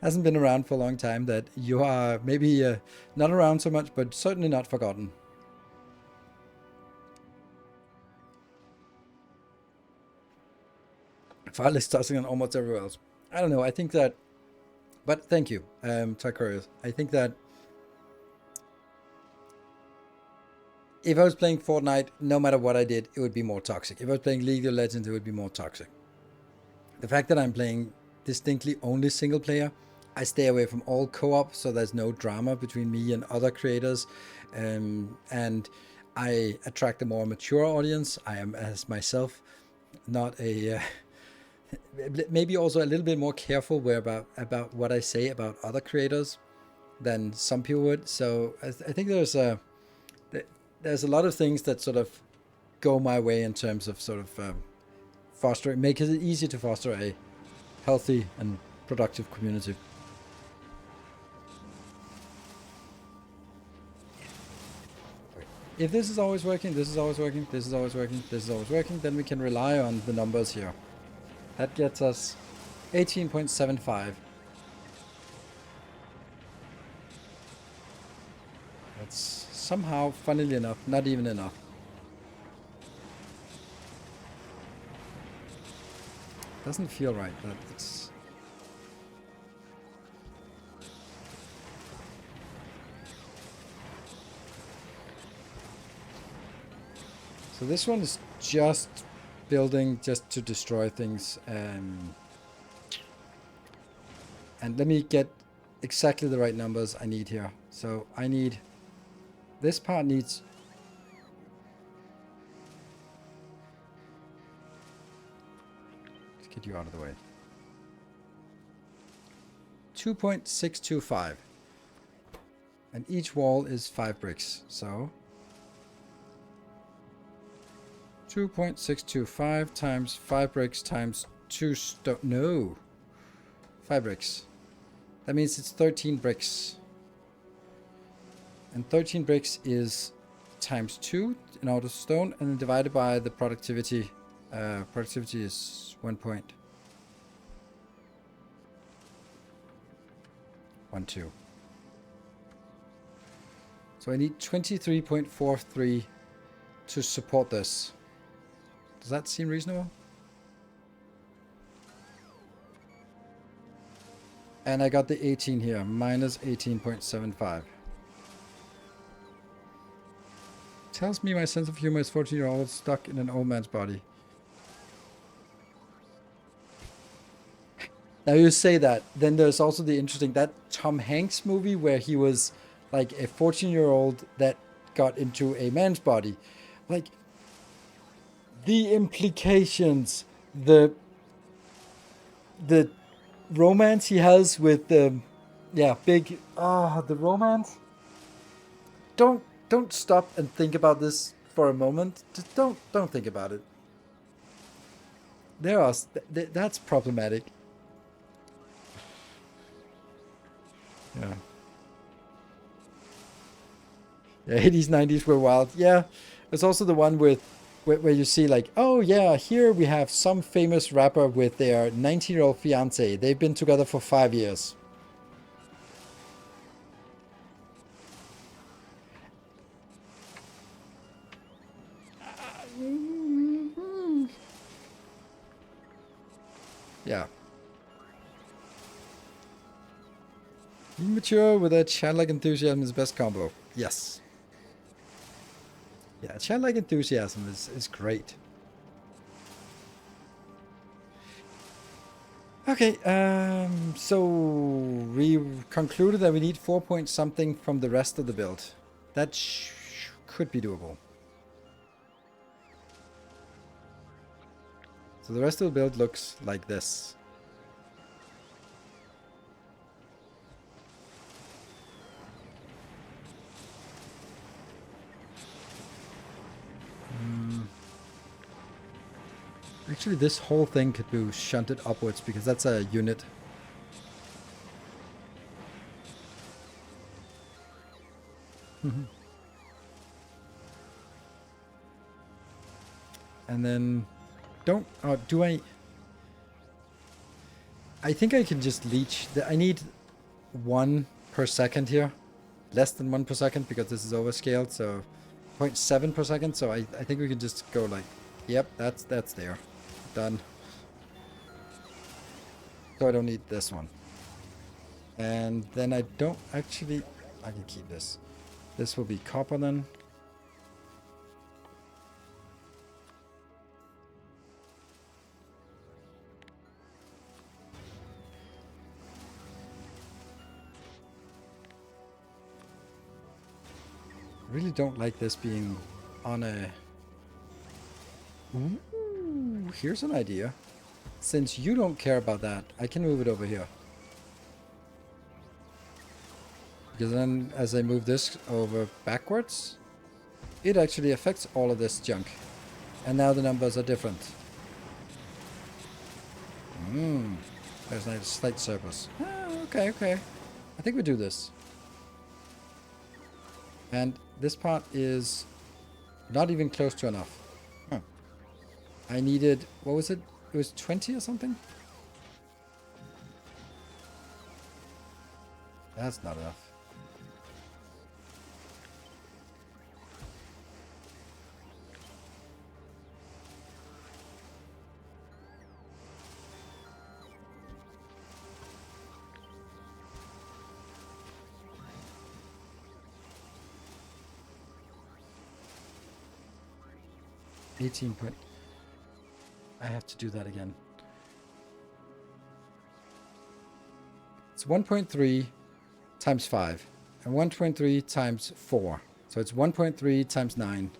hasn't been around for a long time, that you are maybe not around so much, but certainly not forgotten. File is tossing on almost everywhere else. I don't know, I think that, but thank you, Takurius. I think that if I was playing Fortnite, no matter what I did, it would be more toxic. If I was playing League of Legends, it would be more toxic. The fact that I'm playing distinctly only single player, I stay away from all co-op, so there's no drama between me and other creators, and I attract a more mature audience. I am as myself, not a maybe also a little bit more careful about what I say about other creators than some people would. So I think there's a lot of things that sort of go my way in terms of sort of make it easy to foster a healthy and productive community. If this is always working, this is always working, this is always working, this is always working, then we can rely on the numbers here. That gets us 18.75. That's somehow, funnily enough, not even enough. Doesn't feel right, but it's... So this one is just building just to destroy things. And let me get exactly the right numbers I need here. So I need, this part needs, let's get you out of the way. 2.625. And each wall is 5 bricks. So 2.625 times 5 bricks times 2 stone. No. 5 bricks. That means it's 13 bricks. And 13 bricks is times 2 in order stone, and then divided by the productivity. Productivity is 1.12. So I need 23.43 to support this. Does that seem reasonable? And I got the 18 here, minus 18.75. Tells me my sense of humor is 14-year-old stuck in an old man's body. Now you say that, then there's also the interesting, that Tom Hanks movie where he was like a 14-year-old that got into a man's body. Like, the implications, the romance he has with the, the romance. Don't stop and think about this for a moment. Just don't think about it. That's problematic. Yeah. Yeah, 80s, 90s were wild. Yeah, it's also the one with where you see like, oh yeah, here we have some famous rapper with their 19-year-old fiance. They've been together for 5 years. Yeah. Immature with a childlike enthusiasm is the best combo. Yes. Yeah, childlike enthusiasm is great. Okay, so we concluded that we need 4 point something from the rest of the build. That could be doable. So the rest of the build looks like this. Actually, this whole thing could be shunted upwards because that's a unit. And then do I think I can just leech. I need 1 per second here. Less than 1 per second because this is overscaled, so 0.7 per second. So I think we can just go like, yep, that's there. Done. So I don't need this one. And then I don't actually, I can keep this. This will be copper then. Really don't like this being on a... Ooh, here's an idea. Since you don't care about that, I can move it over here. Because then as I move this over backwards, it actually affects all of this junk. And now the numbers are different. There's a slight surplus. Okay. I think we do this. And this part is not even close to enough. I needed, what was it? It was 20 or something? That's not enough. I have to do that again. It's 1.3 times 5 and 1.3 times 4. So it's 1.3 times 9.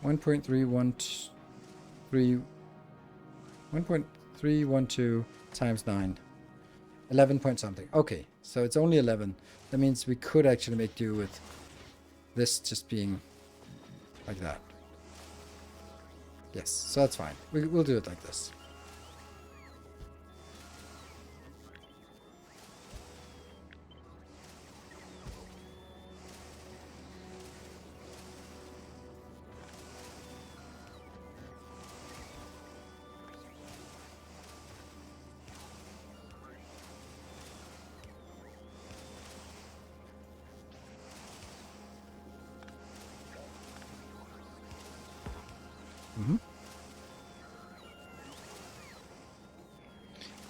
1.312 times 9. 11 point something. Okay, so it's only 11. That means we could actually make do with this just being like that. Yes, so that's fine. We'll do it like this.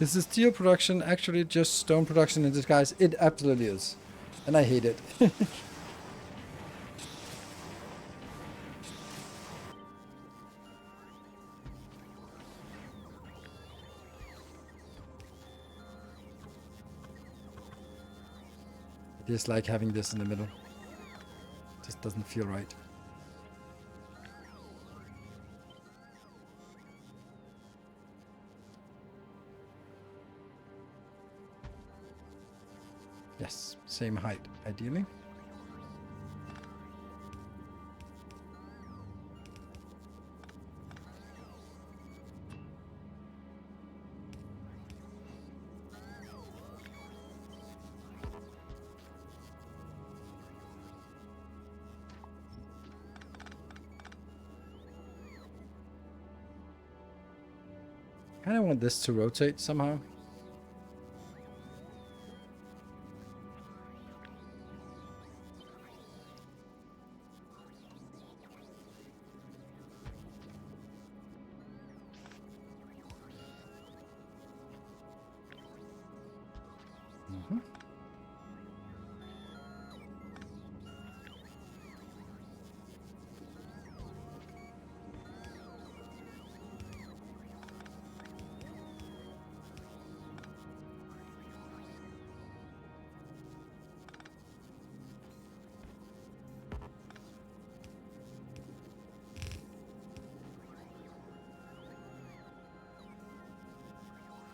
Is the steel production actually just stone production in disguise? It absolutely is. And I hate it. I just like having this in the middle. Just doesn't feel right. Yes, same height, ideally. I kind of want this to rotate somehow.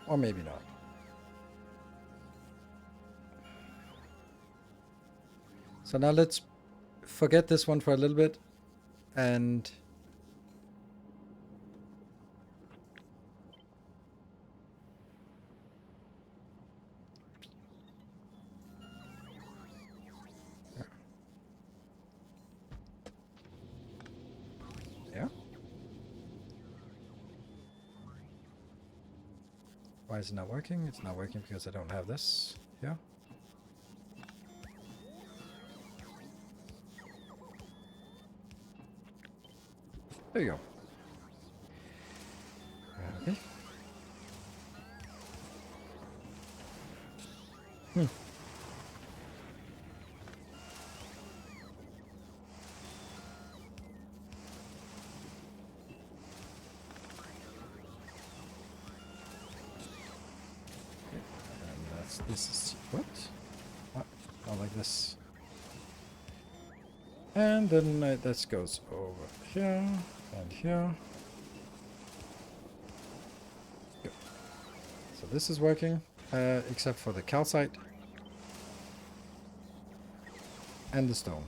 Or maybe not. So now let's forget this one for a little bit and yeah. Why is it not working? It's not working because I don't have this. Yeah. There you go. Okay. This is what? Not like this. And then this goes over here and here. Good. So this is working, except for the calcite and the stone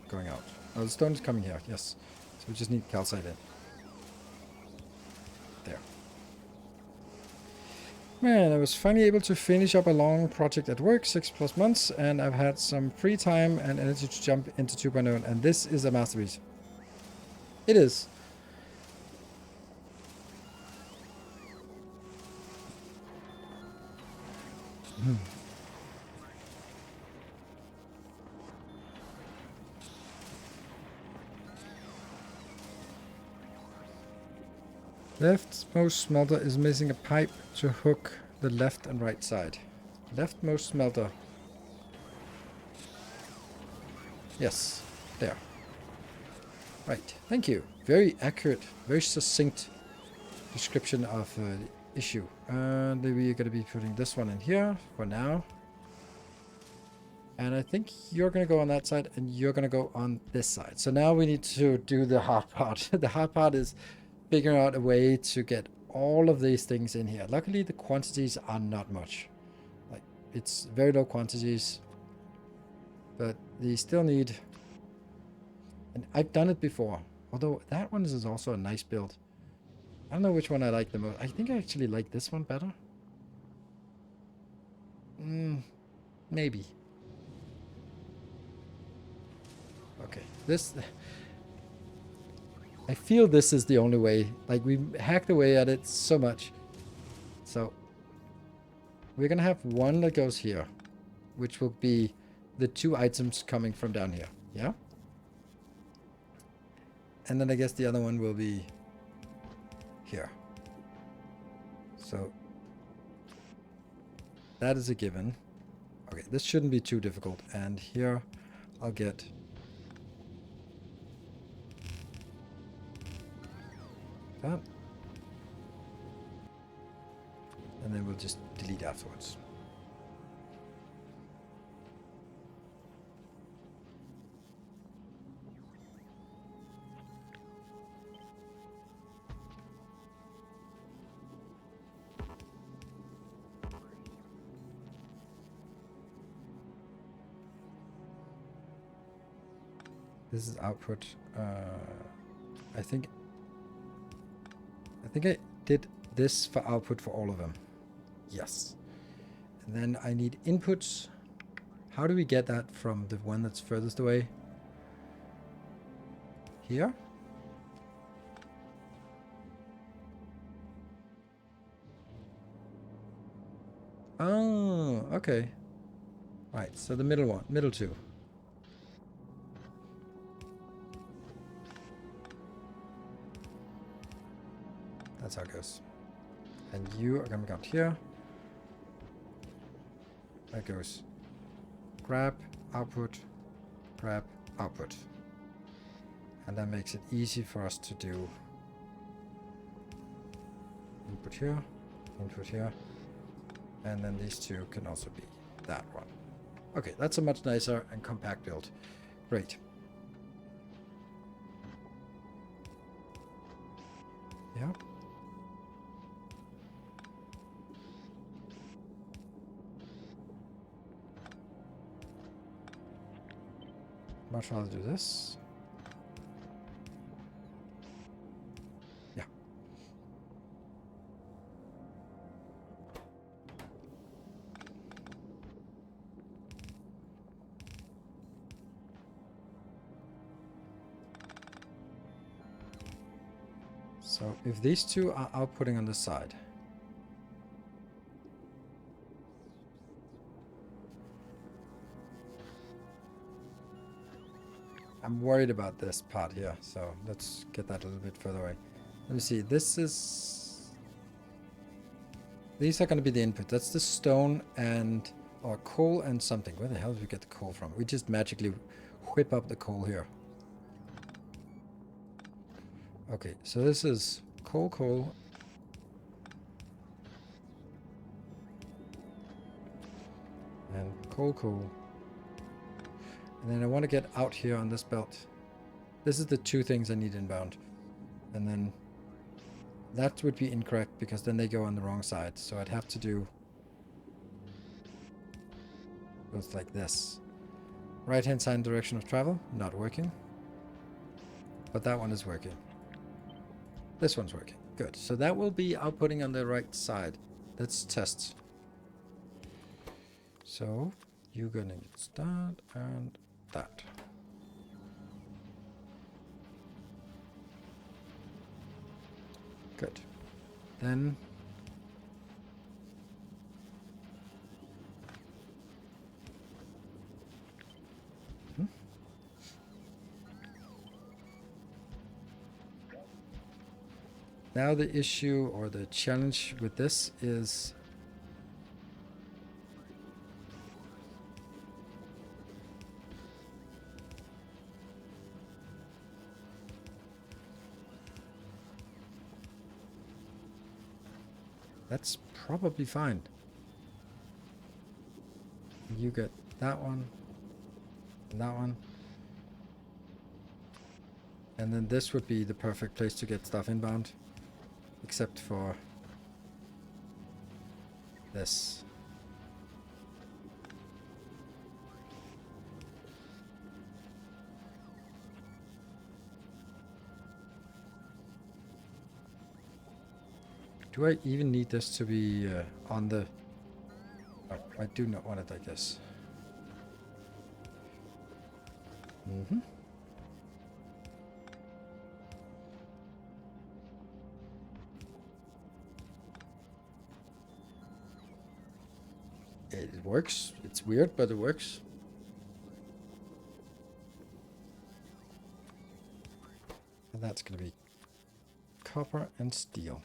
going out. Oh, the stone is coming here. Yes. So we just need calcite in. There. Man, I was finally able to finish up a long project at work, 6+ months, and I've had some free time and energy to jump into 2.0, and this is a masterpiece. It is. Leftmost smelter is missing a pipe to hook the left and right side. Leftmost smelter. Yes, there. Right, thank you. Very accurate, very succinct description of the issue. And we're going to be putting this one in here for now. And I think you're going to go on that side and you're going to go on this side. So now we need to do the hard part. The hard part is figuring out a way to get all of these things in here. Luckily, the quantities are not much. Like, it's very low quantities. But they still need... And I've done it before. Although that one is also a nice build. I don't know which one I like the most. I think I actually like this one better. Maybe. Okay, this... I feel this is the only way. Like, we hacked away at it so much. So, we're gonna have one that goes here. Which will be the 2 items coming from down here. Yeah? And then I guess the other one will be here. So, that is a given. Okay, this shouldn't be too difficult. And here, I'll get... that. And then we'll just delete afterwards. This is output. I think I did this for output for all of them. Yes. And then I need inputs. How do we get that from the one that's furthest away? Here? Oh, okay. Right, so the middle one, middle 2. That's how it goes. And you are going to come here. That goes grab, output, grab, output. And that makes it easy for us to do input here, and then these 2 can also be that one. Okay, that's a much nicer and compact build. Great. Yeah. Much rather do this. Yeah. So if these 2 are outputting on the side, I'm worried about this part here, so let's get that a little bit further away. Let me see, this is... These are going to be the input. That's the stone and... or coal and something. Where the hell did we get the coal from? We just magically whip up the coal here. Okay, so this is coal. And coal. And then I want to get out here on this belt. This is the 2 things I need inbound. And then that would be incorrect because then they go on the wrong side. So I'd have to do goes like this. Right hand side direction of travel, not working. But that one is working. This one's working. Good. So that will be outputting on the right side. Let's test. So you're gonna get that and that. Good. Then now the issue or the challenge with this is That's probably fine. You get that one, and that one. And then this would be the perfect place to get stuff inbound. Except for this. Do I even need this to be on the... Oh, I do not want it like this. Mm-hmm. It works. It's weird, but it works. And that's going to be copper and steel.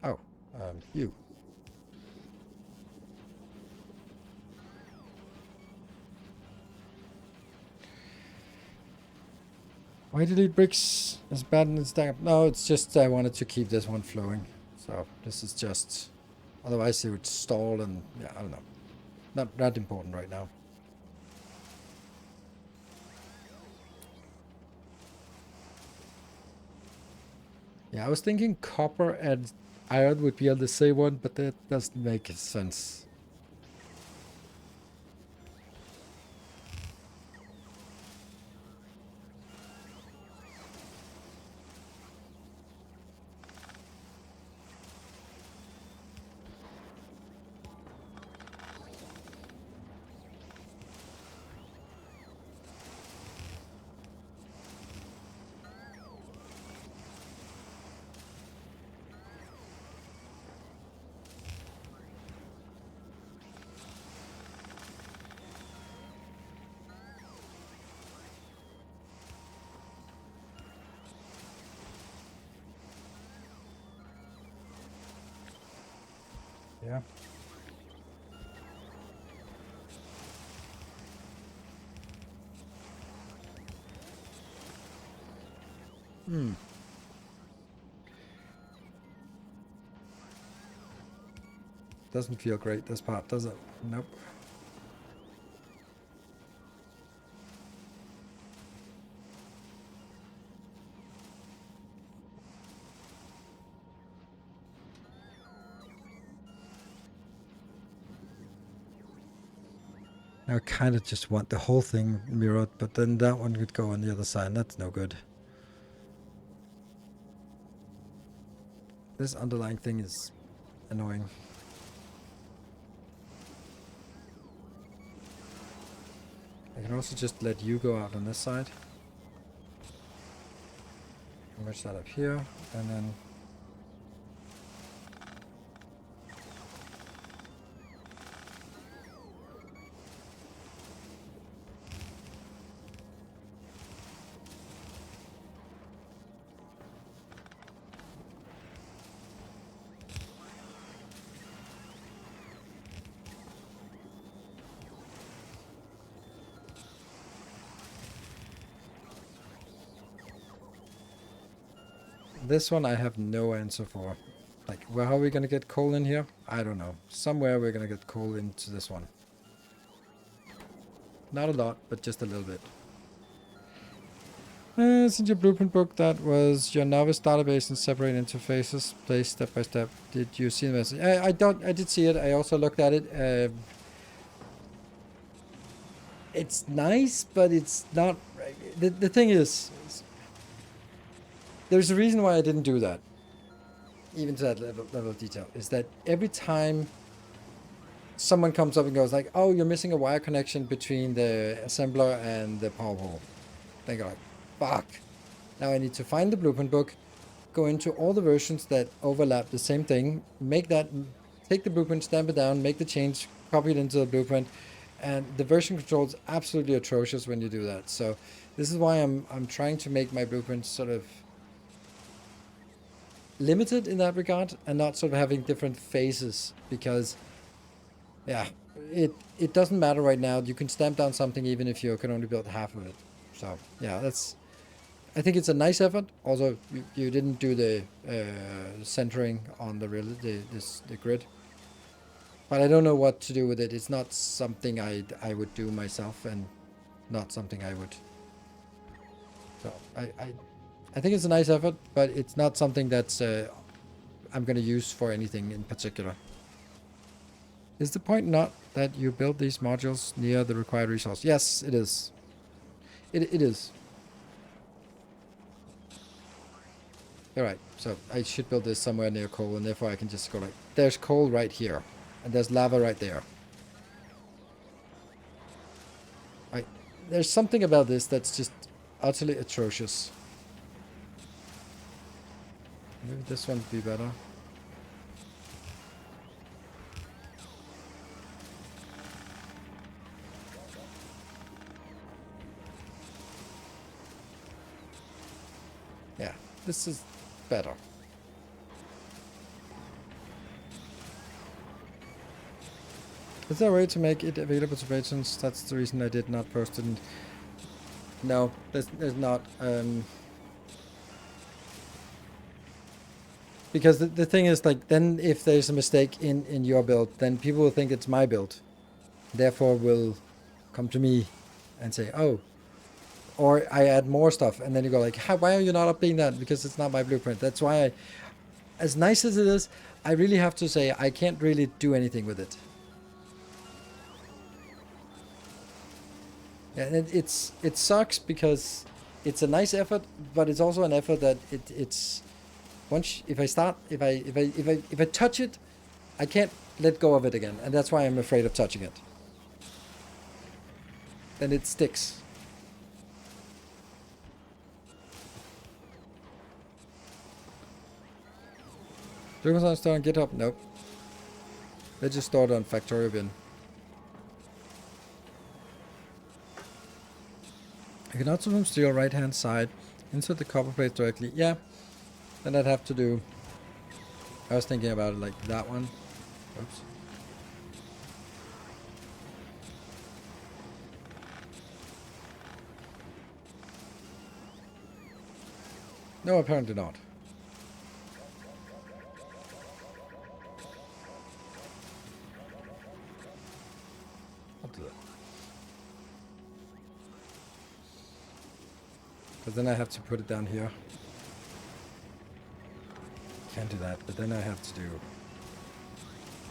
Oh, you. Why delete bricks is bad in the stack? No, it's just I wanted to keep this one flowing. So this is just... Otherwise it would stall and... Yeah, I don't know. Not that important right now. Yeah, I was thinking copper and iron would be on the same one, but that doesn't make sense. Yeah. Doesn't feel great, this part, does it? Nope. I kind of just want the whole thing mirrored, but then that one could go on the other side, and that's no good. This underlying thing is annoying. I can also just let you go out on this side. Merge that up here, and then... This one I have no answer for. Like, well, how are we gonna get coal in here? I don't know. Somewhere we're gonna get coal into this one. Not a lot, but just a little bit. Since your blueprint book, that was your novice database and separate interfaces, placed step by step. Did you see the message? I did see it. I also looked at it. It's nice, but it's not... The thing is, there's a reason why I didn't do that, even to that level of detail, is that every time someone comes up and goes like, oh, you're missing a wire connection between the assembler and the power pole, they go like, fuck. Now I need to find the blueprint book, go into all the versions that overlap the same thing, make that, take the blueprint, stamp it down, make the change, copy it into the blueprint, and the version control is absolutely atrocious when you do that. So this is why I'm trying to make my blueprints sort of limited in that regard and not sort of having different phases, because yeah, it doesn't matter right now. You can stamp down something even if you can only build half of it. So yeah, that's I think it's a nice effort. Also, you didn't do the centering on the grid. But I don't know what to do with it. It's not something I would do myself, and not something I would. So I think it's a nice effort, but it's not something that's I'm going to use for anything in particular. Is the point not that you build these modules near the required resource? Yes, it is. It is. Alright, so I should build this somewhere near coal, and therefore I can just go like, there's coal right here, and there's lava right there. There's something about this that's just utterly atrocious. Maybe this one would be better. Yeah, this is better. Is there a way to make it available to patrons? That's the reason I did not post it. No, there's not. Because the thing is, like, then if there's a mistake in your build, then people will think it's my build. Therefore will come to me and say, oh, or I add more stuff, and then you go like, why are you not updating that? Because it's not my blueprint. That's why as nice as it is, I really have to say I can't really do anything with it. Yeah, and it sucks because it's a nice effort, but it's also an effort that it's once if I touch it, I can't let go of it again, and that's why I'm afraid of touching it. Then it sticks. Do you want to store on GitHub? Nope. They just stored on Factorio bin. You can also from steel right hand side insert the copper plate directly. Yeah, then I'd have to do. I was thinking about it like that one. Oops. No, apparently not. I'll do that. Because then I have to put it down here. Can't do that, but then I have to do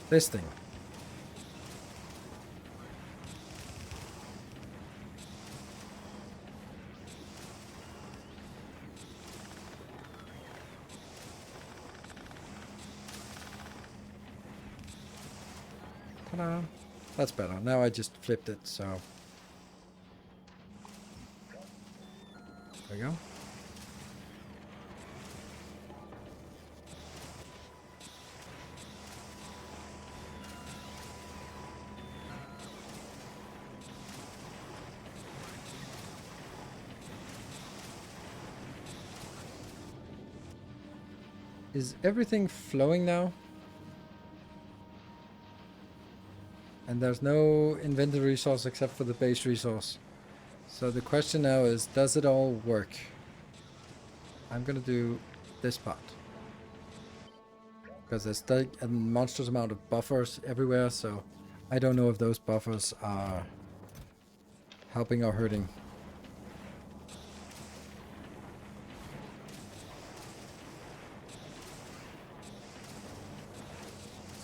this thing. Ta-da! That's better. Now I just flipped it, so there we go. Is everything flowing now? And there's no inventory resource except for the base resource. So the question now is, does it all work? I'm gonna do this part. Because there's still a monstrous amount of buffers everywhere, so I don't know if those buffers are helping or hurting.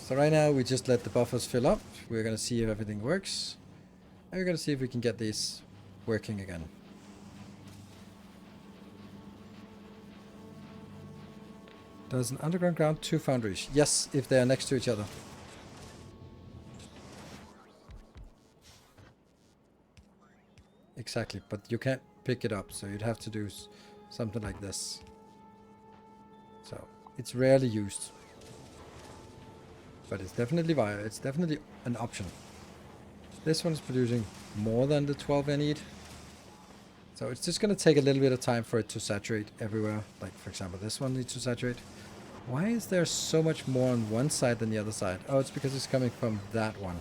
So right now we just let the buffers fill up. We're gonna see if everything works. And we're gonna see if we can get these working again. Does an underground ground 2 foundries? Yes, if they are next to each other. Exactly, but you can't pick it up, so you'd have to do something like this. So it's rarely used. But it's definitely viable. It's definitely an option. This one's producing more than the 12 I need. So it's just going to take a little bit of time for it to saturate everywhere. Like, for example, this one needs to saturate. Why is there so much more on one side than the other side? Oh, it's because it's coming from that one.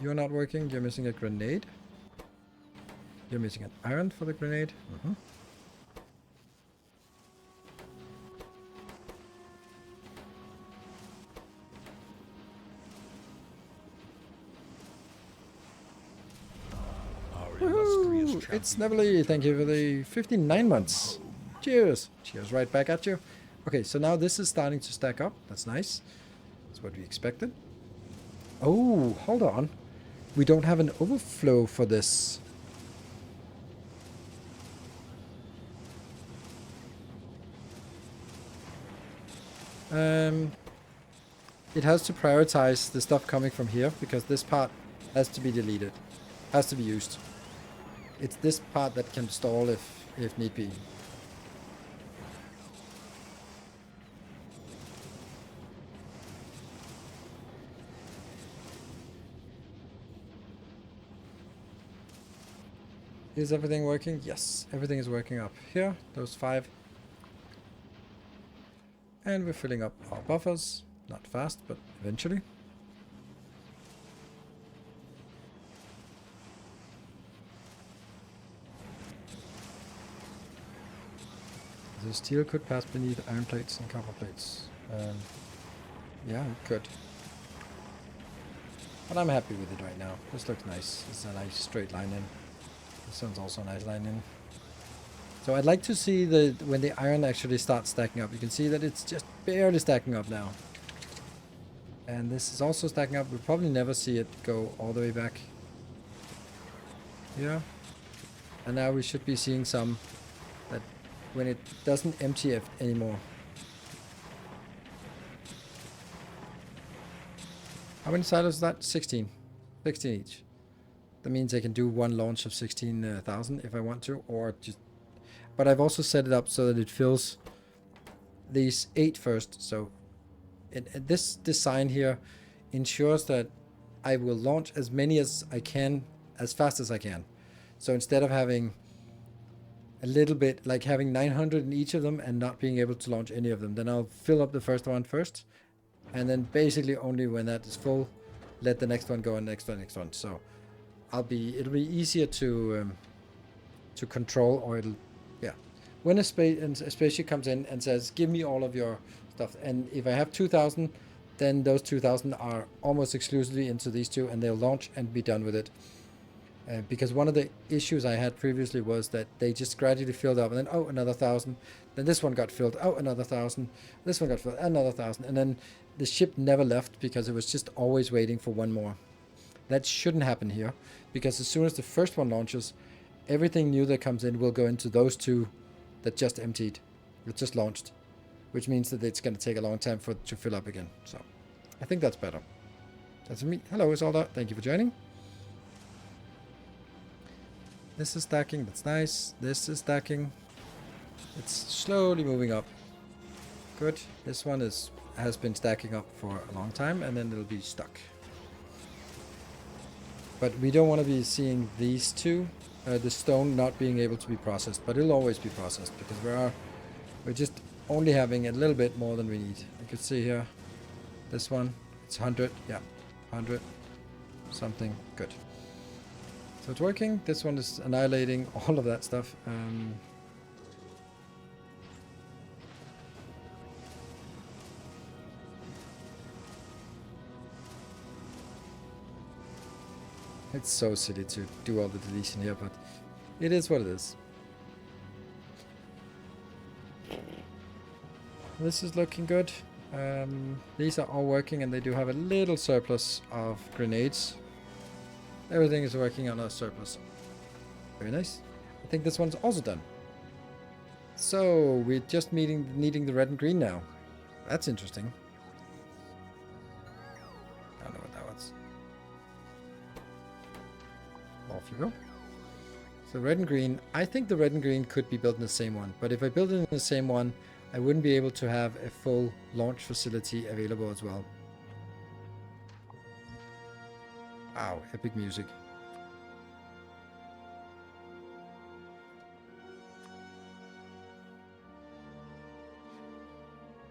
You're not working. You're missing a grenade. You're missing an iron for the grenade. Our illustrious Woohoo! It's champion. Neverly. Thank you for the 59 months. Cheers. Cheers right back at you. Okay, so now this is starting to stack up. That's nice. That's what we expected. Oh, hold on. We don't have an overflow for this. It has to prioritize the stuff coming from here because this part has to be deleted. Has to be used. It's this part that can stall if need be. Is everything working? Yes, everything is working up here. Those 5. And we're filling up our buffers. Not fast, but eventually. The steel could pass beneath iron plates and copper plates. Yeah, it could. But I'm happy with it right now. This looks nice. It's a nice straight line in. This one's also a nice line in. So I'd like to see when the iron actually starts stacking up. You can see that it's just barely stacking up now. And this is also stacking up. We'll probably never see it go all the way back. Yeah. And now we should be seeing some that when it doesn't empty anymore. How many silos is that? 16. 16 each. That means I can do one launch of 16,000 if I want to, or just... But I've also set it up so that it fills these 8 first. So this design here ensures that I will launch as many as I can, as fast as I can. So instead of having a little bit, like having 900 in each of them and not being able to launch any of them, then I'll fill up the first one first. And then basically only when that is full, let the next one go and next one. So it'll be easier to control, or when a spaceship comes in and says, give me all of your stuff, and if I have 2,000, then those 2,000 are almost exclusively into these 2, and they'll launch and be done with it. Because one of the issues I had previously was that they just gradually filled up, and then, oh, another 1,000. Then this one got filled. Oh, another 1,000. This one got filled. Another 1,000. And then the ship never left because it was just always waiting for one more. That shouldn't happen here, because as soon as the first one launches, everything new that comes in will go into those 2 that just emptied. It just launched. Which means that it's going to take a long time for it to fill up again. So I think that's better. That's me. Hello, Isolda. Thank you for joining. This is stacking. That's nice. This is stacking. It's slowly moving up. Good. This one has been stacking up for a long time, and then it'll be stuck. But we don't want to be seeing these 2, the stone not being able to be processed, but it'll always be processed because we're just only having a little bit more than we need. You can see here, this one, it's 100, yeah, 100, something, good. So it's working. This one is annihilating all of that stuff. It's so silly to do all the deletion here, but it is what it is. This is looking good. These are all working, and they do have a little surplus of grenades. Everything is working on a surplus. Very nice. I think this one's also done. So we're just needing the red and green now. That's interesting. I don't know what that was. Off you go. So red and green. I think the red and green could be built in the same one. But if I build it in the same one, I wouldn't be able to have a full launch facility available as well. Wow, epic music.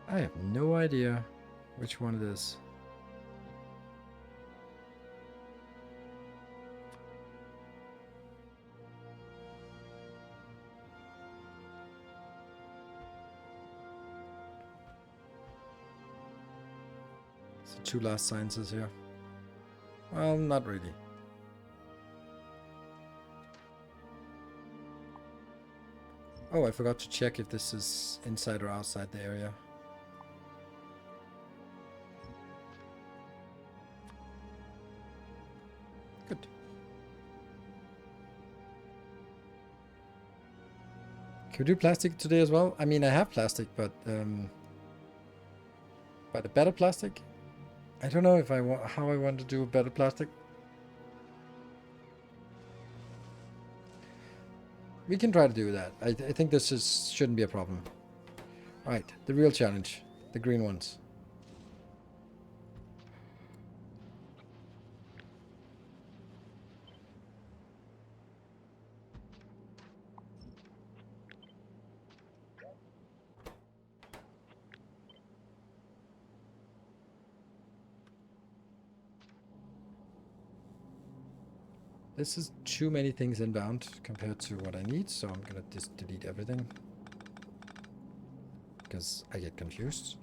I have no idea which one it is. The 2 last sciences here. Well, not really. Oh, I forgot to check if this is inside or outside the area. Good. Can we do plastic today as well? I mean, I have plastic, but a better plastic? I don't know if I want how I want to do a better plastic. We can try to do that. I think this shouldn't be a problem. Right, the real challenge, the green ones. This is too many things inbound compared to what I need, so I'm gonna just delete everything. Because I get confused.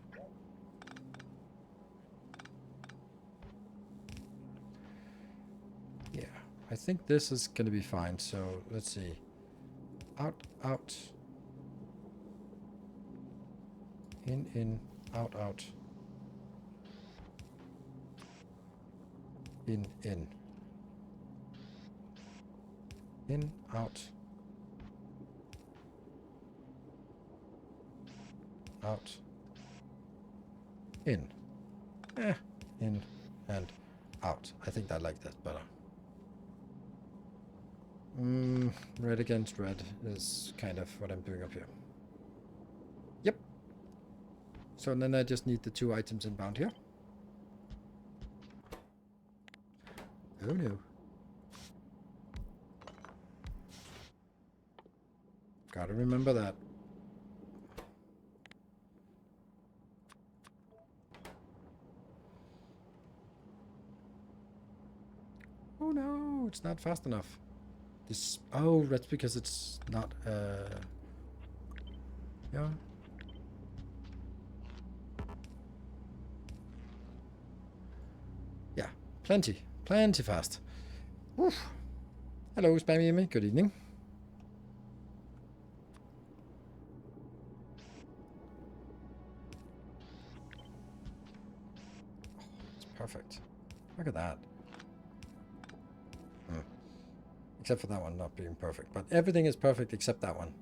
Yeah, I think this is gonna be fine, so let's see. Out, out. In, out, out. In. In, out. Out. In. In and out. I think I like that better. Red against red is kind of what I'm doing up here. Yep. So then I just need the 2 items inbound here. Oh no. Gotta remember that. Oh no, it's not fast enough. This, oh, that's because it's not, yeah. Yeah, plenty fast. Oof. Hello, Spammy Amy, good evening. It's perfect. Look at that. Except for that one not being perfect. But everything is perfect except that one.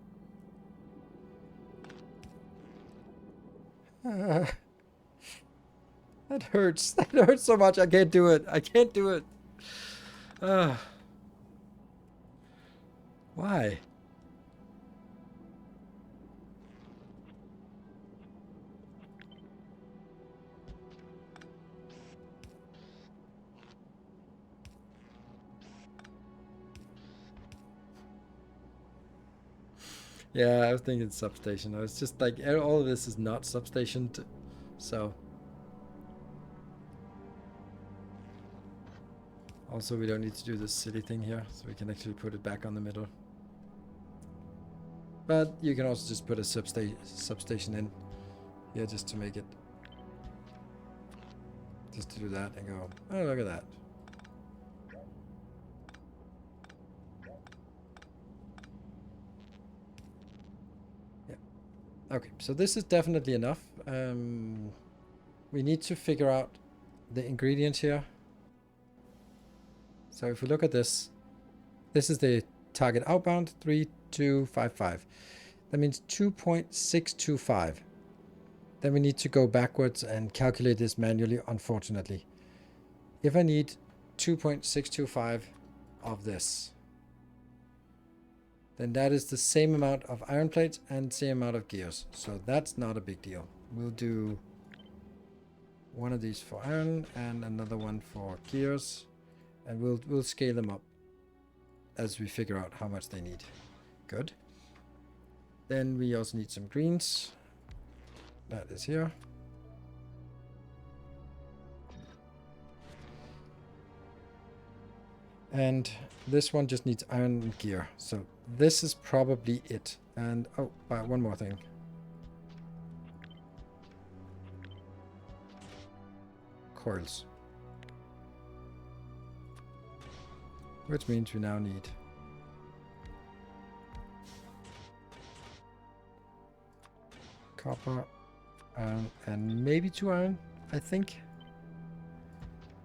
That hurts. That hurts so much. I can't do it. I can't do it. Why? Yeah, I was thinking substation. I was just like, all of this is not substationed, so. Also, we don't need to do this silly thing here, so we can actually put it back on the middle. But you can also just put a substation in here just to make it, just to do that and go, oh, look at that. Okay, so this is definitely enough. We need to figure out the ingredients here. So if we look at this, this is the target outbound 3255. That means 2.625. Then we need to go backwards and calculate this manually, unfortunately. If I need 2.625 of this, then that is the same amount of iron plates and same amount of gears. So that's not a big deal. We'll do one of these for iron and another one for gears, and we'll scale them up as we figure out how much they need. Good. Then we also need some greens. That is here. And this one just needs iron and gear. So this is probably it. And oh, one more thing. coils. Which means we now need copper and maybe 2 iron, I think.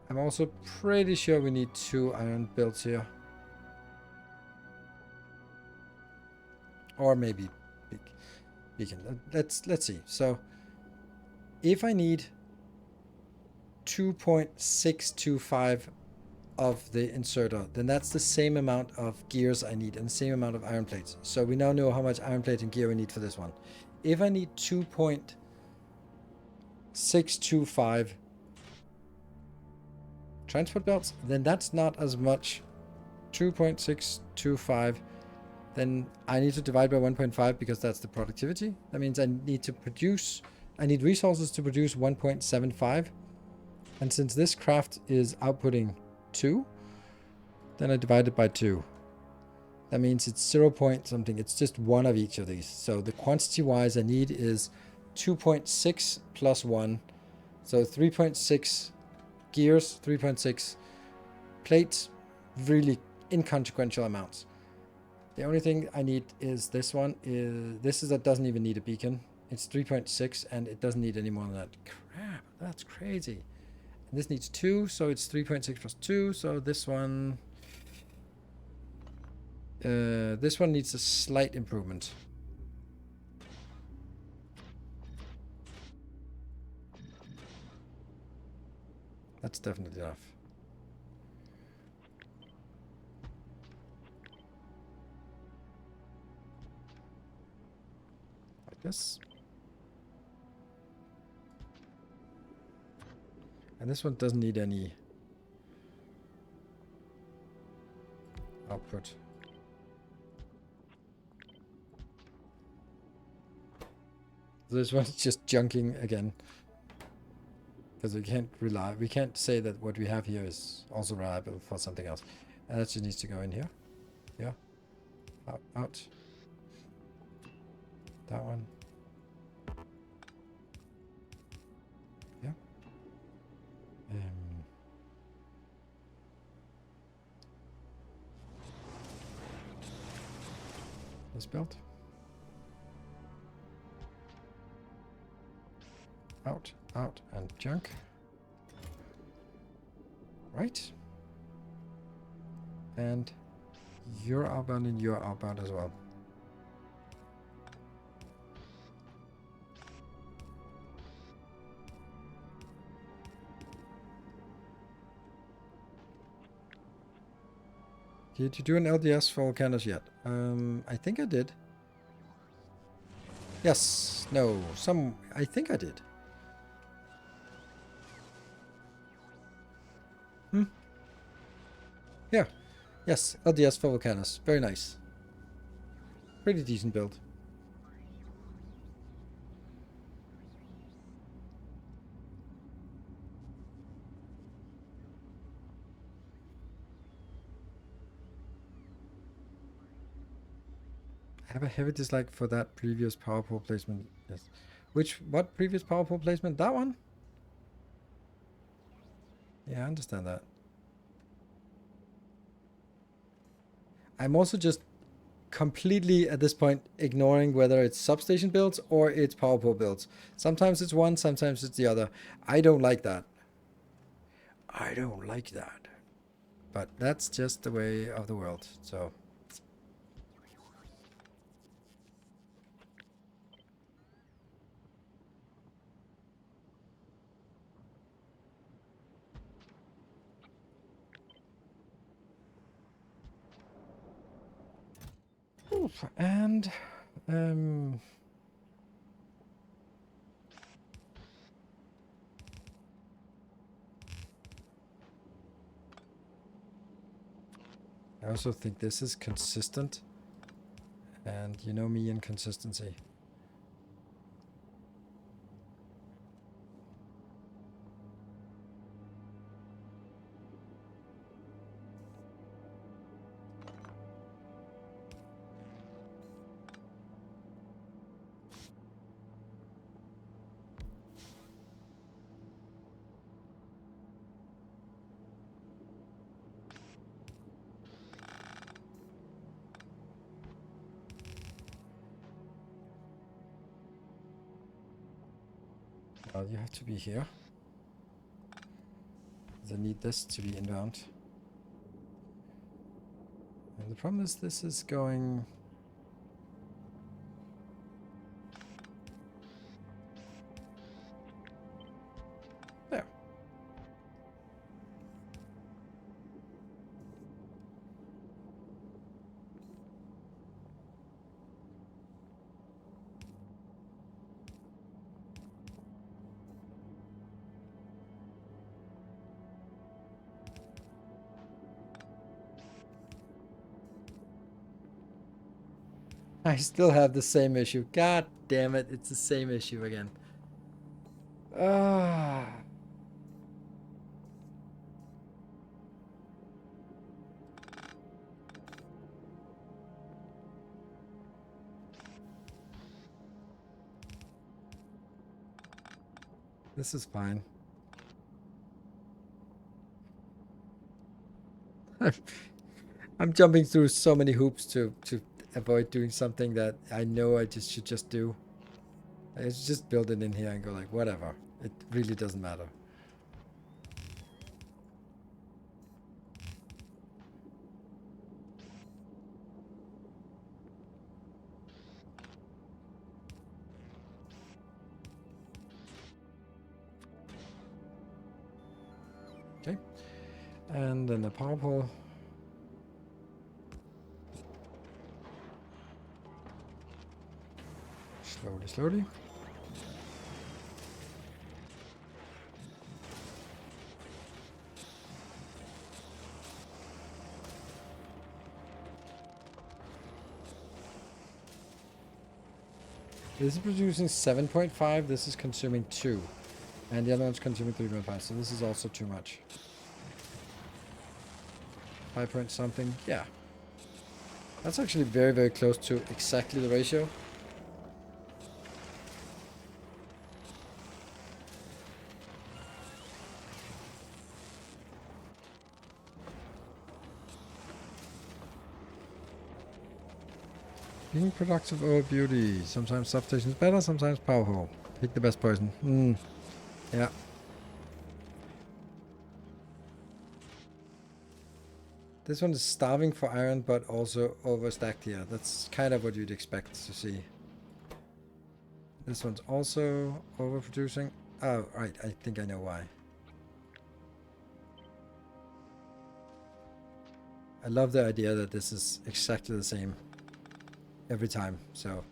I'm also pretty sure we need 2 iron builds here. Or maybe beacon. Let's see. So if I need 2.625 of the inserter, then that's the same amount of gears I need and the same amount of iron plates. So we now know how much iron plate and gear we need for this one. If I need 2.625 transport belts, then that's not as much. 2.625, then I need to divide by 1.5 because that's the productivity. That means I need resources to produce 1.75. And since this craft is outputting 2, then I divide it by 2. That means it's 0 point something. It's just one of each of these. So the quantity wise I need is 2.6 plus 1. So 3.6 gears, 3.6 plates, really inconsequential amounts. The only thing I need is this one. That doesn't even need a beacon. It's 3.6 and it doesn't need any more than that. Crap, that's crazy. And this needs 2, so it's 3.6 plus 2. So this one needs a slight improvement. That's definitely enough. Like this. And this one doesn't need any output. This one's just junking again. Because we can't say that what we have here is also reliable for something else. And that just needs to go in here. Yeah. Out. That one. Yeah. This belt. Out, and junk. Right. And you're outbound and you're outbound as well. Did you do an LDS for volcanoes yet? I think I did. Yes. No. I think I did. Yeah. Yes. LDS for volcanoes. Very nice. Pretty decent build. I have a heavy dislike for that previous power pole placement. Yes. What previous power pole placement? That one? Yeah, I understand that. I'm also just completely at this point ignoring whether it's substation builds or it's power pole builds. Sometimes it's one, sometimes it's the other. I don't like that. But that's just the way of the world. So and I also think this is consistent, and you know me and consistency. Well, you have to be here. I need this to be inbound. And the problem is this is going... There. I still have the same issue. God damn it, it's the same issue again. Ah. This is fine. I'm jumping through so many hoops to avoid doing something that I know I should just do. I just build it in here and go like, whatever. It really doesn't matter. Okay. And then the power pole. Slowly, slowly. This is producing 7.5. This is consuming 2. And the other one's consuming 3.5. So this is also too much. 5 point something. Yeah. That's actually very, very close to exactly the ratio. Being productive over beauty. Sometimes substation is better, sometimes powerful. Pick the best poison. Yeah. This one is starving for iron, but also overstacked here. That's kind of what you'd expect to see. This one's also overproducing. Oh, right. I think I know why. I love the idea that this is exactly the same every time. So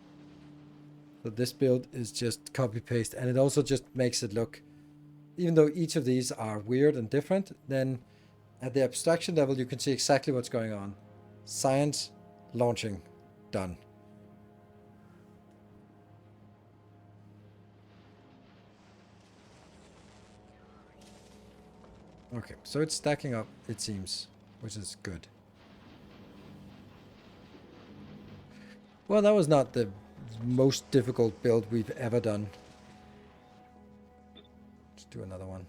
this build is just copy paste, and it also just makes it look, even though each of these are weird and different, then at the abstraction level you can see exactly what's going on. Science, launching, done. Okay, so it's stacking up, it seems, which is good. Well, that was not the most difficult build we've ever done. Let's do another one.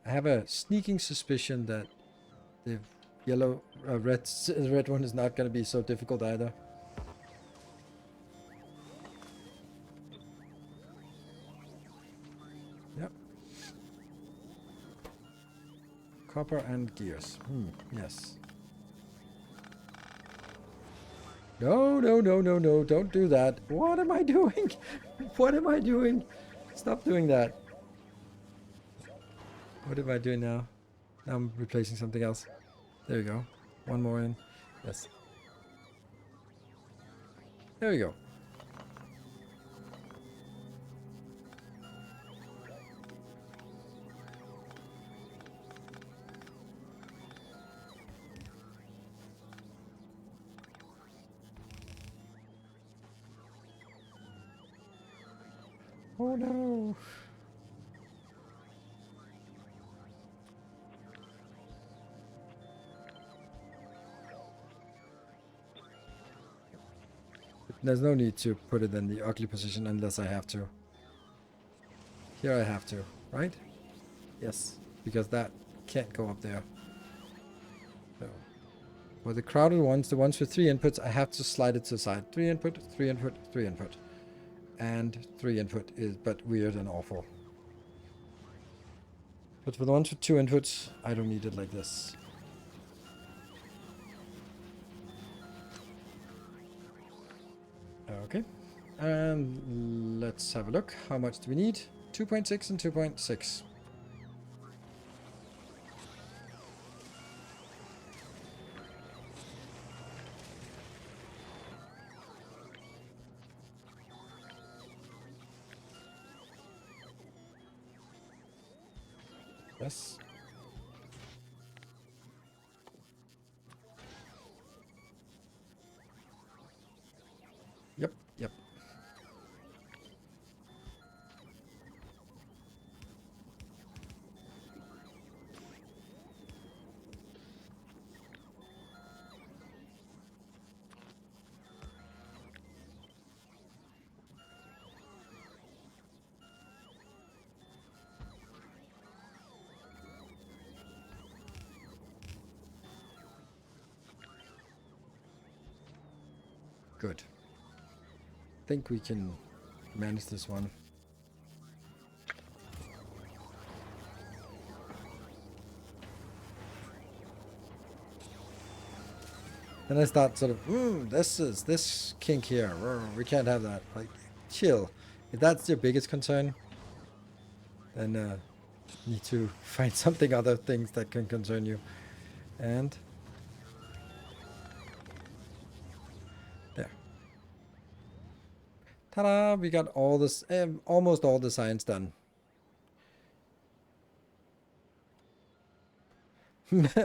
I have a sneaking suspicion that the red one is not going to be so difficult either. Yep. Copper and gears. Yes. No, no, no, no, no. Don't do that. What am I doing? What am I doing? Stop doing that. What am I doing now? Now I'm replacing something else. There we go. One more in. Yes. There we go. Oh no. There's no need to put it in the ugly position unless I have to. Here I have to, right? Yes, because that can't go up there. So For the crowded ones, the ones with 3 inputs, I have to slide it to the side. 3 input, 3 input, 3 input. And 3 input is but weird and awful. But for the ones with 2 inputs, I don't need it like this. Okay. And let's have a look. How much do we need? 2.6 and 2.6. Yes. Yep, yep. Good. Think we can manage this one. Then I start sort of, this kink here. We can't have that. Like, chill. If that's your biggest concern, then you need to find something other things that can concern you. And there. Ta-da! We got all this, almost all the science done.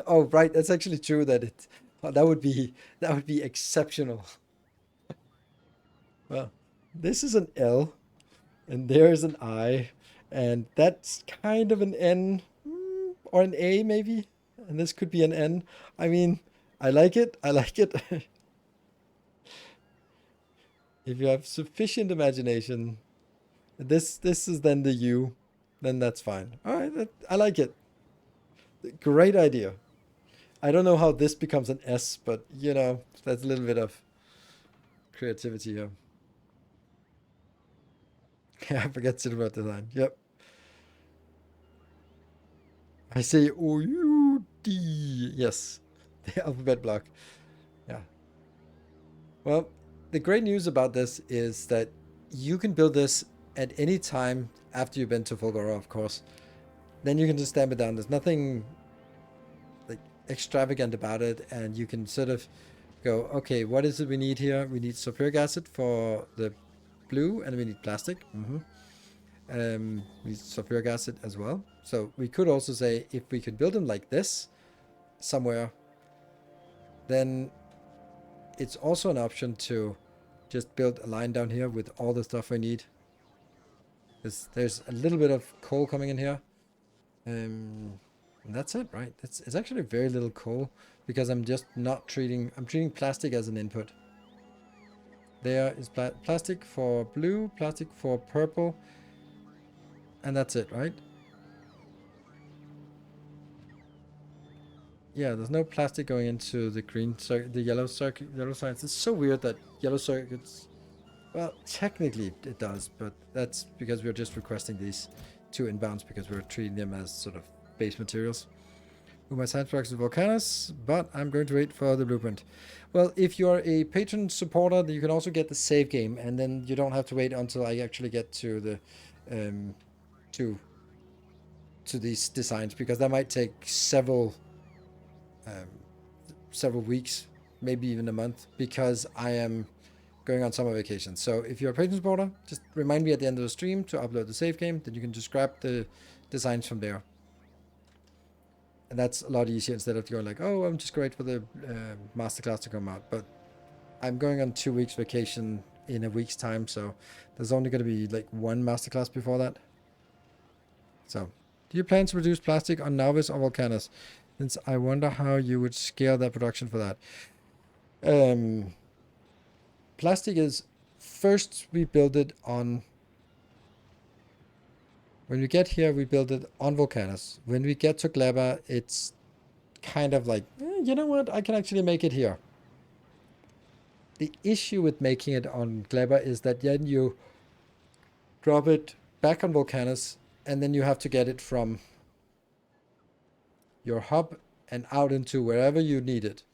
Oh, right. That's actually true that it. Oh, that would be exceptional. Well, this is an L, and there's an I, and that's kind of an N, or an A maybe, and this could be an N. I mean, I like it. I like it. If you have sufficient imagination, this is then the U, then that's fine. All right, I like it. Great idea. I don't know how this becomes an S, but you know, that's a little bit of creativity here. Yeah, I forget silhouette design. Yep. I say O-U-D. Yes. The alphabet block. Yeah. Well, the great news about this is that you can build this at any time after you've been to Fulgora, of course. Then you can just stamp it down. There's nothing like extravagant about it, and you can sort of go, okay, what is it we need here? We need sulfuric acid for the blue, and we need plastic. We need sulfuric acid as well. So we could also say if we could build them like this somewhere, then it's also an option to just build a line down here with all the stuff we need. There's a little bit of coal coming in here. And that's it, right? It's actually very little coal because I'm just not treating, I'm treating plastic as an input. There is plastic for blue, plastic for purple, and that's it, right? Yeah, there's no plastic going into the green the yellow circuit, yellow science. It's so weird that yellow circuits. Well, technically it does, but that's because we're just requesting these 2 inbounds because we're treating them as sort of base materials. With my science products is Volcanus, but I'm going to wait for the blueprint. Well, if you're a patron supporter, then you can also get the save game, and then you don't have to wait until I actually get to the to these designs, because that might take several weeks, maybe even a month, because I am going on summer vacation. So if you're a patron supporter, just remind me at the end of the stream to upload the save game, then you can just grab the designs from there. And that's a lot easier instead of going like, oh, I'm just great for the masterclass to come out. But I'm going on 2 weeks vacation in a week's time, so there's only going to be like 1 masterclass before that. So, do you plan to produce plastic on Nauvis or Volcanus? Since I wonder how you would scale that production for that. Plastic is, first we build it on, when we get here we build it on Volcanus. When we get to Gleba, it's kind of like, you know what? I can actually make it here. The issue with making it on Gleba is that then you drop it back on Volcanus, and then you have to get it from your hub and out into wherever you need it.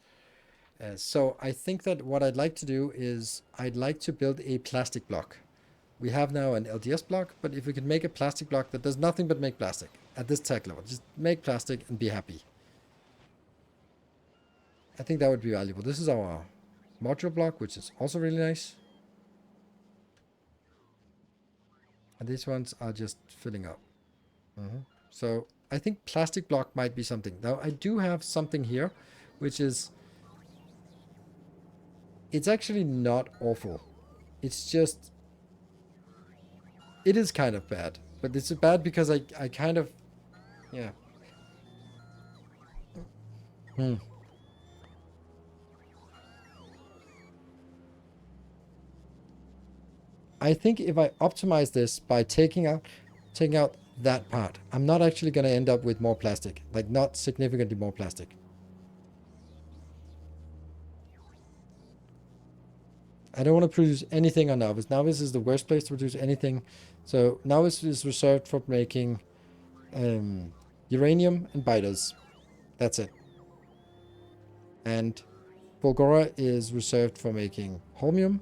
So I think that what I'd like to do is I'd like to build a plastic block. We have now an LDS block, but if we could make a plastic block that does nothing but make plastic at this tech level, just make plastic and be happy. I think that would be valuable. This is our module block, which is also really nice. And these ones are just filling up. So I think plastic block might be something. Now I do have something here, which is, it's actually not awful. It's just, it is kind of bad, but it's bad because I kind of, yeah. I think if I optimize this by taking out that part, I'm not actually going to end up with more plastic, like not significantly more plastic. I don't want to produce anything on Navis. Navis is the worst place to produce anything. So Navis is reserved for making uranium and biters. That's it. And Bulgora is reserved for making holmium.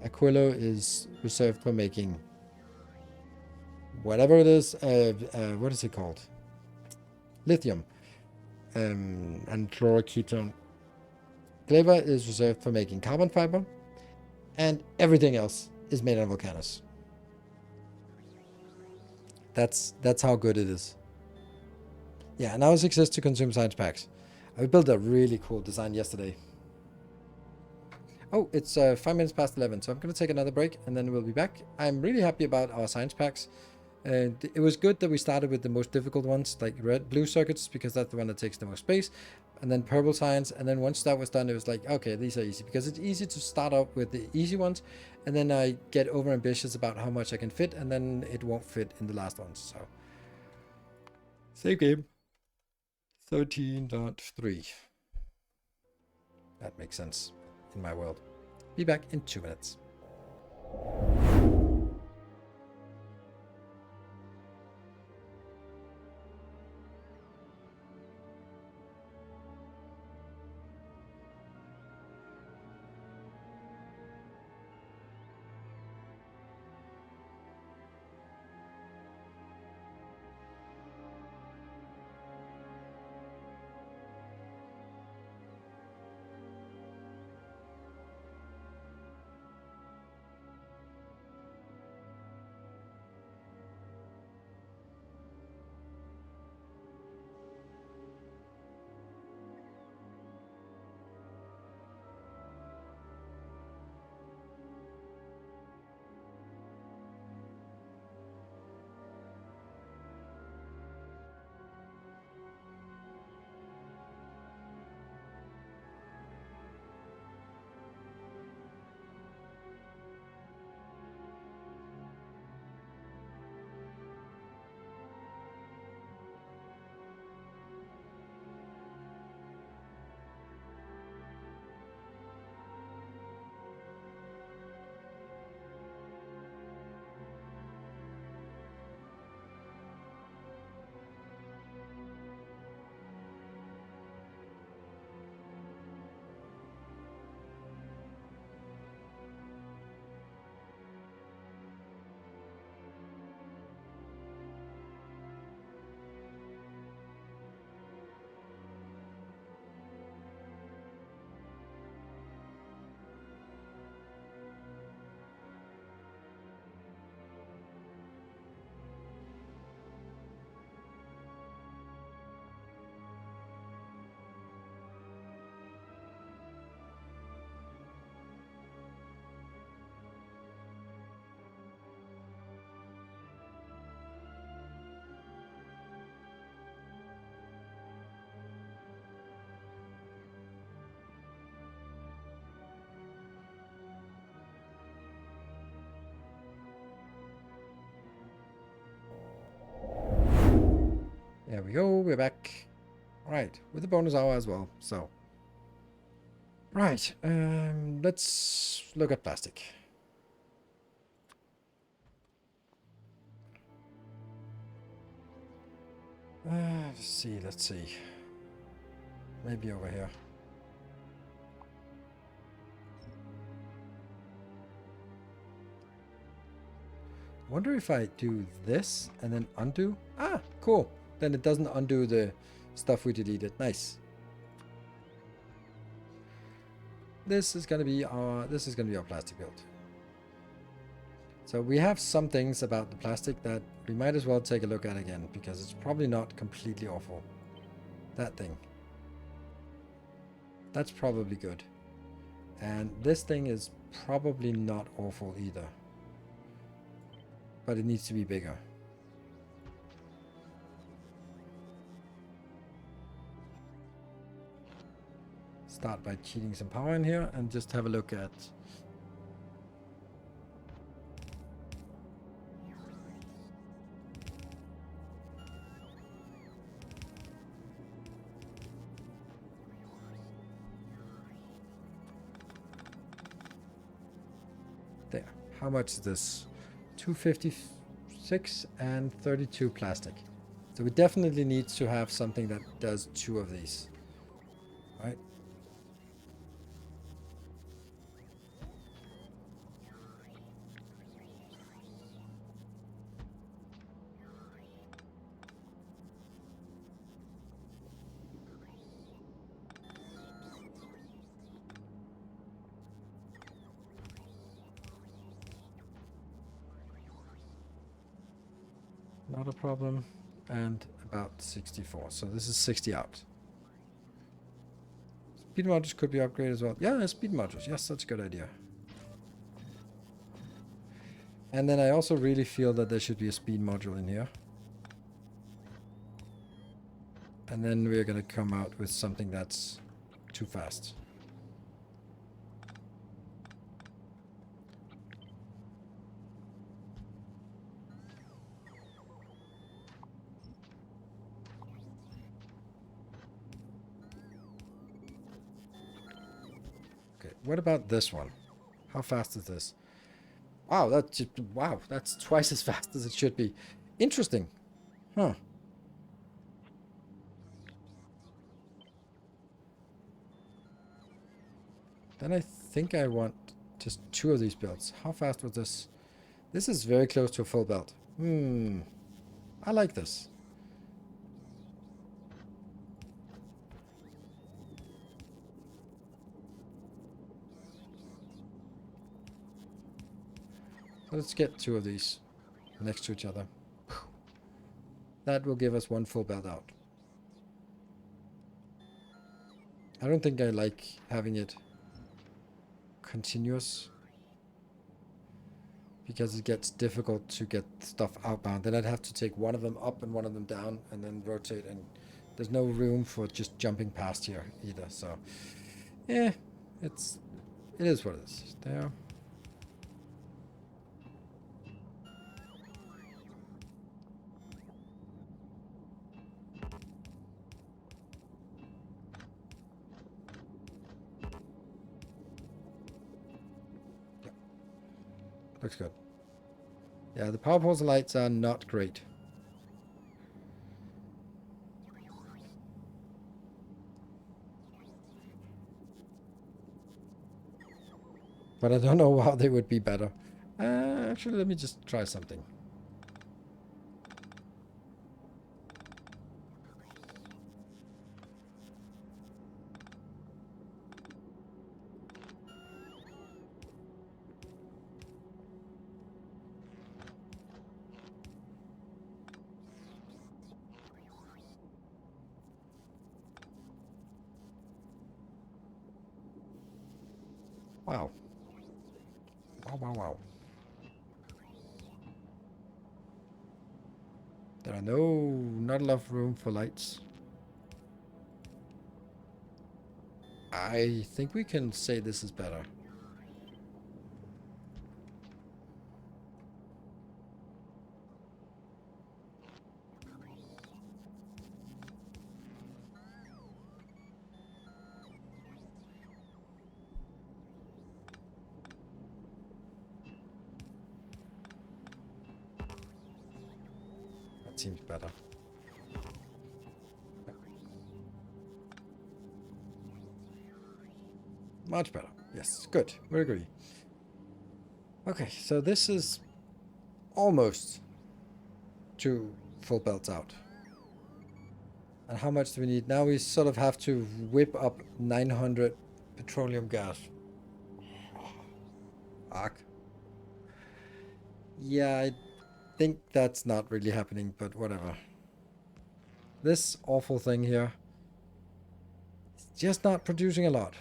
Aquilo is reserved for making whatever it is. What is it called? Lithium. And chloroketone. Gleba is reserved for making carbon fiber. And everything else is made on Volcanus. That's how good it is. Yeah, now it exists to consume science packs. I built a really cool design yesterday. Oh, it's 5 minutes past 11, so I'm going to take another break and then we'll be back. I'm really happy about our science packs. It was good that we started with the most difficult ones, like blue circuits, because that's the one that takes the most space, and then purple science. And then once that was done, it was like, okay, these are easy, because it's easy to start out with the easy ones, and then I get over ambitious about how much I can fit, and then it won't fit in the last ones. So save game 13.3. That makes sense in my world. Be back in 2 minutes. There we go, we're back. All right, with the bonus hour as well. So Right. Let's look at plastic. Let's see. Maybe over here. Wonder if I do this and then undo. Ah, cool. Then it doesn't undo the stuff we deleted. Nice. This is gonna be our plastic build. So we have some things about the plastic that we might as well take a look at again, because it's probably not completely awful. That thing. That's probably good. And this thing is probably not awful either. But it needs to be bigger. Start by cheating some power in here and just have a look at... There. How much is this? 256 and 32 plastic. So we definitely need to have something that does 2 of these. Right? Not a problem. And about 64. So this is 60 out. Speed modules could be upgraded as well. Yeah, speed modules. Yes, that's a good idea. And then I also really feel that there should be a speed module in here. And then we're going to come out with something that's too fast. Okay, what about this one? How fast is this? Wow, that's twice as fast as it should be. Interesting. Huh. Then I think I want just 2 of these builds. How fast was this? This is very close to a full belt. I like this. So let's get 2 of these next to each other. That will give us 1 full belt out. I don't think I like having it continuous, because it gets difficult to get stuff outbound. Then I'd have to take one of them up and one of them down and then rotate, and there's no room for just jumping past here either. So yeah, it is what it is. There. Looks good. Yeah, the power poles lights are not great. But I don't know how they would be better. Actually, let me just try something. Wow. Wow. There are not enough room for lights. I think we can say this is better. That seems better. Much better. Yes, good. We agree. Okay, so this is almost 2 full belts out. And how much do we need? Now we sort of have to whip up 900 petroleum gas. Arc. Yeah, I think that's not really happening, but whatever. This awful thing here is just not producing a lot.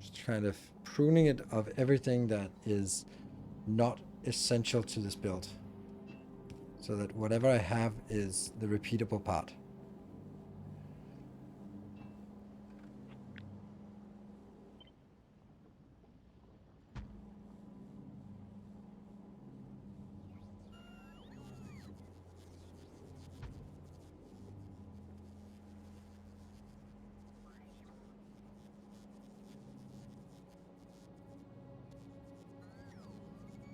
Just kind of pruning it of everything that is not essential to this build. So that whatever I have is the repeatable part.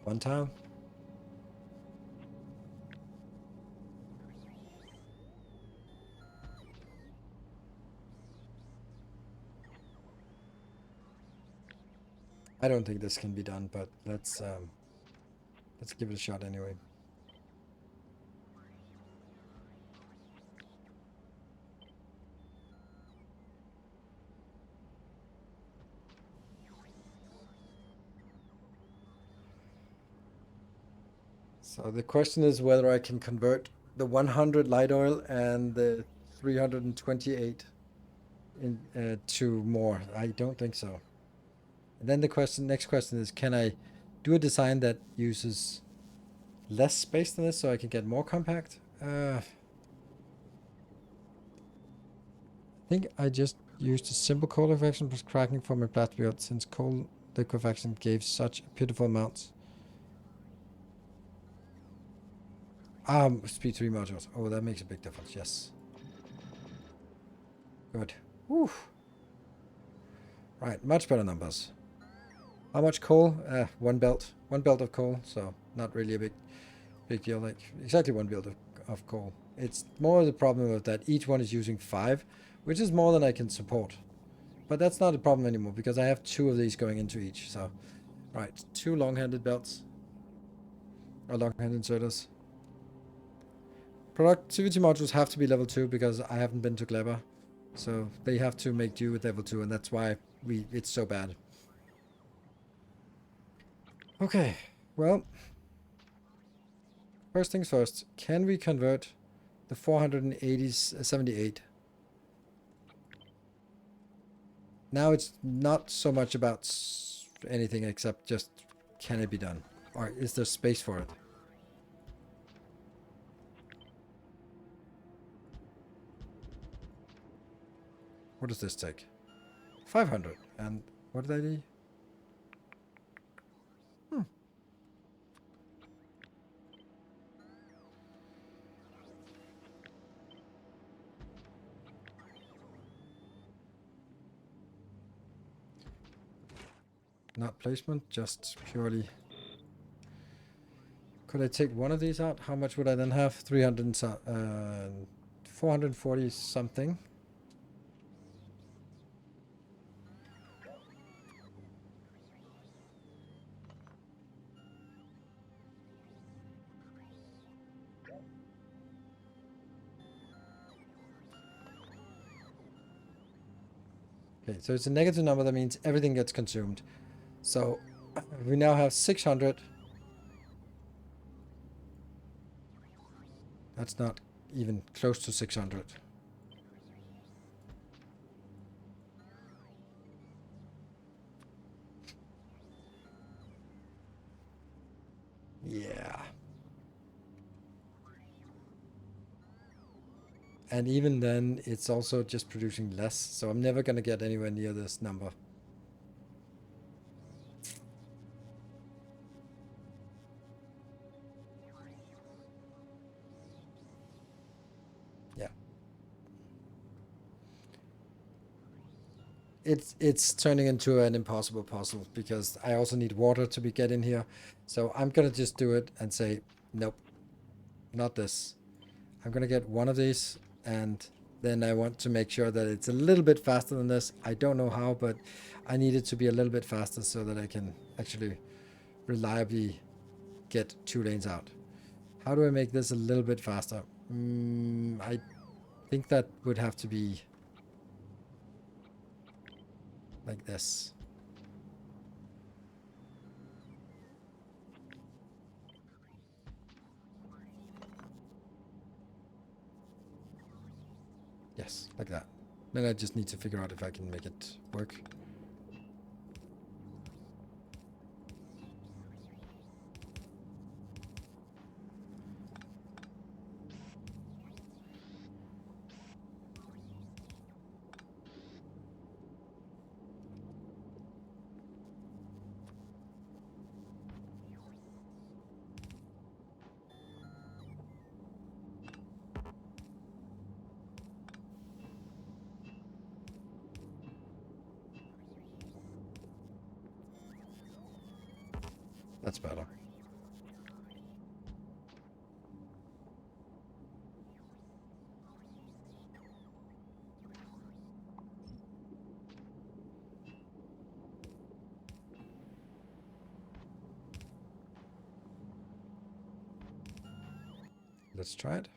One time. I don't think this can be done, but let's give it a shot anyway. So the question is whether I can convert the 100 light oil and the 328 to more. I don't think so. And then the next question is, can I do a design that uses less space than this so I can get more compact? I think I just used a simple coal liquefaction plus cracking for my plastic build since coal liquefaction gave such pitiful amounts. Speed 3 modules. Oh, that makes a big difference, yes. Good. Whew. Right, much better numbers. How much coal? 1 belt. 1 belt of coal, so not really a big deal. Like, exactly 1 belt of coal. It's more the problem of that each one is using 5, which is more than I can support. But that's not a problem anymore, because I have 2 of these going into each, so... Right, 2 long-handed belts. Or long-handed inserters. Productivity modules have to be level 2 because I haven't been to Clever. So they have to make do with level 2, and that's why it's so bad. Okay, well, first things first, can we convert the 478? Now it's not so much about anything except just can it be done? Or is there space for it? What does this take? 500. And what did I do? Not placement, just purely... Could I take one of these out? How much would I then have? 440 something. Okay, so it's a negative number. That means everything gets consumed. So we now have 600. That's not even close to 600. And even then, it's also just producing less. So I'm never going to get anywhere near this number. Yeah. It's turning into an impossible puzzle because I also need water to be get in here. So I'm going to just do it and say, nope, not this. I'm going to get one of these, and then I want to make sure that it's a little bit faster than this. I don't know how, but I need it to be a little bit faster so that I can actually reliably get 2 lanes out. How do I make this a little bit faster? I think that would have to be like this. Yes, like that. Then I just need to figure out if I can make it work. That's better. Let's try it.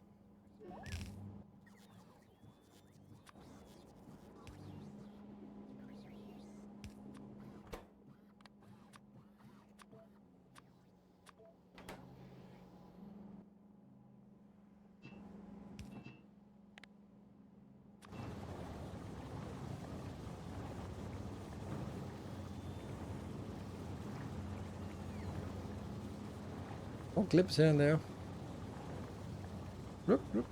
Oh, clips here and there. Whoop, whoop.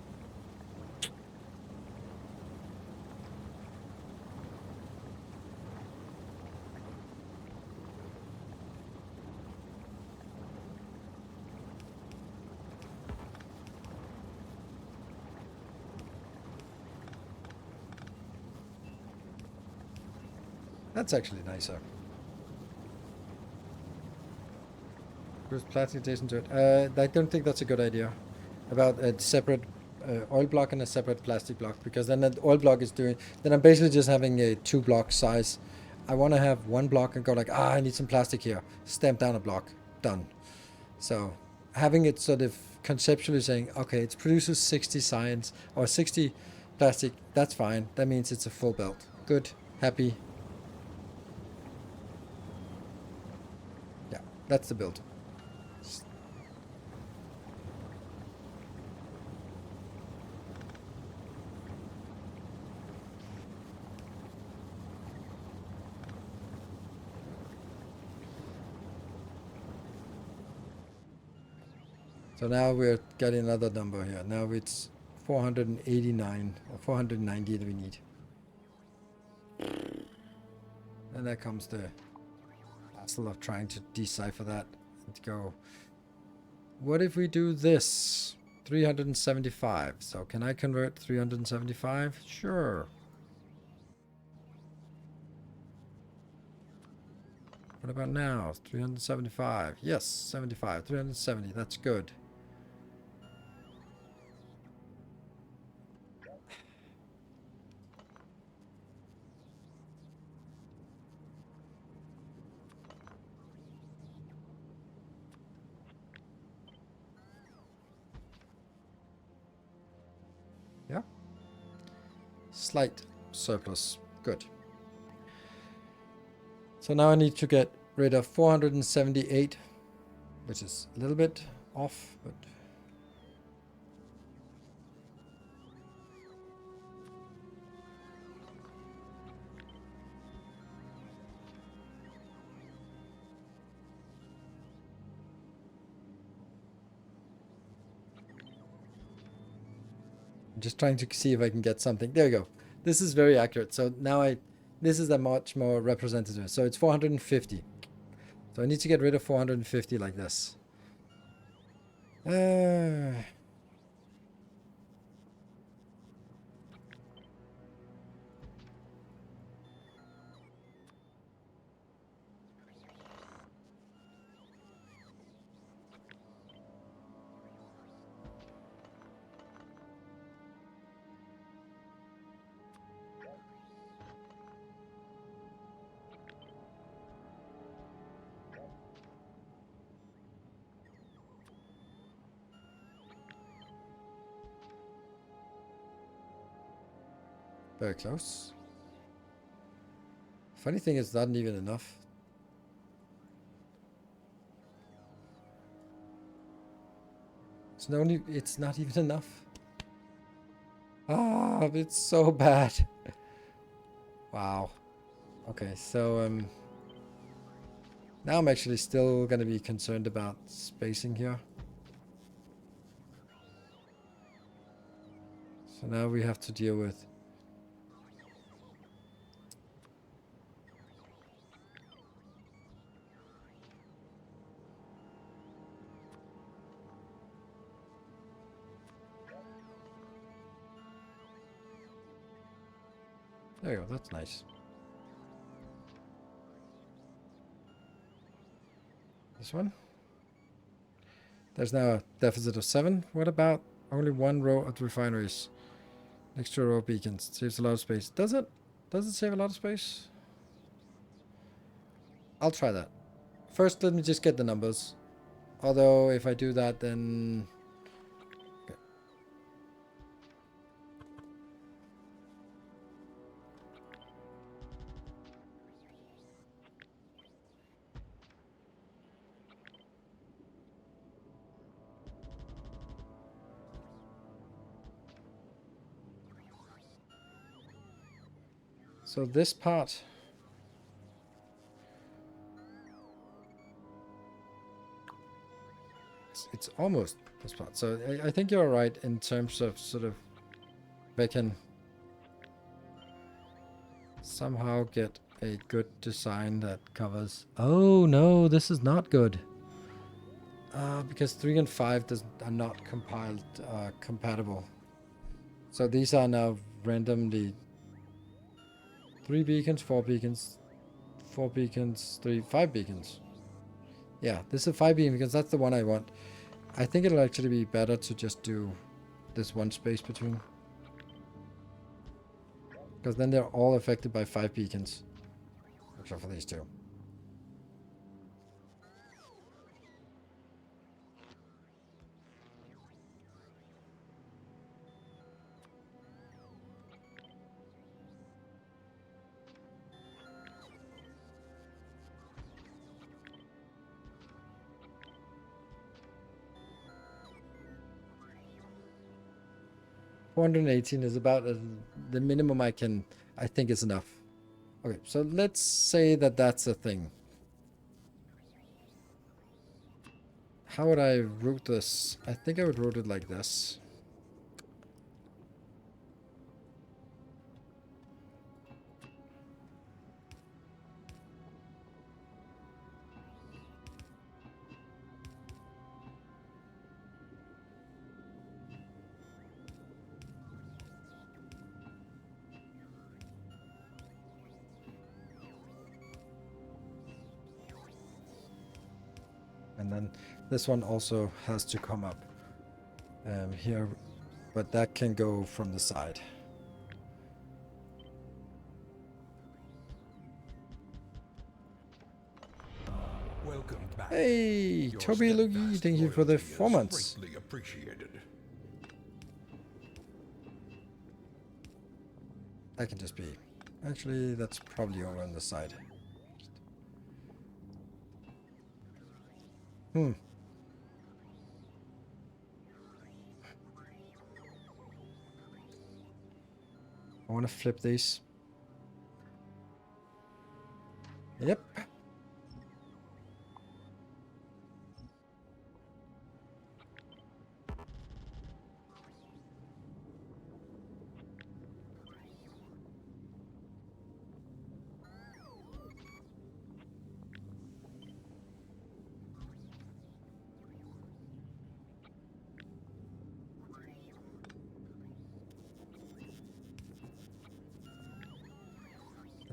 That's actually nicer. There's plastic adjacent to it. I don't think that's a good idea. About a separate oil block and a separate plastic block, because then the oil block is doing. Then I'm basically just having a 2-block size. I want to have one block and go like, I need some plastic here. Stamp down a block. Done. So having it sort of conceptually saying, okay, it produces 60 science or 60 plastic. That's fine. That means it's a full belt. Good. Happy. Yeah, that's the build. So now we're getting another number here. Now it's 489 or 490 that we need. And there comes the hassle of trying to decipher that and go, what if we do this? 375. So can I convert 375? Sure. What about now? 375. Yes, 75. 370. That's good. Yeah. Slight surplus. Good. So now I need to get rid of 478, which is a little bit off, but I'm just trying to see if I can get something. There we go. This is very accurate. So now this is a much more representative. So it's 450. So I need to get rid of 450 like this. Very close. Funny thing, it's not even enough. It's not even enough. Ah, it's so bad. Wow. Okay, so now I'm actually still gonna be concerned about spacing here. So now we have to deal with there you go, that's nice. This one. There's now a deficit of 7. What about only one row of refineries? Next to a row of beacons. Saves a lot of space. Does it? Does it save a lot of space? I'll try that. First, let me just get the numbers. Although, if I do that, then... Okay. So this part... It's almost this part. So I think you're right in terms of sort of... They can somehow get a good design that covers... Oh no, this is not good. Because 3 and 5 are not compatible. So these are now randomly 3 beacons, 4 beacons, 4 beacons, 5 beacons. Yeah, this is a 5 beacon because that's the one I want. I think it'll actually be better to just do this one space between. Because then they're all affected by 5 beacons. Except for these two. $418 is about the minimum I think is enough. Okay, so let's say that that's a thing. How would I route this? I think I would route it like this. And then this one also has to come up here, but that can go from the side. Welcome back. Hey, Toby Lugi, thank you for the 4 months. Greatly appreciated. That can just be. Actually, that's probably over on the side. I want to flip these. Yep.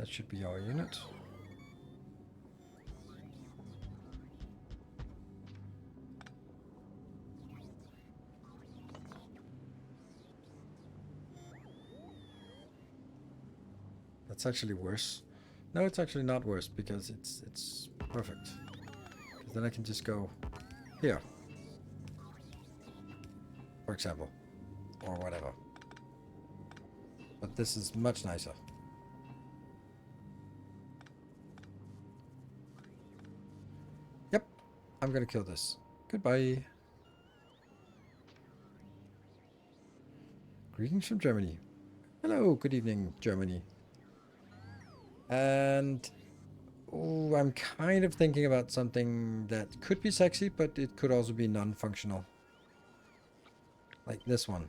That should be our unit. That's actually worse. No, it's actually not worse because it's perfect. 'Cause then I can just go here, for example, or whatever. But this is much nicer. Yep, I'm gonna kill this. Goodbye. Greetings from Germany. Hello, good evening, Germany. And oh, I'm kind of thinking about something that could be sexy, but it could also be non-functional. Like this one.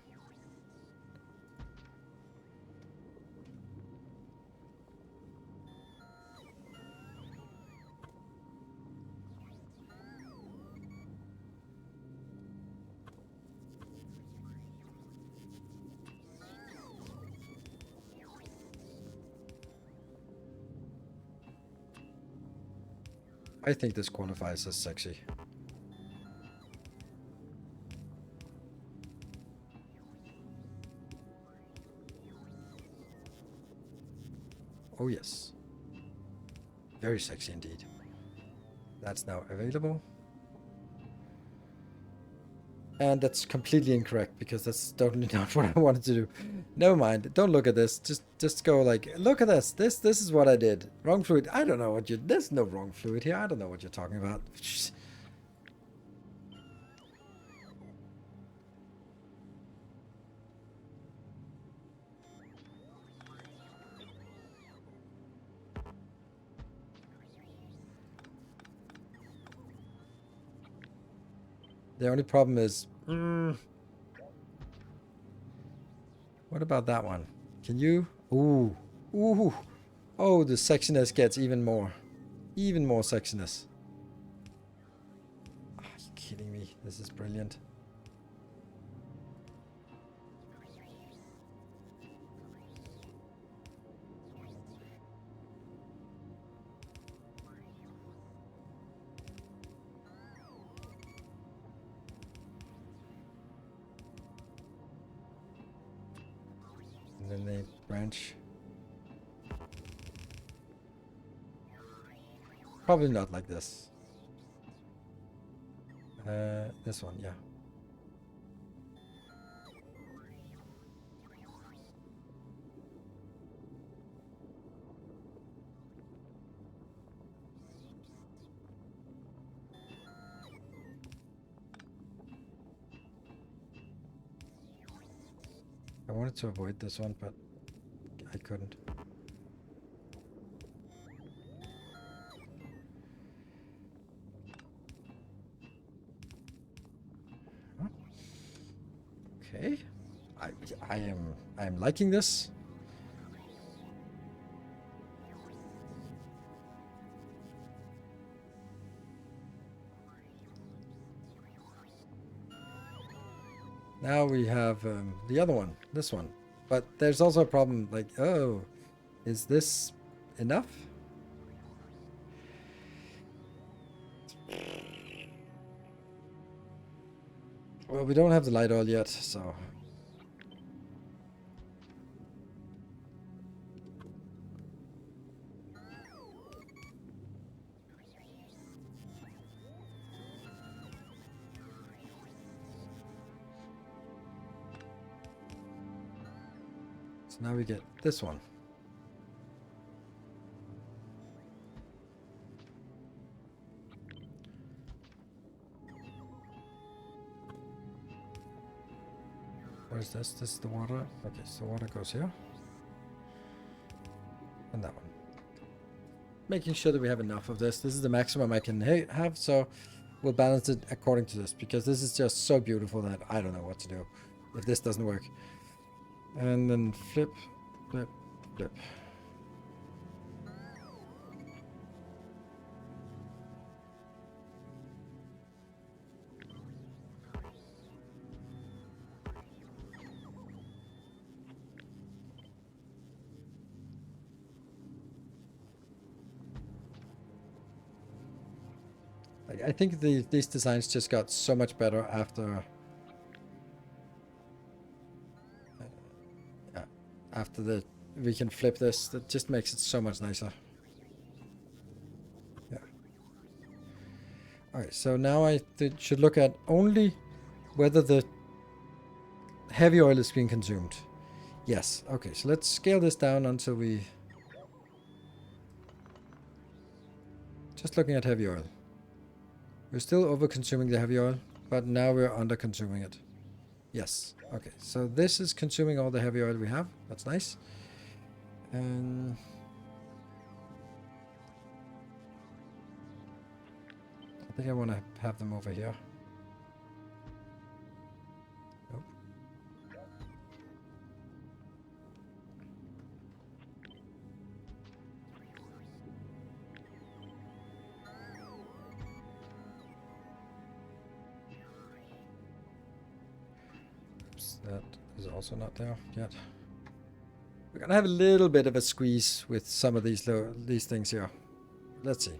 I think this qualifies as sexy. Oh yes. Very sexy indeed. That's now available. And that's completely incorrect because that's totally not what I wanted to do. Never mind. Don't look at this. Just go like, look at this. This is what I did. Wrong fluid. I don't know what you. There's no wrong fluid here. I don't know what you're talking about. The only problem is, what about that one? Can you? Ooh, ooh, oh, the sexiness gets even more sexiness. Are you kidding me? This is brilliant. And then they branch. Probably not like this. This one, yeah. I wanted to avoid this one, but I couldn't. Huh? Okay. I am liking this. Now we have the other one, this one. But there's also a problem, like, oh, is this enough? Well, we don't have the light oil yet, so... So now we get this one. What is this? This is the water. Okay, so water goes here. And that one. Making sure that we have enough of this. This is the maximum I can have, so we'll balance it according to this, because this is just so beautiful that I don't know what to do if this doesn't work. And then flip, flip, flip. I think these designs just got so much better after after we can flip this. That just makes it so much nicer. Yeah. All right, so now I should look at only whether the heavy oil is being consumed. Yes. Okay, so let's scale this down until we... Just looking at heavy oil. We're still over-consuming the heavy oil, but now we're under-consuming it. Yes. Okay, so this is consuming all the heavy oil we have. That's nice. And... I think I want to have them over here. Nope. Oops, that is also not there yet. We're gonna have a little bit of a squeeze with some of these things here. Let's see.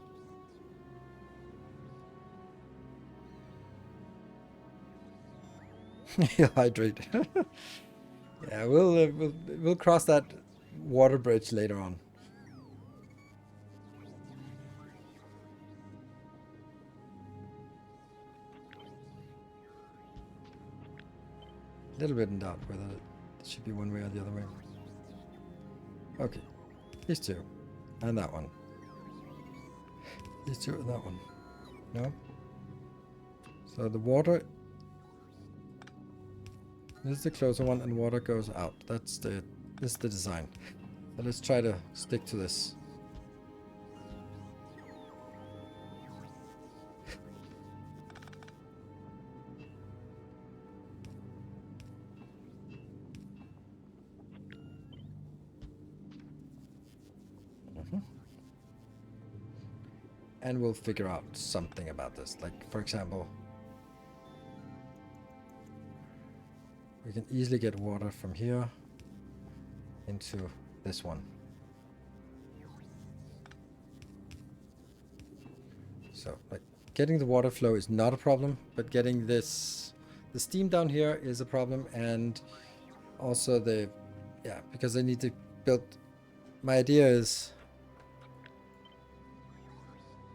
Hydrate. Yeah, we'll cross that water bridge later on. A little bit in doubt whether it should be one way or the other way. Okay, these two, and that one. These two and that one. No. So the water. This is the closer one, and water goes out. This is the design. So let's try to stick to this. And we'll figure out something about this. Like, for example, we can easily get water from here into this one. So, like, getting the water flow is not a problem, but getting the steam down here is a problem, and also because I need to build. My idea is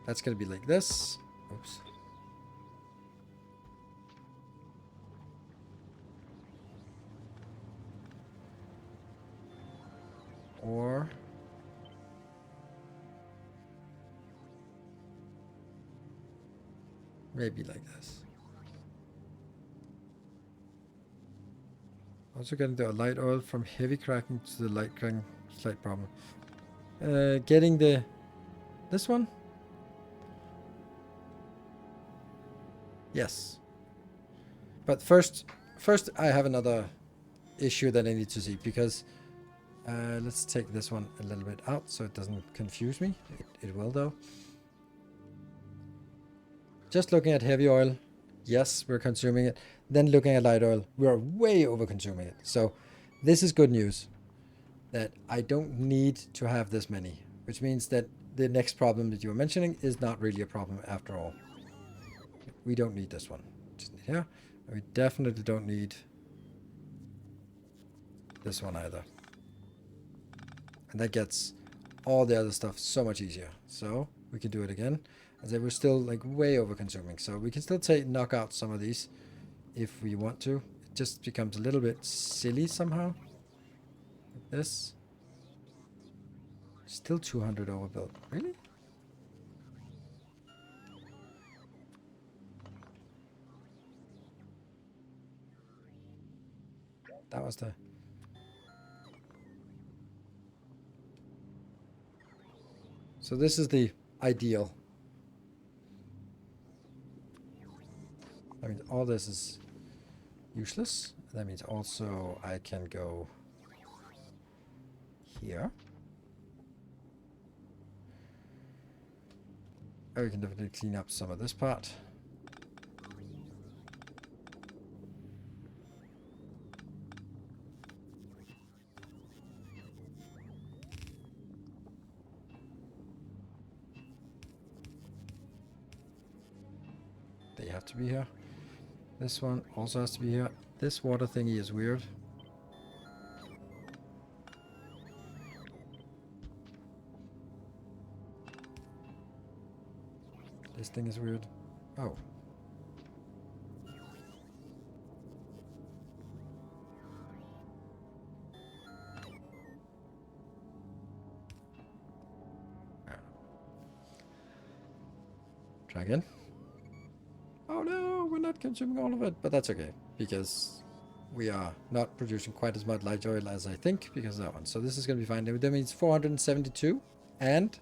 that's going to be like this. Oops. Or maybe like this. Also getting the light oil from heavy cracking to the light cracking, slight problem. Getting this one. Yes. But first I have another issue that I need to see, because let's take this one a little bit out so it doesn't confuse me. It will though. Just looking at heavy oil, yes, we're consuming it. Then looking at light oil, we're way over consuming it. So this is good news, that I don't need to have this many, which means that the next problem that you were mentioning is not really a problem after all. We don't need this one. Just need here. We definitely don't need this one either. And that gets all the other stuff so much easier. So we can do it again. As we're still like way over consuming. So we can still knock out some of these if we want to. It just becomes a little bit silly somehow. Like this. Still 200 overbuilt. Really? That was the... So this is the ideal. I mean, all this is useless. That means also I can go here. Or we can definitely clean up some of this part. have to be here. This one also has to be here. This water thingy is weird. This thing is weird. Oh. Try again. Oh no, we're not consuming all of it, but that's okay, because we are not producing quite as much light oil as I think, because of that one. So this is going to be fine. That means 472, and,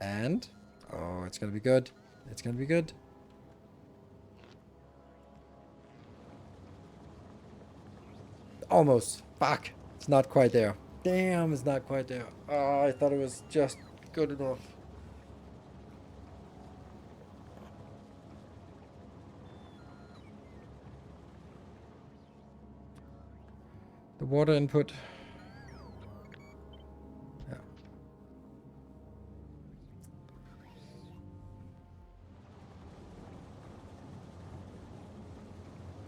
oh, it's going to be good. It's going to be good. Almost. Fuck. It's not quite there. Damn, it's not quite there. Oh, I thought it was just good enough. The water input. Yeah.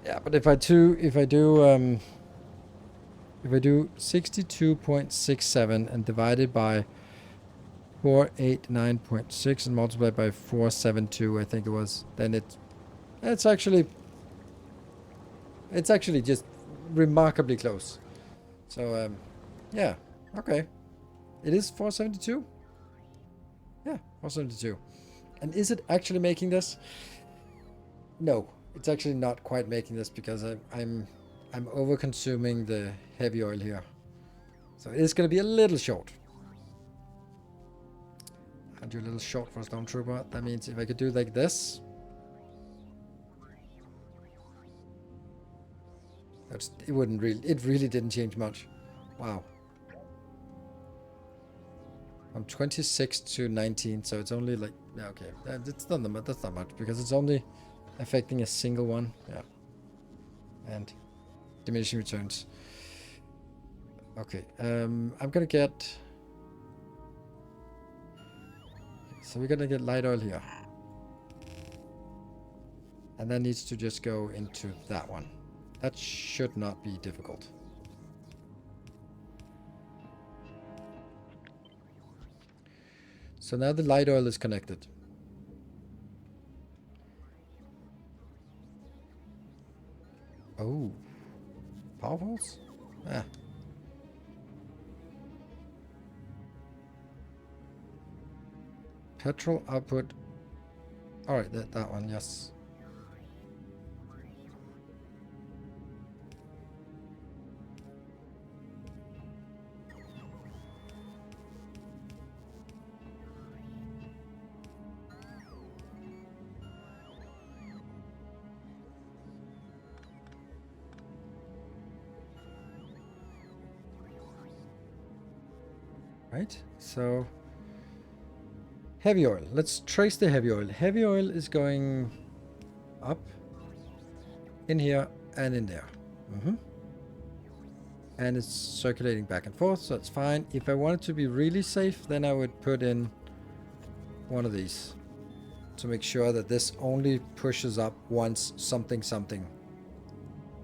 Yeah, but if I do 62.67 and divide it by 489.6 and multiply by 472, I think it was, then it's actually just remarkably close. So yeah, okay. It is 472. Yeah, 472. And is it actually making this? No, it's actually not quite making this, because I'm over consuming the heavy oil here. So it is going to be a little short. I'll do a little short for a stormtrooper. That means if I could do like this. It really didn't change much. Wow. From 26 to 19, so it's only like, yeah, okay. That's not much, because it's only affecting a single one. Yeah. And diminishing returns. Okay, I'm gonna get... So we're gonna get light oil here. And that needs to just go into that one. That should not be difficult. So now the light oil is connected. Oh. Power pulse? Ah. Petrol output. Alright, that one, yes. Right, so heavy oil. Let's trace the heavy oil. Heavy oil is going up, in here, and in there. And it's circulating back and forth, so it's fine. If I wanted to be really safe, then I would put in one of these to make sure that this only pushes up once something.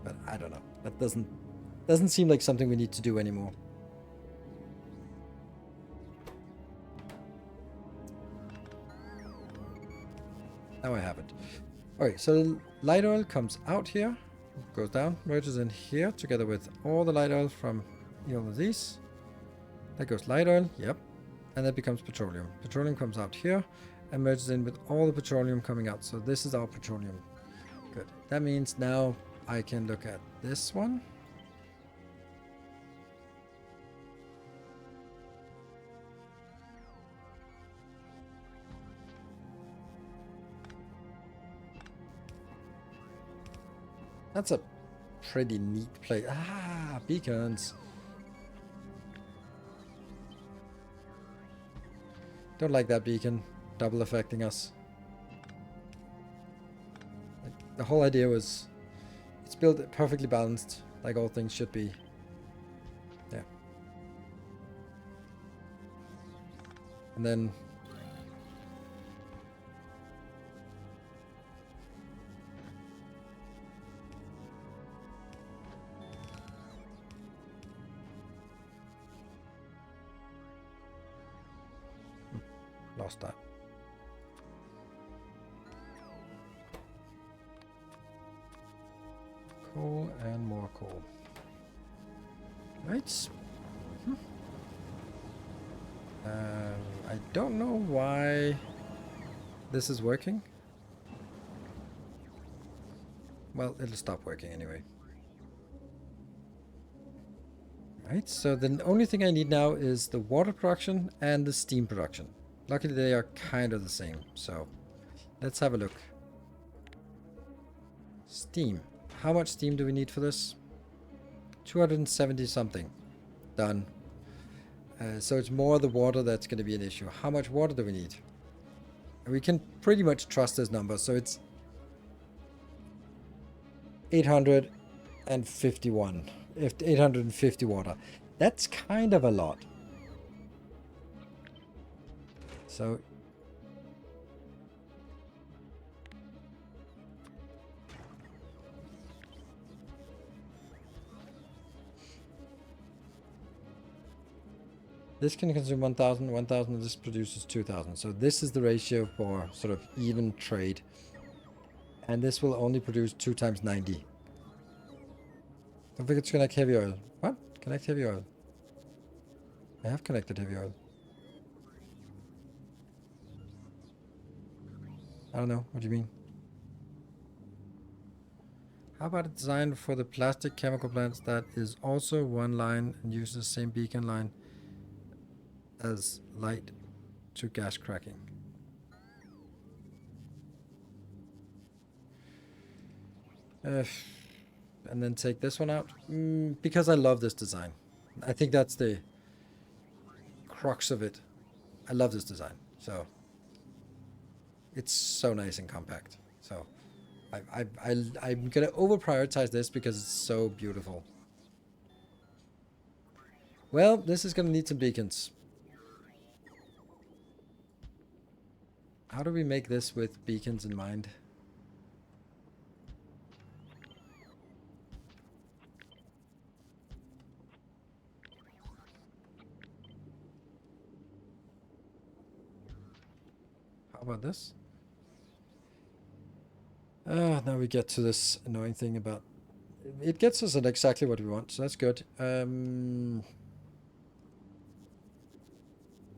But I don't know. That doesn't seem like something we need to do anymore. Now I have it. Okay, so the light oil comes out here, goes down, merges in here together with all the light oil from all of these. That goes light oil, yep. And that becomes petroleum. Petroleum comes out here and merges in with all the petroleum coming out. So this is our petroleum. Good. That means now I can look at this one. That's a pretty neat place. Ah, beacons. Don't like that beacon. Double affecting us. Like, the whole idea was... It's built perfectly balanced, like all things should be. Yeah. And then... lost that. Coal and more coal. Right. I don't know why this is working. Well, it'll stop working anyway. Right, so the only thing I need now is the water production and the steam production. Luckily they are kind of the same, so let's have a look. Steam. How much steam do we need for this? 270 something. Done. So it's more the water that's going to be an issue. How much water do we need? And we can pretty much trust this number, so it's 851. If 850 water. That's kind of a lot. So this can consume 1000, 1000, and this produces 2000. So this is the ratio for sort of even trade. And this will only produce 2 times 90. Don't forget to connect heavy oil. What? Connect heavy oil. I have connected heavy oil. I don't know. What do you mean? How about a design for the plastic chemical plants that is also one line and uses the same beacon line as light to gas cracking? And then take this one out because I love this design. I think that's the crux of it. I love this design, so it's so nice and compact. So I'm gonna over prioritize this because it's so beautiful. Well, this is gonna need some beacons. How do we make this with beacons in mind? How about this? Now we get to this annoying thing about... It gets us at exactly what we want, so that's good.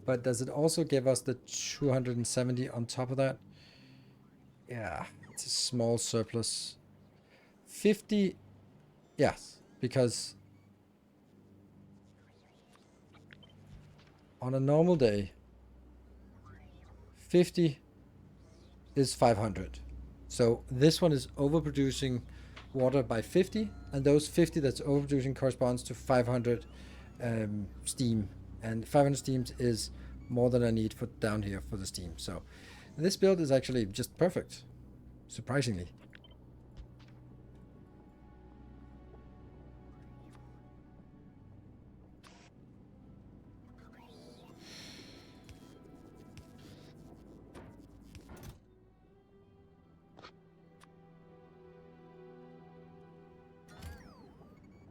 But does it also give us the 270 on top of that? Yeah, it's a small surplus. 50, yes, because on a normal day, 50 is 500. So this one is overproducing water by 50, and those 50 that's overproducing corresponds to 500 steam. And 500 steams is more than I need for down here for the steam. So this build is actually just perfect, surprisingly.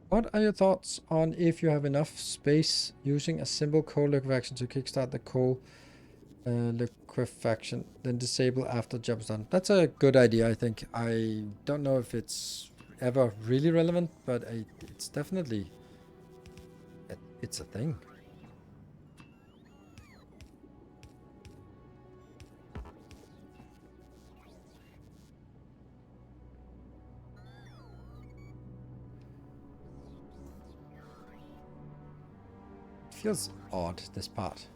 What are your thoughts on if you have enough space using a simple coal liquefaction to kickstart the coal liquefaction, then disable after job is done? That's a good idea, I think. I don't know if it's ever really relevant, but it's definitely... It's a thing. Feels odd, this part.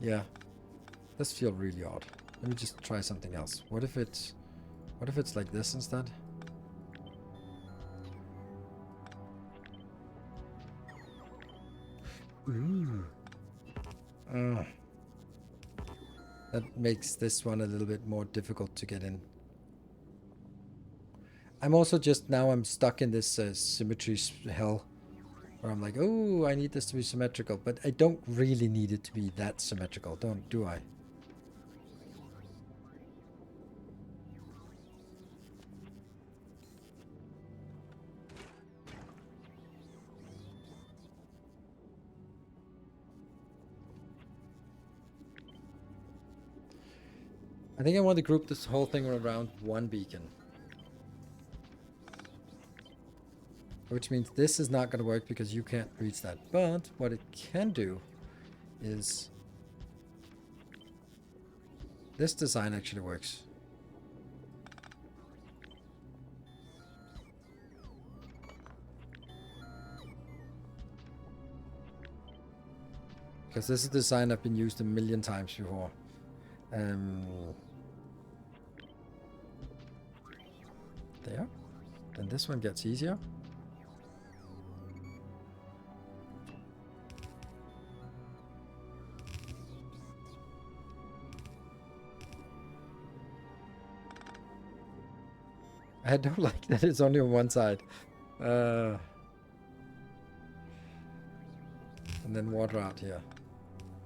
Yeah, does feel really odd. Let me just try something else. What if it's like this instead? Ooh. That makes this one a little bit more difficult to get in. I'm also just now I'm stuck in this symmetry hell. Where I'm like, oh, I need this to be symmetrical, but I don't really need it to be that symmetrical, do I? I think I want to group this whole thing around one beacon. Which means this is not going to work because you can't reach that. But what it can do is... This design actually works. Because this is a design I've been used a million times before. There. Then this one gets easier. I don't like that it's only on one side. And then water out here.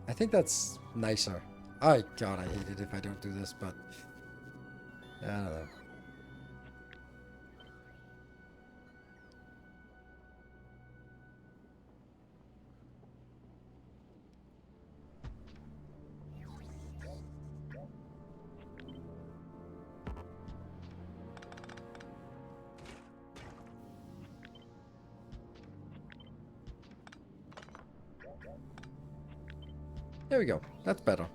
I think that's nicer. Oh god, I hate it if I don't do this, but... I don't know. There we go. That's better.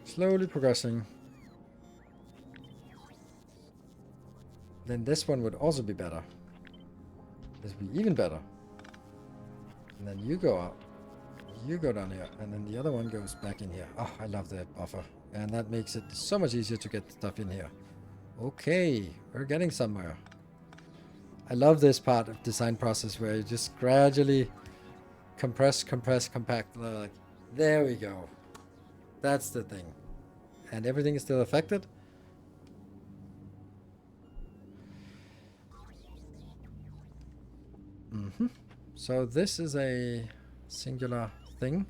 Slowly progressing. Then this one would also be better. This would be even better. And then you go out. You go down here. And then the other one goes back in here. Oh, I love the buffer. And that makes it so much easier to get stuff in here. Okay. We're getting somewhere. I love this part of design process where you just gradually compress, compact. Like, there we go. That's the thing. And everything is still affected. So this is a singular thing.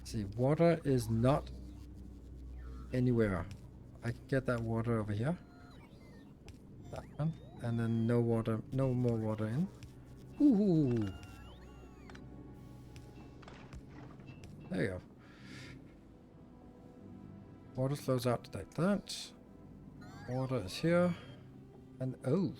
See, water is not anywhere. I can get that water over here. That one. And then no water, no more water in. Ooh. There you go. Water flows out like that. Water is here. And oh.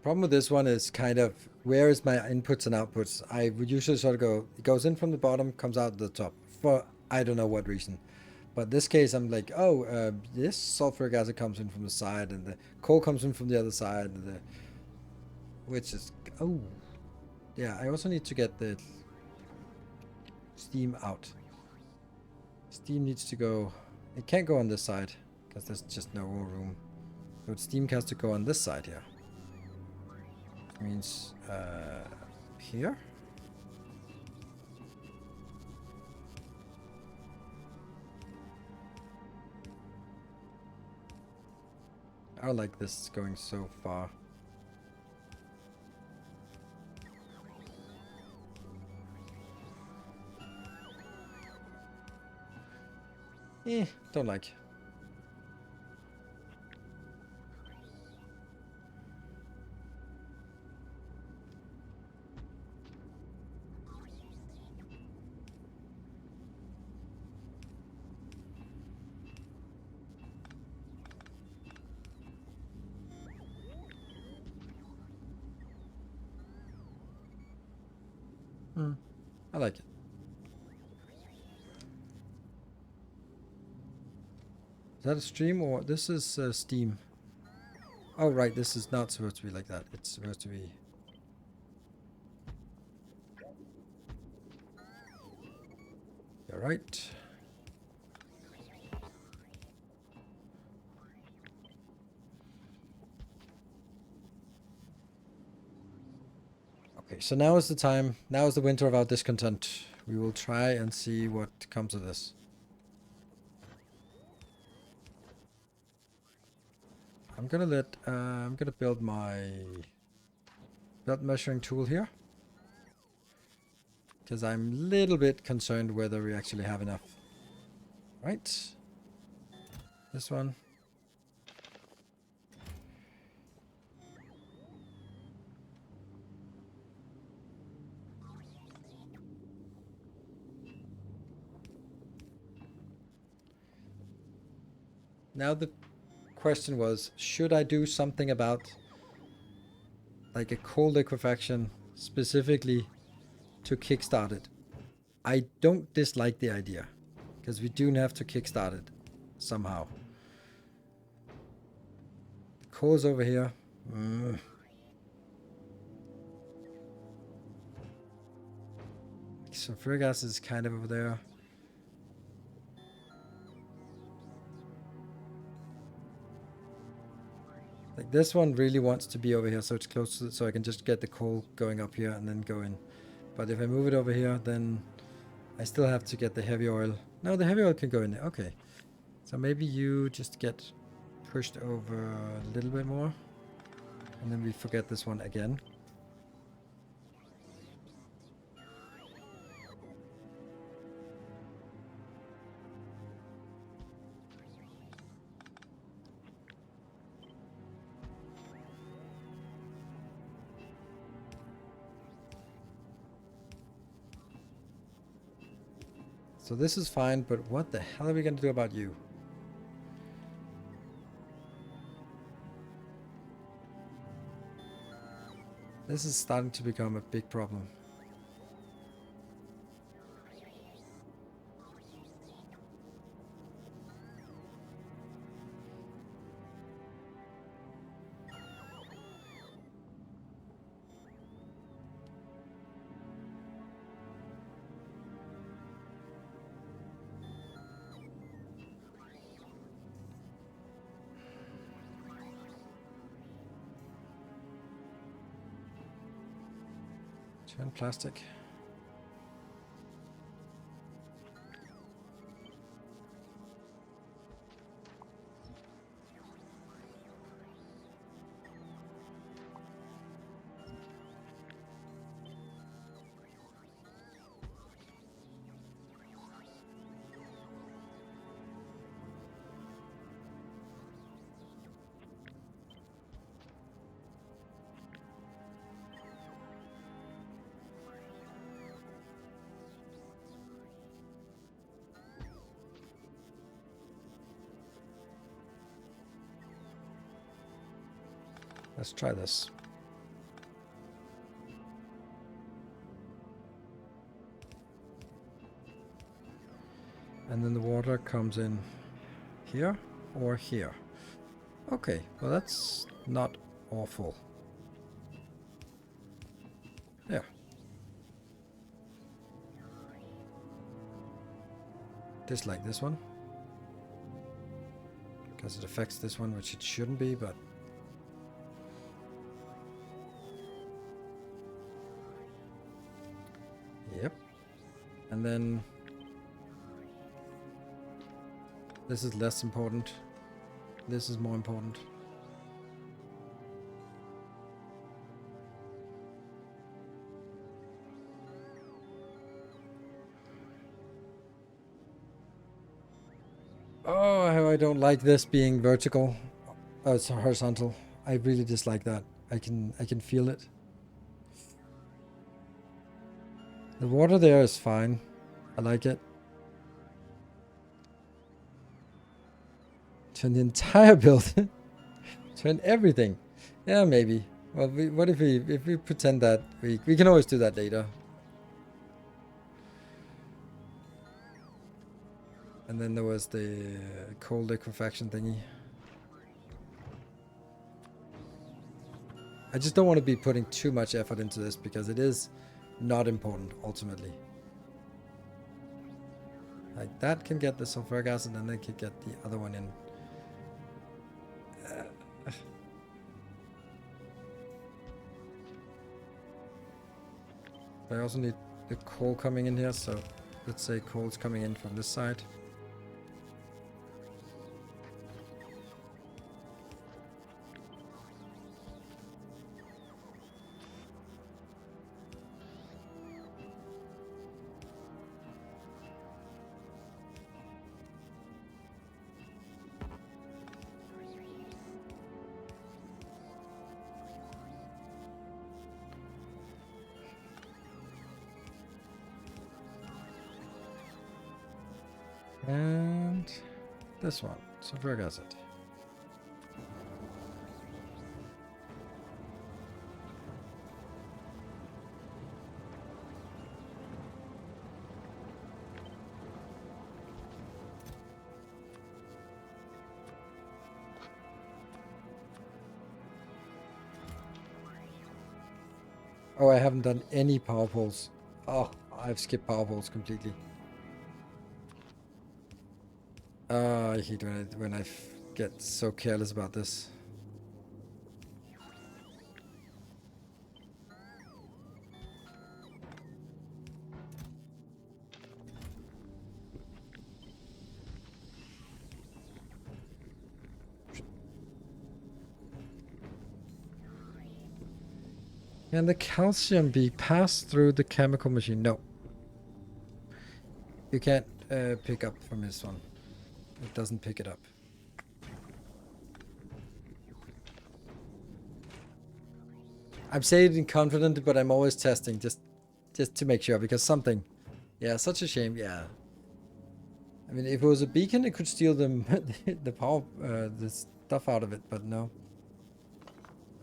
Problem with this one is kind of where is my inputs and outputs. I would usually sort of go, it goes in from the bottom, comes out the top for I don't know what reason. But in this case, I'm like, oh, this sulfuric acid comes in from the side and the coal comes in from the other side. And which is, oh, yeah, I also need to get the steam out. Steam needs to go, it can't go on this side because there's just no more room. So steam has to go on this side here. Means here. I like this going so far. Don't like. I like it. Is that a stream or this is Steam? Oh right, this is not supposed to be like that. It's supposed to be. You're right. Okay, so now is the time. Now is the winter of our discontent. We will try and see what comes of this. I'm gonna build my belt measuring tool here, because I'm a little bit concerned whether we actually have enough. Right. This one. Now the question was, should I do something about like a cold liquefaction specifically to kickstart it? I don't dislike the idea, because we do have to kickstart it somehow. The coal's over here. Sulfuric acid is kind of over there. Like this one really wants to be over here, so it's close to it, so I can just get the coal going up here and then go in. But if I move it over here, then I still have to get the heavy oil. No, the heavy oil can go in there. Okay. So maybe you just get pushed over a little bit more. And then we forget this one again. So this is fine, but what the hell are we going to do about you? This is starting to become a big problem. Turn plastic. Let's try this. And then the water comes in here or here. Okay, well that's not awful. Yeah. Dislike this one, because it affects this one, which it shouldn't be, but yep. And then this is less important. This is more important. Oh, how I don't like this being vertical. Oh, it's horizontal. I really dislike that. I can feel it. The water there is fine. I like it. Turn the entire building. Turn everything. Yeah, maybe. Well, what if we pretend that we can always do that later. And then there was the cold liquefaction thingy. I just don't want to be putting too much effort into this, because it is not important ultimately. Like that can get the sulfuric acid, and then can get the other one in. I also need the coal coming in here, so let's say coal's coming in from this side. And this one. So where goes it? Oh, I haven't done any power poles. Oh, I've skipped power poles completely. I hate when I get so careless about this. Can the calcium be passed through the chemical machine? No. You can't pick up from this one. It doesn't pick it up. I'm saying it confident, but I'm always testing just to make sure, because something. Yeah, such a shame. Yeah. I mean, if it was a beacon, it could steal the the power, the stuff out of it, but no.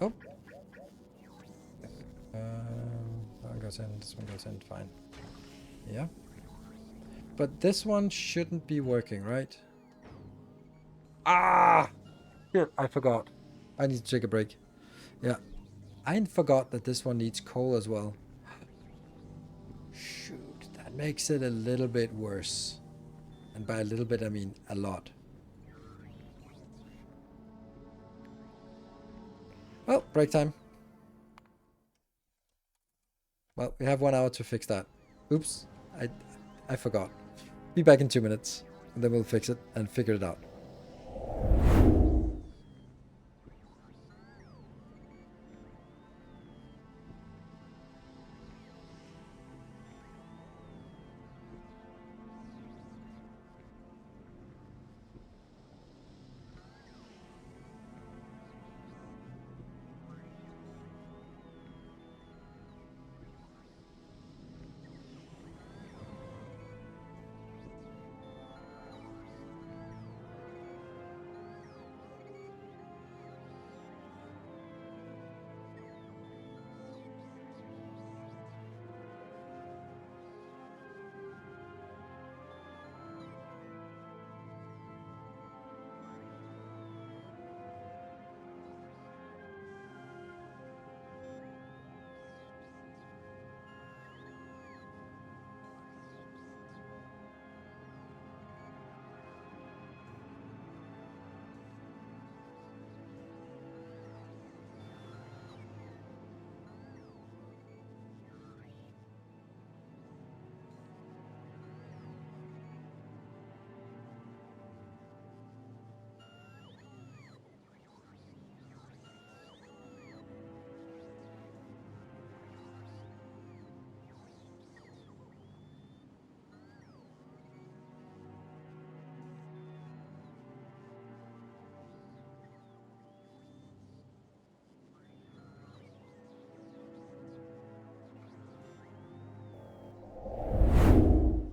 Oh. That one goes in. This one goes in. Fine. Yeah. But this one shouldn't be working, right? Ah! Shit, I forgot. I need to take a break. Yeah. I forgot that this one needs coal as well. Shoot, that makes it a little bit worse. And by a little bit, I mean a lot. Well, break time. Well, we have 1 hour to fix that. Oops, I forgot. Be back in 2 minutes, and then we'll fix it and figure it out.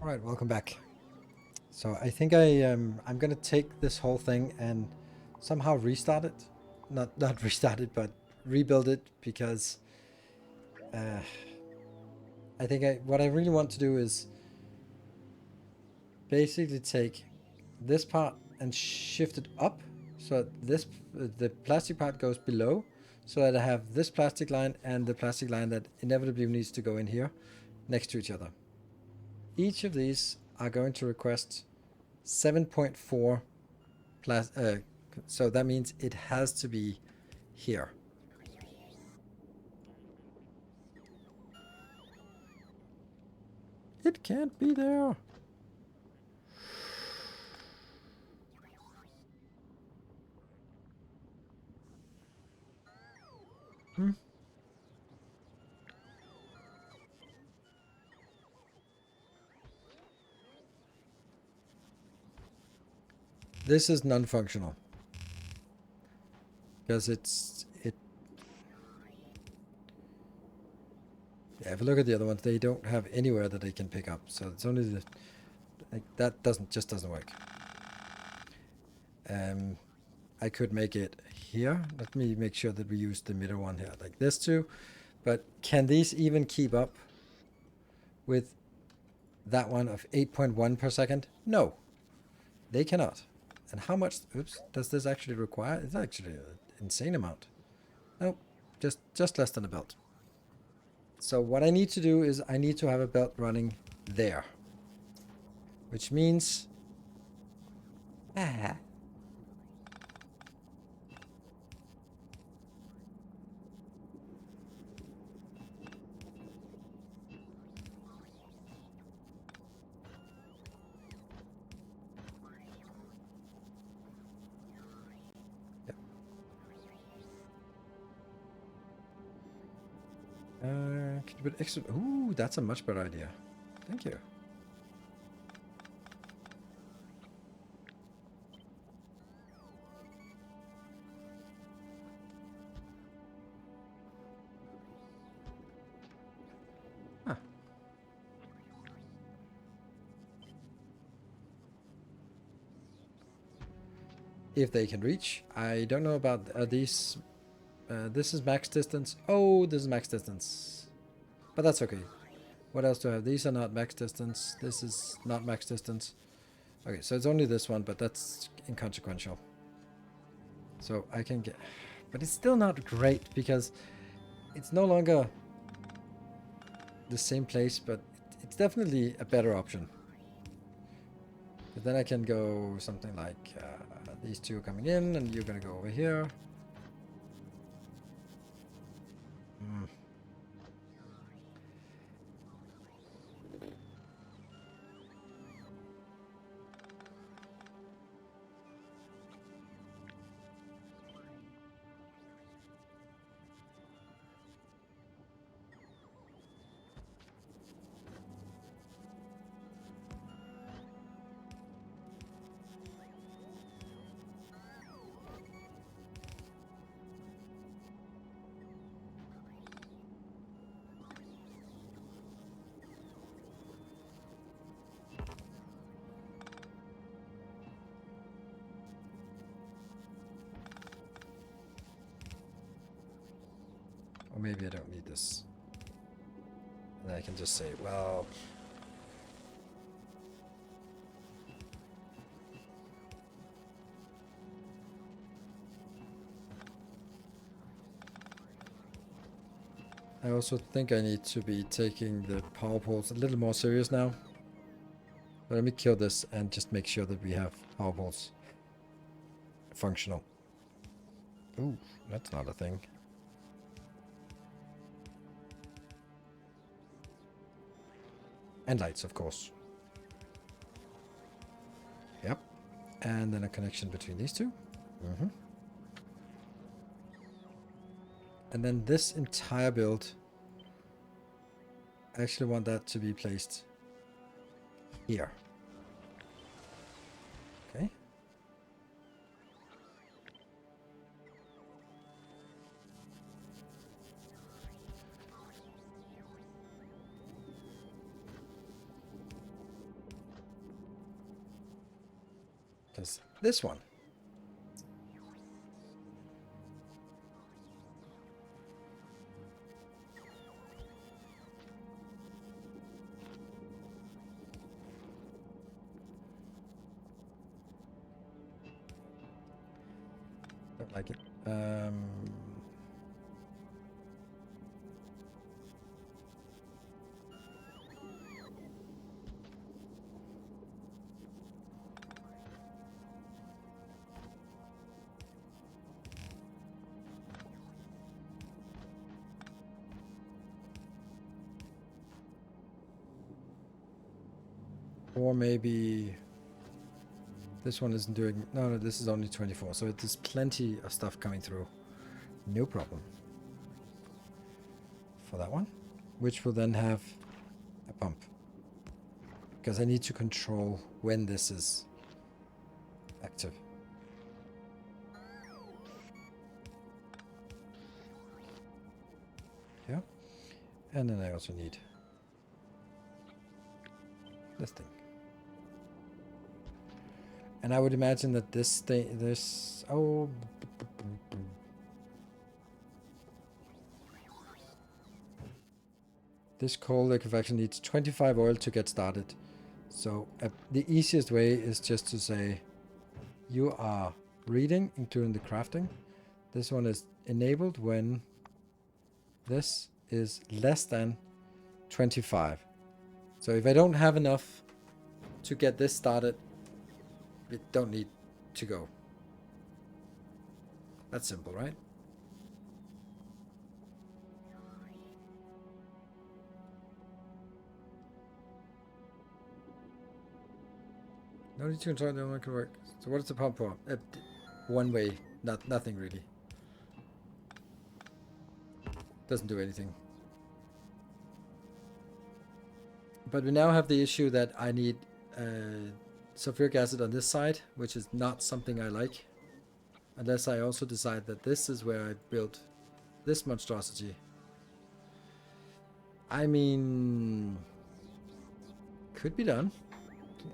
All right, welcome back. So I think I'm gonna take this whole thing and somehow restart it. Not restart it, but rebuild it, because I think what I really want to do is basically take this part and shift it up, so that the plastic part goes below, so that I have this plastic line and the plastic line that inevitably needs to go in here next to each other. Each of these are going to request 7.4 so that means it has to be here. It can't be there. Hmm. This is non-functional because it. Yeah, if you look at the other ones, they don't have anywhere that they can pick up. So it's only Like that just doesn't work. I could make it here. Let me make sure that we use the middle one here, like this too. But can these even keep up with that one of 8.1 per second? No, they cannot. And how much, oops, does this actually require? It's actually an insane amount. Nope, just less than a belt. So what I need to do is I need to have a belt running there. Which means... Could you put extra... Ooh, that's a much better idea. Thank you. Huh. If they can reach. I don't know about these... this is max distance. Oh, this is max distance. But that's okay. What else do I have? These are not max distance. This is not max distance. Okay, so it's only this one, but that's inconsequential. So I can get... But it's still not great because it's no longer the same place, but it's definitely a better option. But then I can go something like these two coming in, and you're going to go over here. Or maybe I don't need this. And I can just say, well... I also think I need to be taking the power poles a little more serious now. But let me kill this and just make sure that we have power poles functional. Ooh, that's not a thing. And lights, of course. Yep. And then a connection between these two. And then this entire build, I actually want that to be placed here. Okay. Because this one. Don't like it. Or maybe this one isn't doing... No, this is only 24. So there's plenty of stuff coming through. No problem. For that one. Which will then have a pump. Because I need to control when this is active. Yeah. And then I also need this thing. And I would imagine that this thing, this, oh, this coal liquefaction needs 25 oil to get started. So the easiest way is just to say, you are reading, including the crafting. This one is enabled when this is less than 25. So if I don't have enough to get this started, we don't need to go. That's simple, right? No need to control the one can work. So what is the pump for? One way, nothing really. Doesn't do anything. But we now have the issue that I need sulfuric acid on this side, which is not something I like. Unless I also decide that this is where I built this monstrosity. I mean, could be done.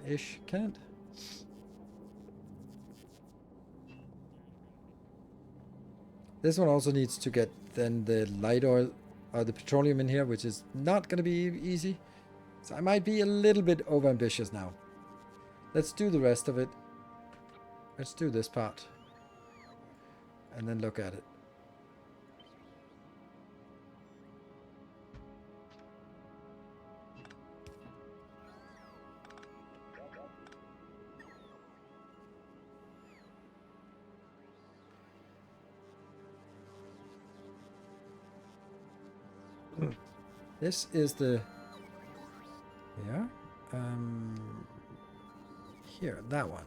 Ish, can't. This one also needs to get then the light oil or the petroleum in here, which is not going to be easy. So I might be a little bit overambitious now. Let's do the rest of it. Let's do this part. And then look at it. This is the... Yeah. Here, that one.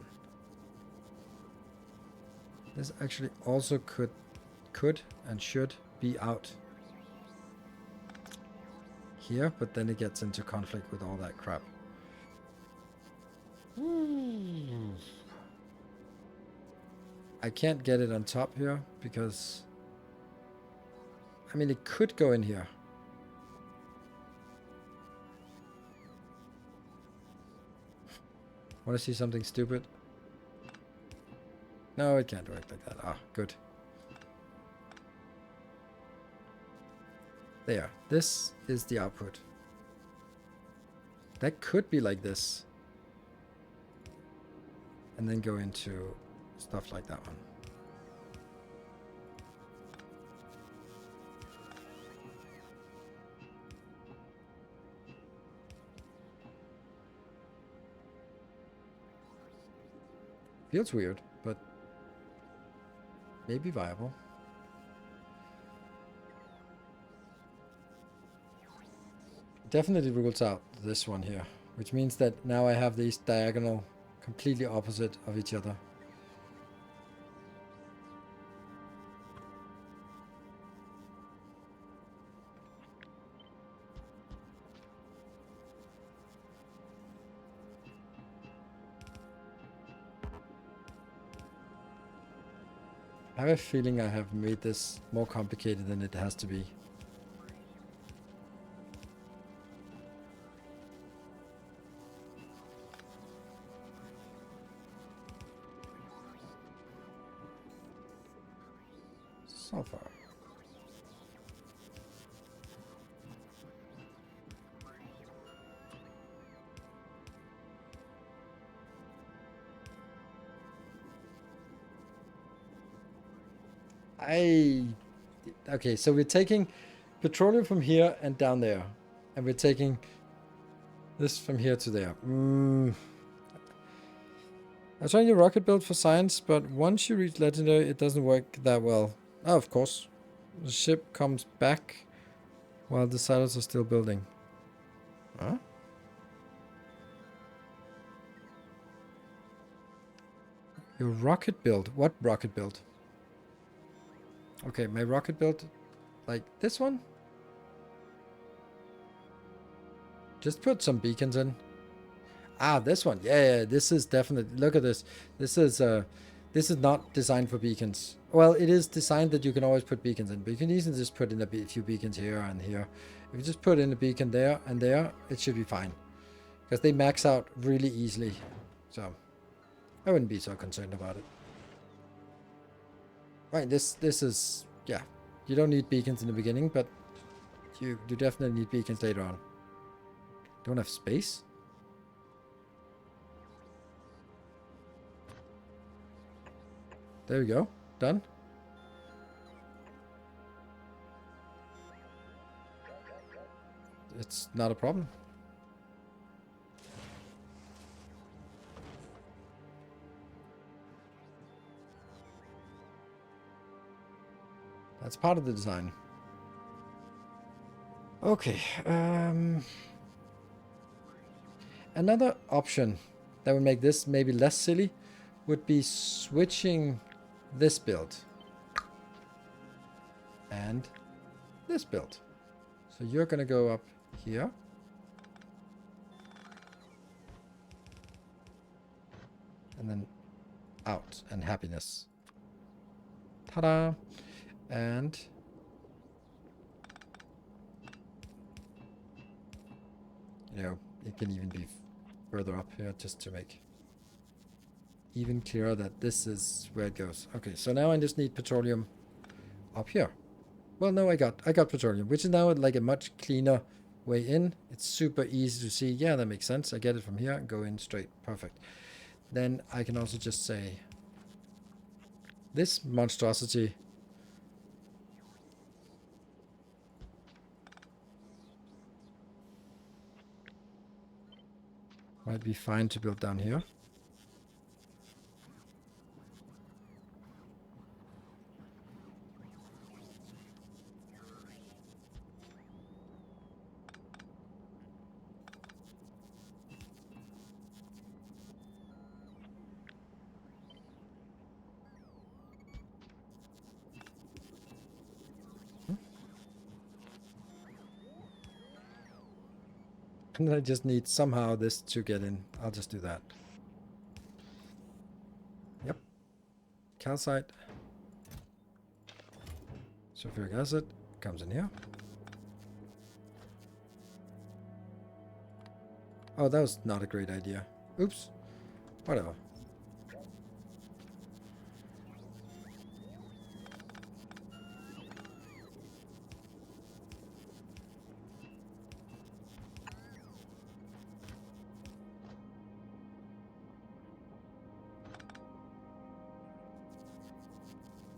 This actually also could and should be out here, but then it gets into conflict with all that crap. I can't get it on top here because... I mean, it could go in here. Want to see something stupid? No, it can't work like that. Ah, good. There. This is the output. That could be like this. And then go into stuff like that one. Feels weird, but maybe viable. Definitely rules out this one here, which means that now I have these diagonal completely opposite of each other. I have a feeling I have made this more complicated than it has to be. Sulfur. Okay, so we're taking petroleum from here and down there. And we're taking this from here to there. I was trying to rocket build for science, but once you reach legendary, it doesn't work that well. Oh, of course. The ship comes back while the silos are still building. Huh? Your rocket build? What rocket build? Okay, my rocket build, like this one. Just put some beacons in. Ah, this one. Yeah, this is definitely. Look at this. This is not designed for beacons. Well, it is designed that you can always put beacons in, but you can easily just put in a few beacons here and here. If you just put in a beacon there and there, it should be fine, because they max out really easily. So, I wouldn't be so concerned about it. Right, this is, yeah. You don't need beacons in the beginning, but you definitely need beacons later on. Don't have space? There we go. Done. It's not a problem. That's part of the design. Okay. Another option that would make this maybe less silly would be switching this build and this build. So you're gonna go up here. And then out and happiness. Ta-da! And you know, it can even be further up here just to make even clearer that this is where it goes. Okay, so now I just need petroleum up here. Well, no, I got petroleum, which is now like a much cleaner way in. It's super easy to see. Yeah, that makes sense. I get it from here and go in straight. Perfect. Then I can also just say this monstrosity might be fine to build down here. And I just need somehow this to get in. I'll just do that. Yep. Calcite. Sulfuric acid comes in here. Oh, that was not a great idea. Oops. Whatever.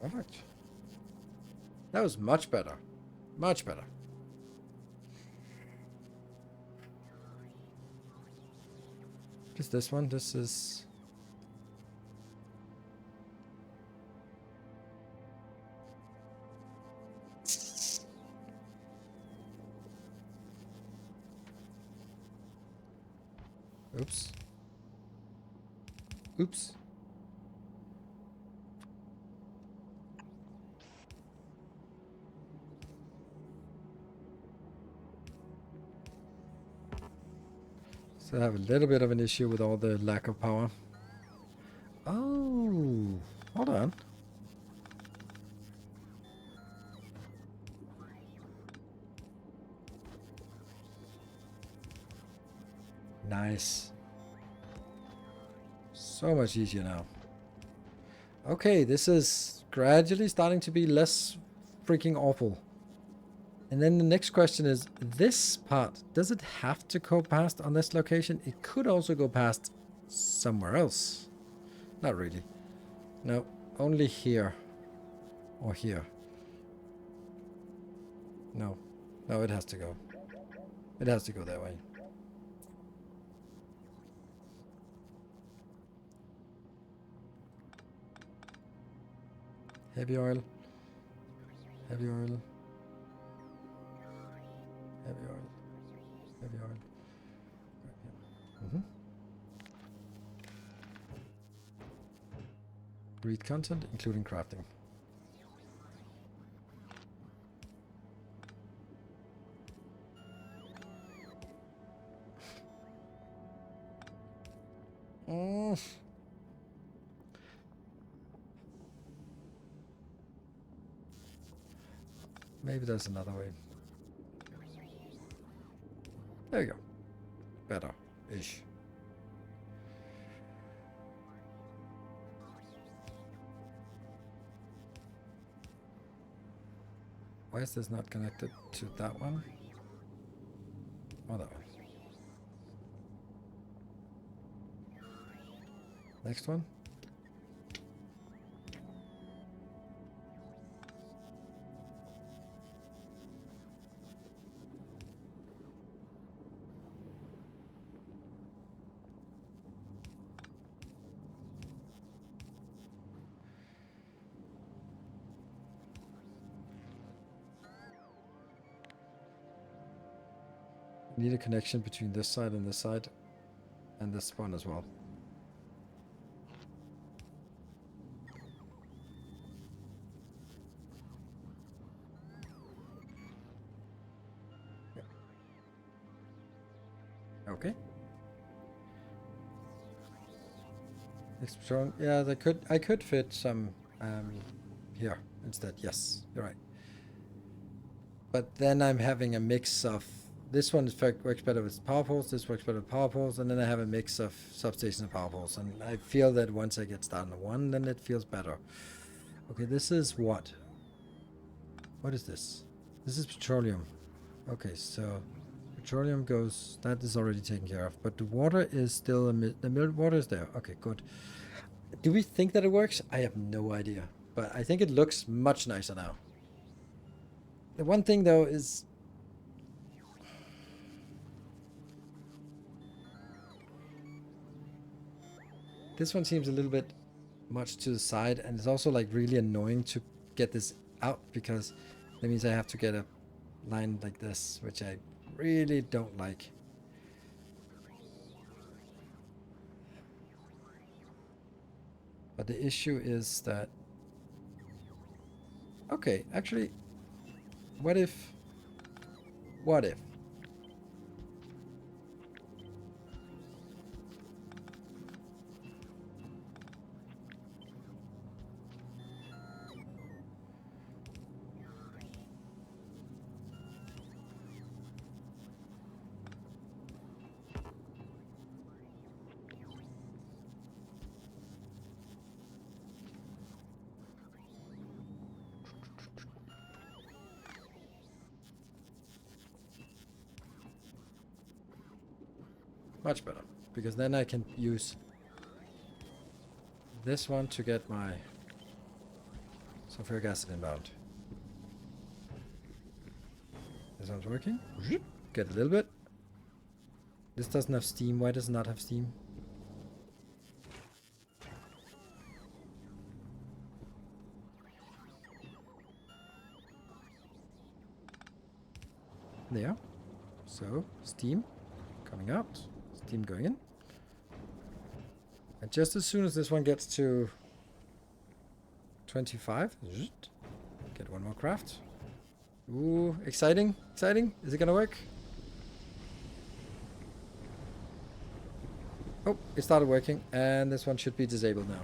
Perfect. That was much better. Much better. Is this one? This is... Oops. Oops. So I have a little bit of an issue with all the lack of power. Oh, hold on. Nice. So much easier now. Okay, this is gradually starting to be less freaking awful. And then the next question is, this part, does it have to go past on this location? It could also go past somewhere else. Not really. No, only here. Or here. No. No, it has to go. It has to go that way. Heavy oil. Heavy oil. Heavy oil. Heavy oil. Read content, including crafting. Maybe there's another way. There you go. Better-ish. Why is this not connected to that one? Or that one? Next one? Need a connection between this side and this one as well. Yeah. Okay. Strong. Yeah, I could fit some here instead. Yes, you're right. But then I'm having a mix of this one works better with power poles, this works better with power poles, and then I have a mix of substations and power poles. And I feel that once I get started on one, then it feels better. Okay, this is what? What is this? This is petroleum. Okay, so petroleum goes, that is already taken care of. But the water is still, the water is there. Okay, good. Do we think that it works? I have no idea. But I think it looks much nicer now. The one thing though is this one seems a little bit much to the side, and it's also like really annoying to get this out because that means I have to get a line like this, which I really don't like. But the issue is that, okay, actually, what if much better, because then I can use this one to get my sulfuric acid inbound. This one's working. Get a little bit. This doesn't have steam. Why does it not have steam? There. So, steam coming out. Steam going in. And just as soon as this one gets to 25, get one more craft. Ooh, exciting, exciting. Is it gonna work? Oh, it started working, and this one should be disabled now.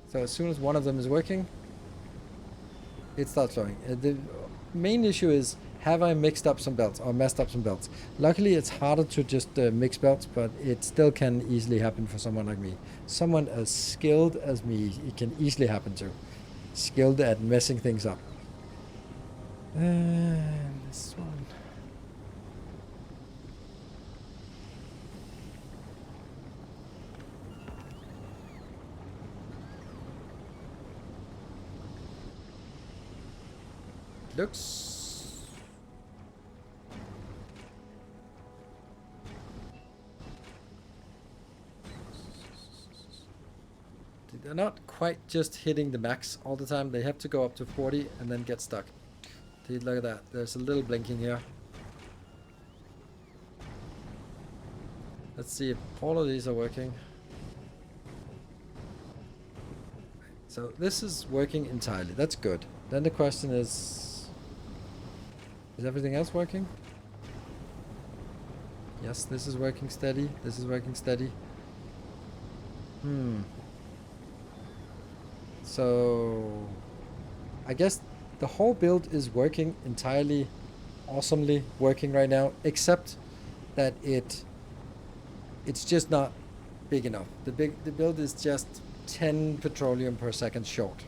So as soon as one of them is working, it starts flowing. The main issue is, have I mixed up some belts or messed up some belts? Luckily, it's harder to just mix belts, but it still can easily happen for someone like me. Someone as skilled as me, it can easily happen to. Skilled at messing things up. And this one. Looks they're not quite just hitting the max all the time. They have to go up to 40 and then get stuck. See, look at that. There's a little blinking here. Let's see if all of these are working. So this is working entirely. That's good. Then the question is everything else working? Yes, this is working steady. This is working steady. So I guess the whole build is working entirely awesomely working right now, except that it's just not big enough. The build is just 10 petroleum per second short.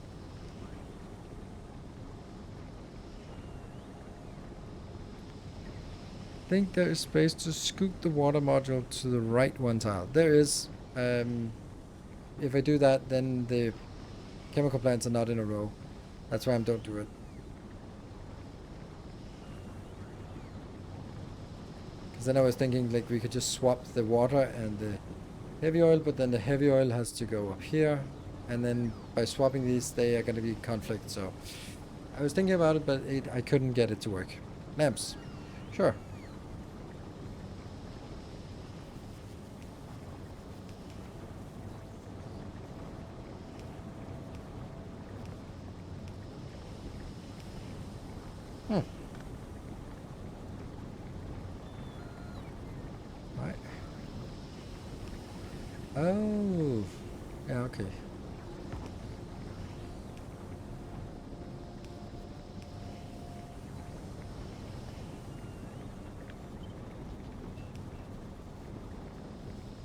think there is space to scoop the water module to the right one tile. There is. If I do that, then the chemical plants are not in a row. That's why I don't do it. Because then I was thinking like we could just swap the water and the heavy oil, but then the heavy oil has to go up here. And then by swapping these, they are going to be conflict. So I was thinking about it, but I couldn't get it to work. Lamps. Sure. Hmm. Right. Oh. Yeah, okay.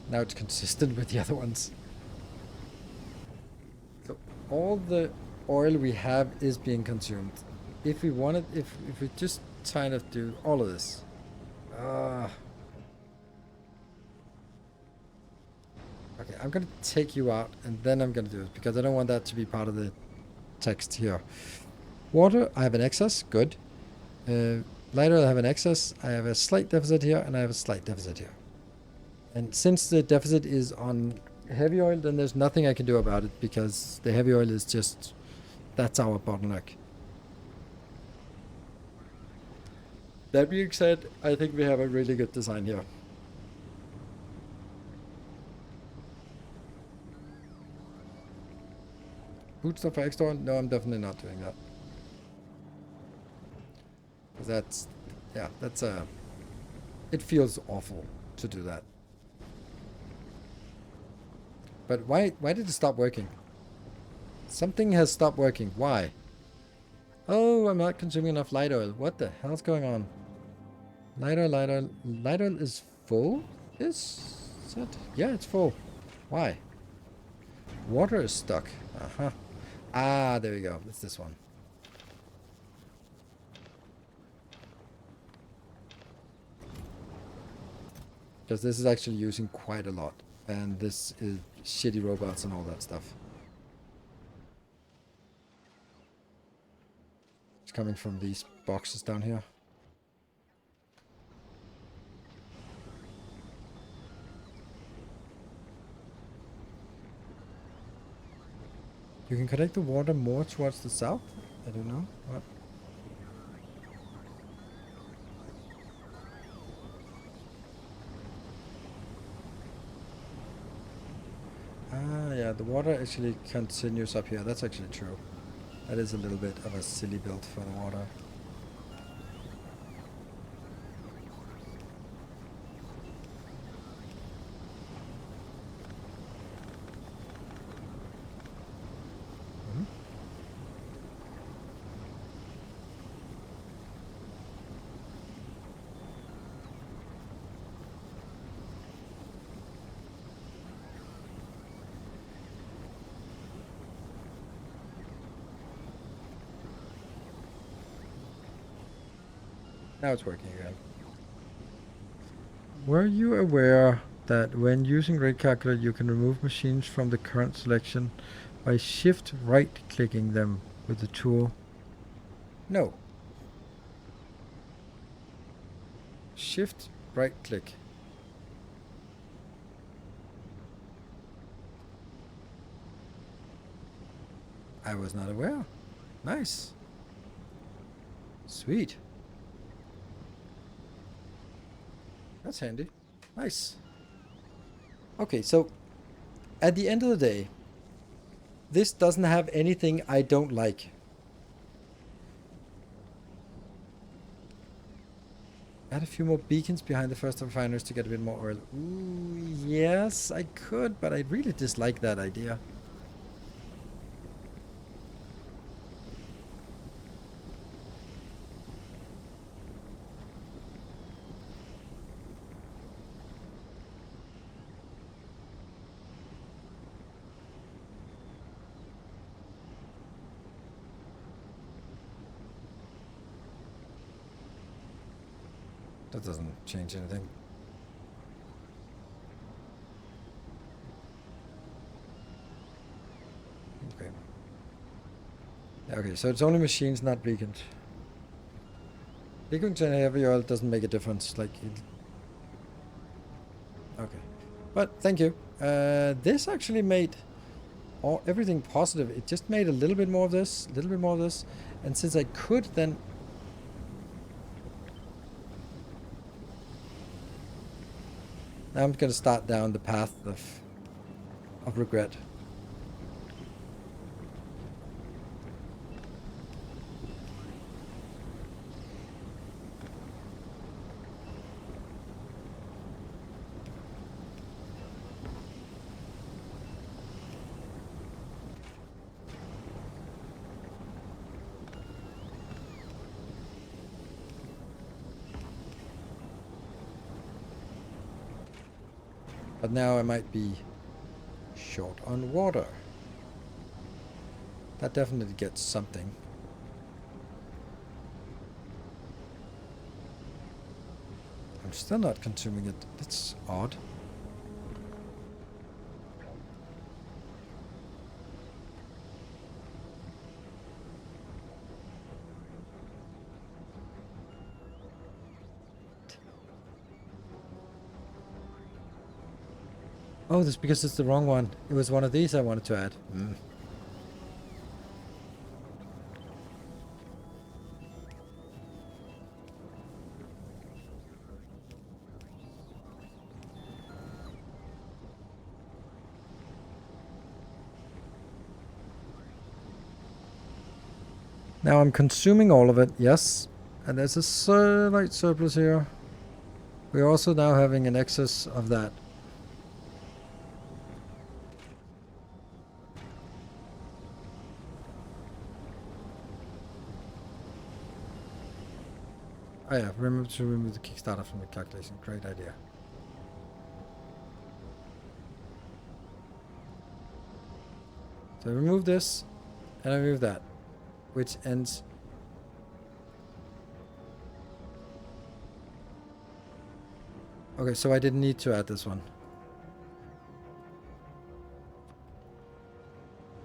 Now it's consistent with the other ones. So all the oil we have is being consumed. If we wanted, if we just kind of do all of this. Okay, I'm gonna take you out and then I'm gonna do it because I don't want that to be part of the text here. Water, I have an excess, good. Light oil, I have an excess. I have a slight deficit here and I have a slight deficit here. And since the deficit is on heavy oil, then there's nothing I can do about it because the heavy oil is just, that's our bottleneck. That being said, I think we have a really good design here. Boot stuff for extra oil? No, I'm definitely not doing that. Because that's, yeah, that's it feels awful to do that. But why did it stop working? Something has stopped working. Why? Oh, I'm not consuming enough light oil. What the hell's going on? Light oil, light oil. Light oil is full? Is it? Yeah, it's full. Why? Water is stuck. Uh-huh. Ah, there we go. It's this one. Because this is actually using quite a lot. And this is shitty robots and all that stuff. It's coming from these boxes down here. You can connect the water more towards the south? I don't know. What? Ah, yeah, the water actually continues up here. That's actually true. That is a little bit of a silly build for the water. Now it's working again. Were you aware that when using rate calculator you can remove machines from the current selection by shift right clicking them with the tool? No. Shift right click. I was not aware. Nice. Sweet. That's handy. Nice. Okay, so at the end of the day, this doesn't have anything I don't like. Add a few more beacons behind the first refiners to get a bit more oil. Ooh, yes, I could, but I really dislike that idea. That doesn't change anything. Okay. Okay, so it's only machines, not beacons. Beacons and heavy oil doesn't make a difference. Like, okay. But thank you. This actually made everything positive. It just made a little bit more of this, a little bit more of this. And since I could then... Now I'm going to start down the path of regret. But now I might be short on water. That definitely gets something. I'm still not consuming it. That's odd. Oh, that's because it's the wrong one. It was one of these I wanted to add. Now I'm consuming all of it, yes. And there's a slight surplus here. We're also now having an excess of that. Oh yeah, remember to remove the Kickstarter from the calculation. Great idea. So I remove this, and I remove that, which ends... Okay, so I didn't need to add this one.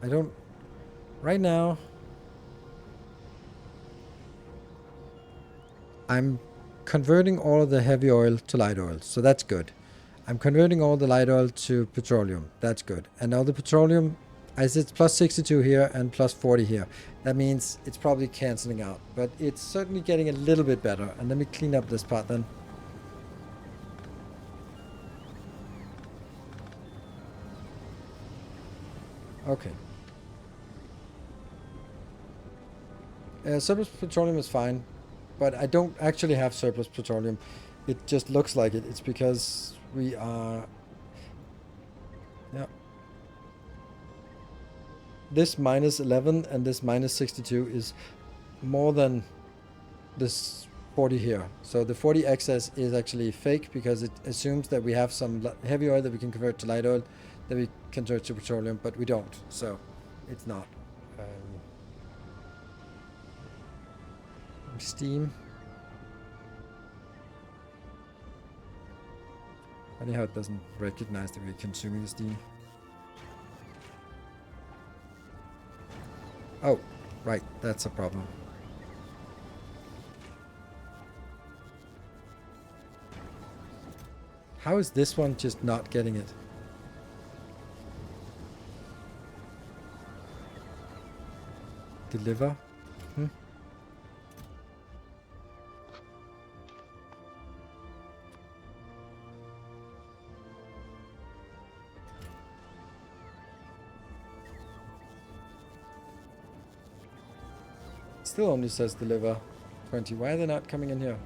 I don't... Right now... I'm converting all of the heavy oil to light oil, so that's good. I'm converting all the light oil to petroleum, that's good. And now the petroleum, as it's plus 62 here and plus 40 here, that means it's probably cancelling out. But it's certainly getting a little bit better. And let me clean up this part then. Okay. Surplus petroleum is fine. But I don't actually have surplus petroleum. It just looks like it. It's because we are... Yeah. This minus 11 and this minus 62 is more than this 40 here. So the 40 excess is actually fake because it assumes that we have some heavy oil that we can convert to light oil, that we convert to petroleum, but we don't. So it's not. Steam. Funny how it doesn't recognize that we're consuming the steam. Oh, right, that's a problem. How is this one just not getting it? Deliver? Still only says deliver 20. Why are they not coming in here?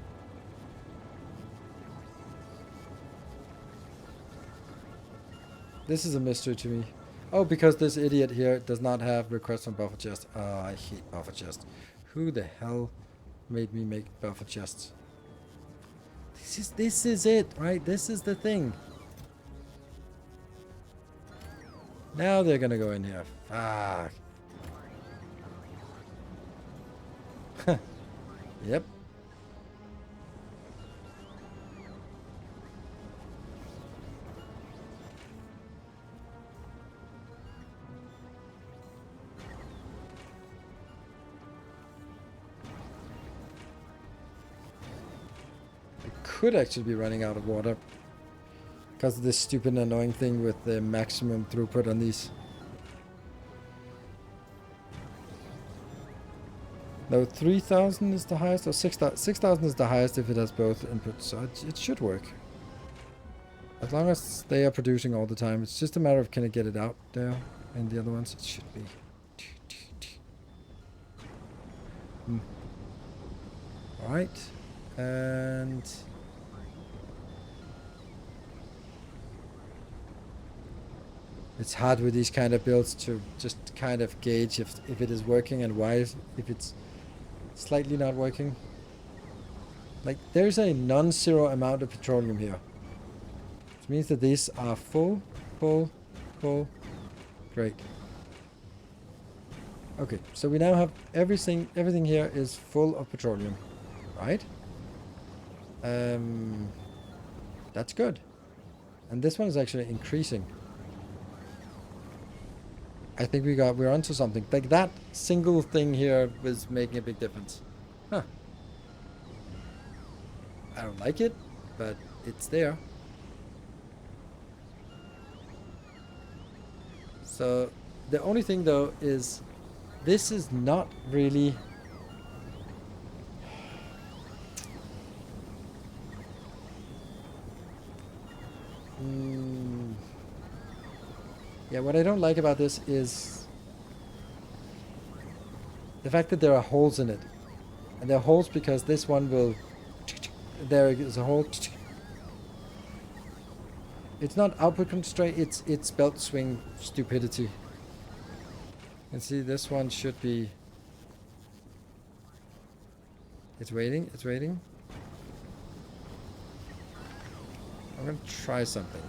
This is a mystery to me. Oh, because this idiot here does not have request from buffer chest. Oh, I hate buffer chest. Who the hell made me make buffer chests? This is it, right? This is the thing. Now they're gonna go in here. Fuck. Yep. could actually be running out of water because of this stupid annoying thing with the maximum throughput on these. No, 3,000 is the highest, or 6,000 is the highest if it has both inputs, so it should work. As long as they are producing all the time, it's just a matter of can I get it out there, and the other ones, it should be. Alright, and... it's hard with these kind of builds to just kind of gauge if it is working and why, if it's slightly not working. Like, there's a non-zero amount of petroleum here. Which means that these are full. Great. Okay, so we now have everything here is full of petroleum. Right? That's good. And this one is actually increasing. I think we're onto something. Like that single thing here was making a big difference. Huh. I don't like it, but it's there. So the only thing though is this is not really yeah, what I don't like about this is the fact that there are holes in it. And there are holes because this one will... there is a hole. It's not output constraint, it's belt swing stupidity. And see, this one should be... it's waiting. I'm gonna try something.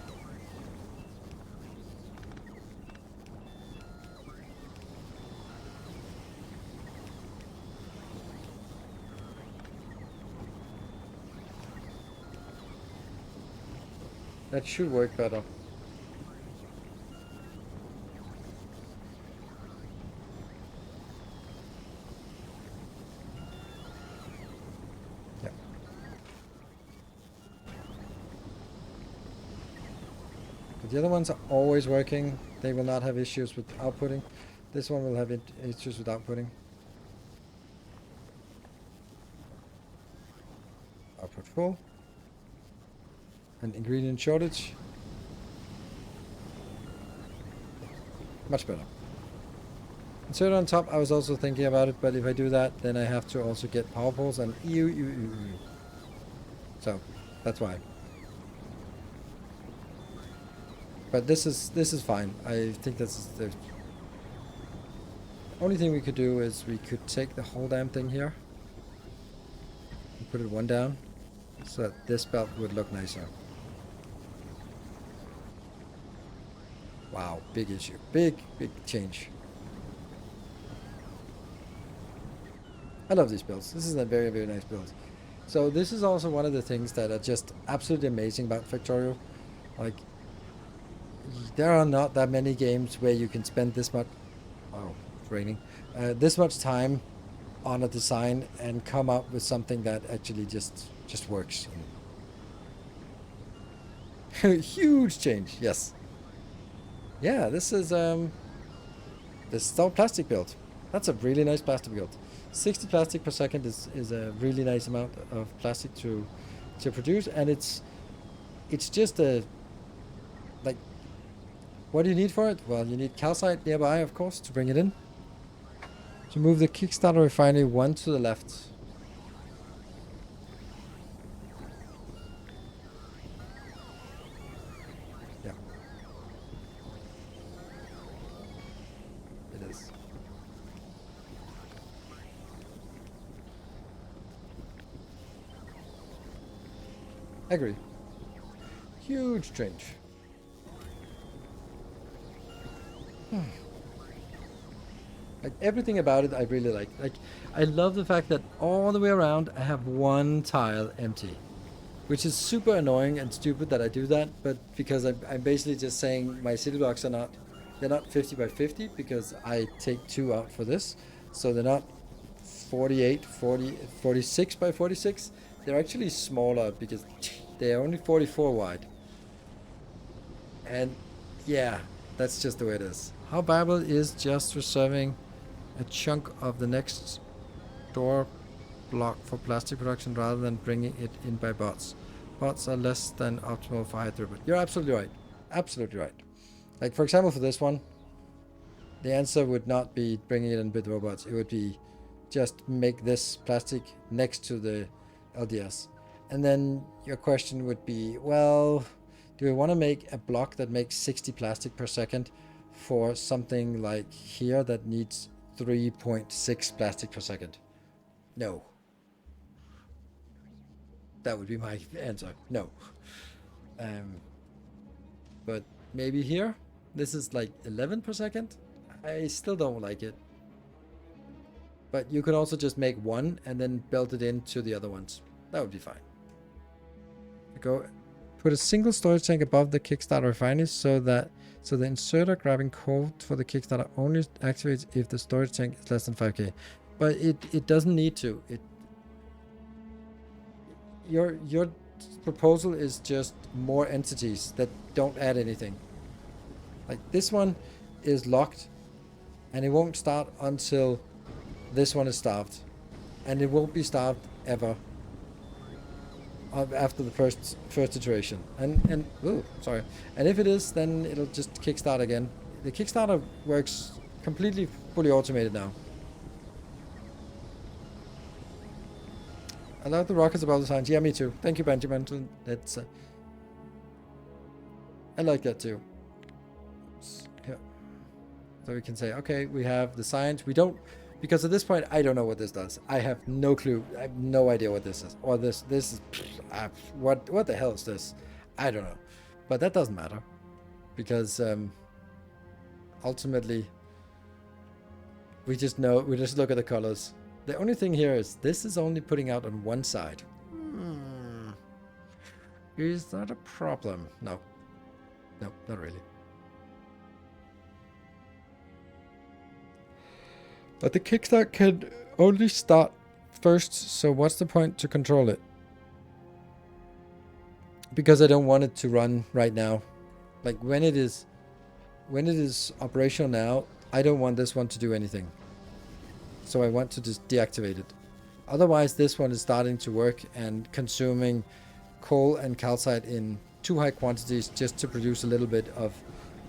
That should work better. Yeah. But the other ones are always working. They will not have issues with outputting. This one will have issues with outputting. Output full. And ingredient shortage. Much better. Insert on top, I was also thinking about it, but if I do that, then I have to also get power poles and so that's why. But this is fine. I think this is the only thing we could do is we could take the whole damn thing here and put it one down so that this belt would look nicer. Wow, big issue. Big change. I love these builds. This is a very, very nice build. So this is also one of the things that are just absolutely amazing about Factorio. Like, there are not that many games where you can spend this much... oh, it's raining. This much time on a design and come up with something that actually just works. Huge change, yes. Yeah, this is all plastic build. That's a really nice plastic build. 60 plastic per second is a really nice amount of plastic to produce, and it's just a like, what do you need for it? Well, you need calcite nearby, of course, to bring it in. To move the Kickstarter refinery one to the left. Agree. Huge change. Like, everything about it I really like. Like, I love the fact that all the way around I have one tile empty. Which is super annoying and stupid that I do that, but because I'm basically just saying my city blocks are they're not 50 by 50 because I take 2 out for this. So they're not 46 by 46. they're actually smaller because they're only 44 wide. And yeah, that's just the way it is. How viable is just reserving a chunk of the next door block for plastic production rather than bringing it in by bots? Bots are less than optimal for high throughput. You're absolutely right. Absolutely right. Like, for example, for this one, the answer would not be bringing it in with robots. It would be just make this plastic next to the LDS. And then your question would be, well, do we want to make a block that makes 60 plastic per second for something like here that needs 3.6 plastic per second? No. That would be my answer. No. But maybe here, this is like 11 per second. I still don't like it. But you could also just make one and then build it into the other ones. That would be fine. Go put a single storage tank above the Kickstarter refinery so the inserter grabbing coal for the Kickstarter only activates if the storage tank is less than 5k. But it doesn't need to. Your proposal is just more entities that don't add anything. Like this one is locked and it won't start until this one is starved, and it won't be starved ever after the first iteration. And sorry. And if it is, then it'll just kickstart again. The Kickstarter works completely fully automated now. I love the rockets above the signs. Yeah, me too. Thank you, Benjamin. That's I like that too. Yeah. So we can say, okay, we have the signs. We don't, because at this point, I don't know what this does. I have no clue. I have no idea what this is. Or this is, what the hell is this? I don't know. But that doesn't matter. Because ultimately, we just look at the colors. The only thing here is, this is only putting out on one side. Is that a problem? No. No, not really. But the kickstart can only start first, so what's the point to control it? Because I don't want it to run right now. Like when it is operational now, I don't want this one to do anything. So I want to just deactivate it. Otherwise, this one is starting to work and consuming coal and calcite in too high quantities just to produce a little bit of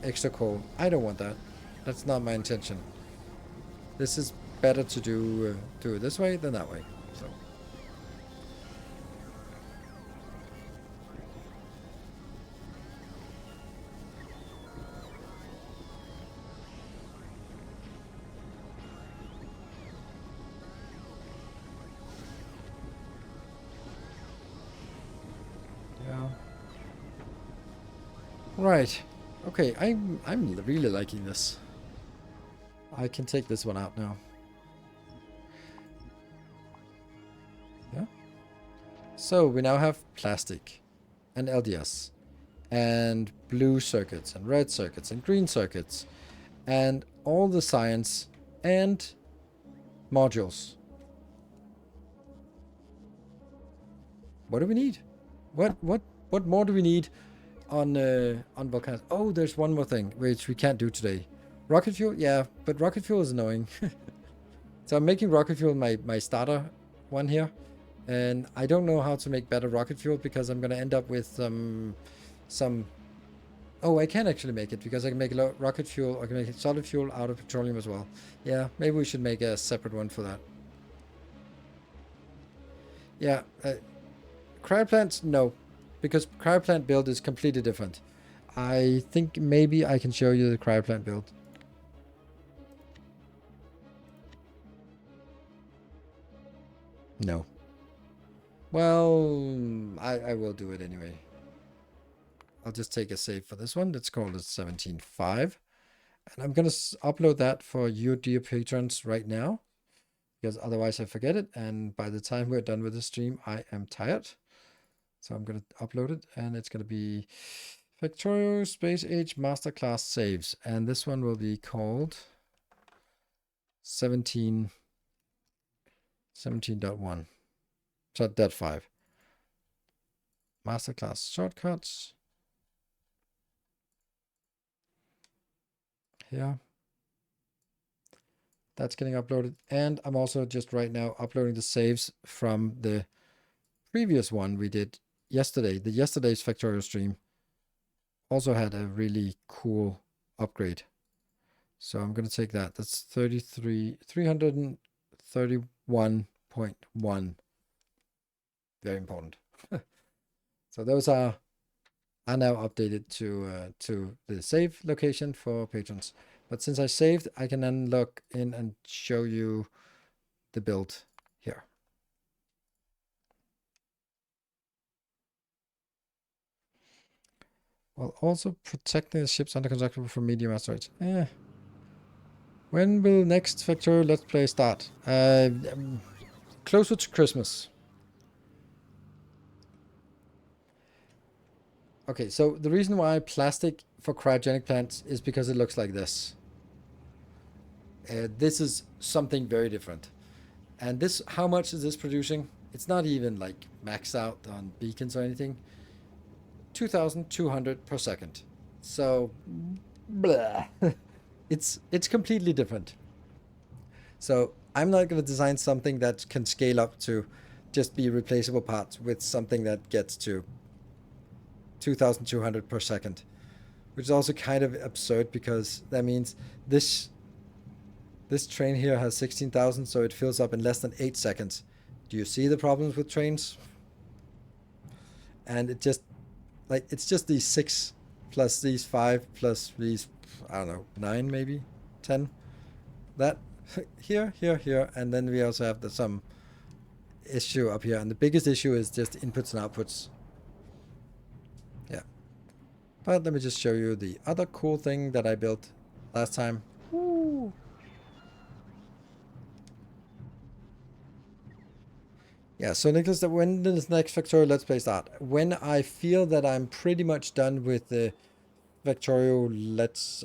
extra coal. I don't want that. That's not my intention. This is better to do it this way than that way. So. Yeah. Right. Okay, I'm really liking this. I can take this one out now. Yeah. So we now have plastic and LDS and blue circuits and red circuits and green circuits and all the science and modules. What do we need? What more do we need on volcanoes? Oh, there's one more thing which we can't do today. Rocket fuel, yeah, but rocket fuel is annoying. So I'm making rocket fuel my starter one here, and I don't know how to make better rocket fuel because I'm gonna end up with some. Oh, I can actually make it because I can make rocket fuel. I can make solid fuel out of petroleum as well. Yeah, maybe we should make a separate one for that. Yeah, cryoplant, no, because cryoplant build is completely different. I think maybe I can show you the cryoplant build. No. Well, I will do it anyway. I'll just take a save for this one. Let's call it 17.5. And I'm going to upload that for you, dear patrons, right now. Because otherwise I forget it. And by the time we're done with the stream, I am tired. So I'm going to upload it. And it's going to be Factorio Space Age Masterclass Saves. And this one will be called 17.1. So .5. Masterclass shortcuts. Here. That's getting uploaded. And I'm also just right now uploading the saves from the previous one we did yesterday. The yesterday's Factorio stream also had a really cool upgrade. So I'm going to take that. That's 331.1. Very important. So those are now updated to the save location for patrons. But since I saved, I can then log in and show you the build here. While also protecting the ships under construction from medium asteroids. When will next Factorio Let's Play start? Closer to Christmas. Okay, so the reason why plastic for cryogenic plants is because it looks like this. This is something very different. And this, how much is this producing? It's not even like maxed out on beacons or anything. 2,200 per second. So, blah. It's completely different. So I'm not going to design something that can scale up to just be replaceable parts with something that gets to 2,200 per second, which is also kind of absurd because that means this train here has 16,000, so it fills up in less than 8 seconds. Do you see the problems with trains? And it just, like, it's just these 6 plus these 5 plus these, I don't know, 9 maybe, 10. That here, and then we also have some issue up here. And the biggest issue is just inputs and outputs. Yeah. But let me just show you the other cool thing that I built last time. Woo. Yeah, so Nicholas, when does next Factorio Let's Play start? When I feel that I'm pretty much done with the Factorio Let's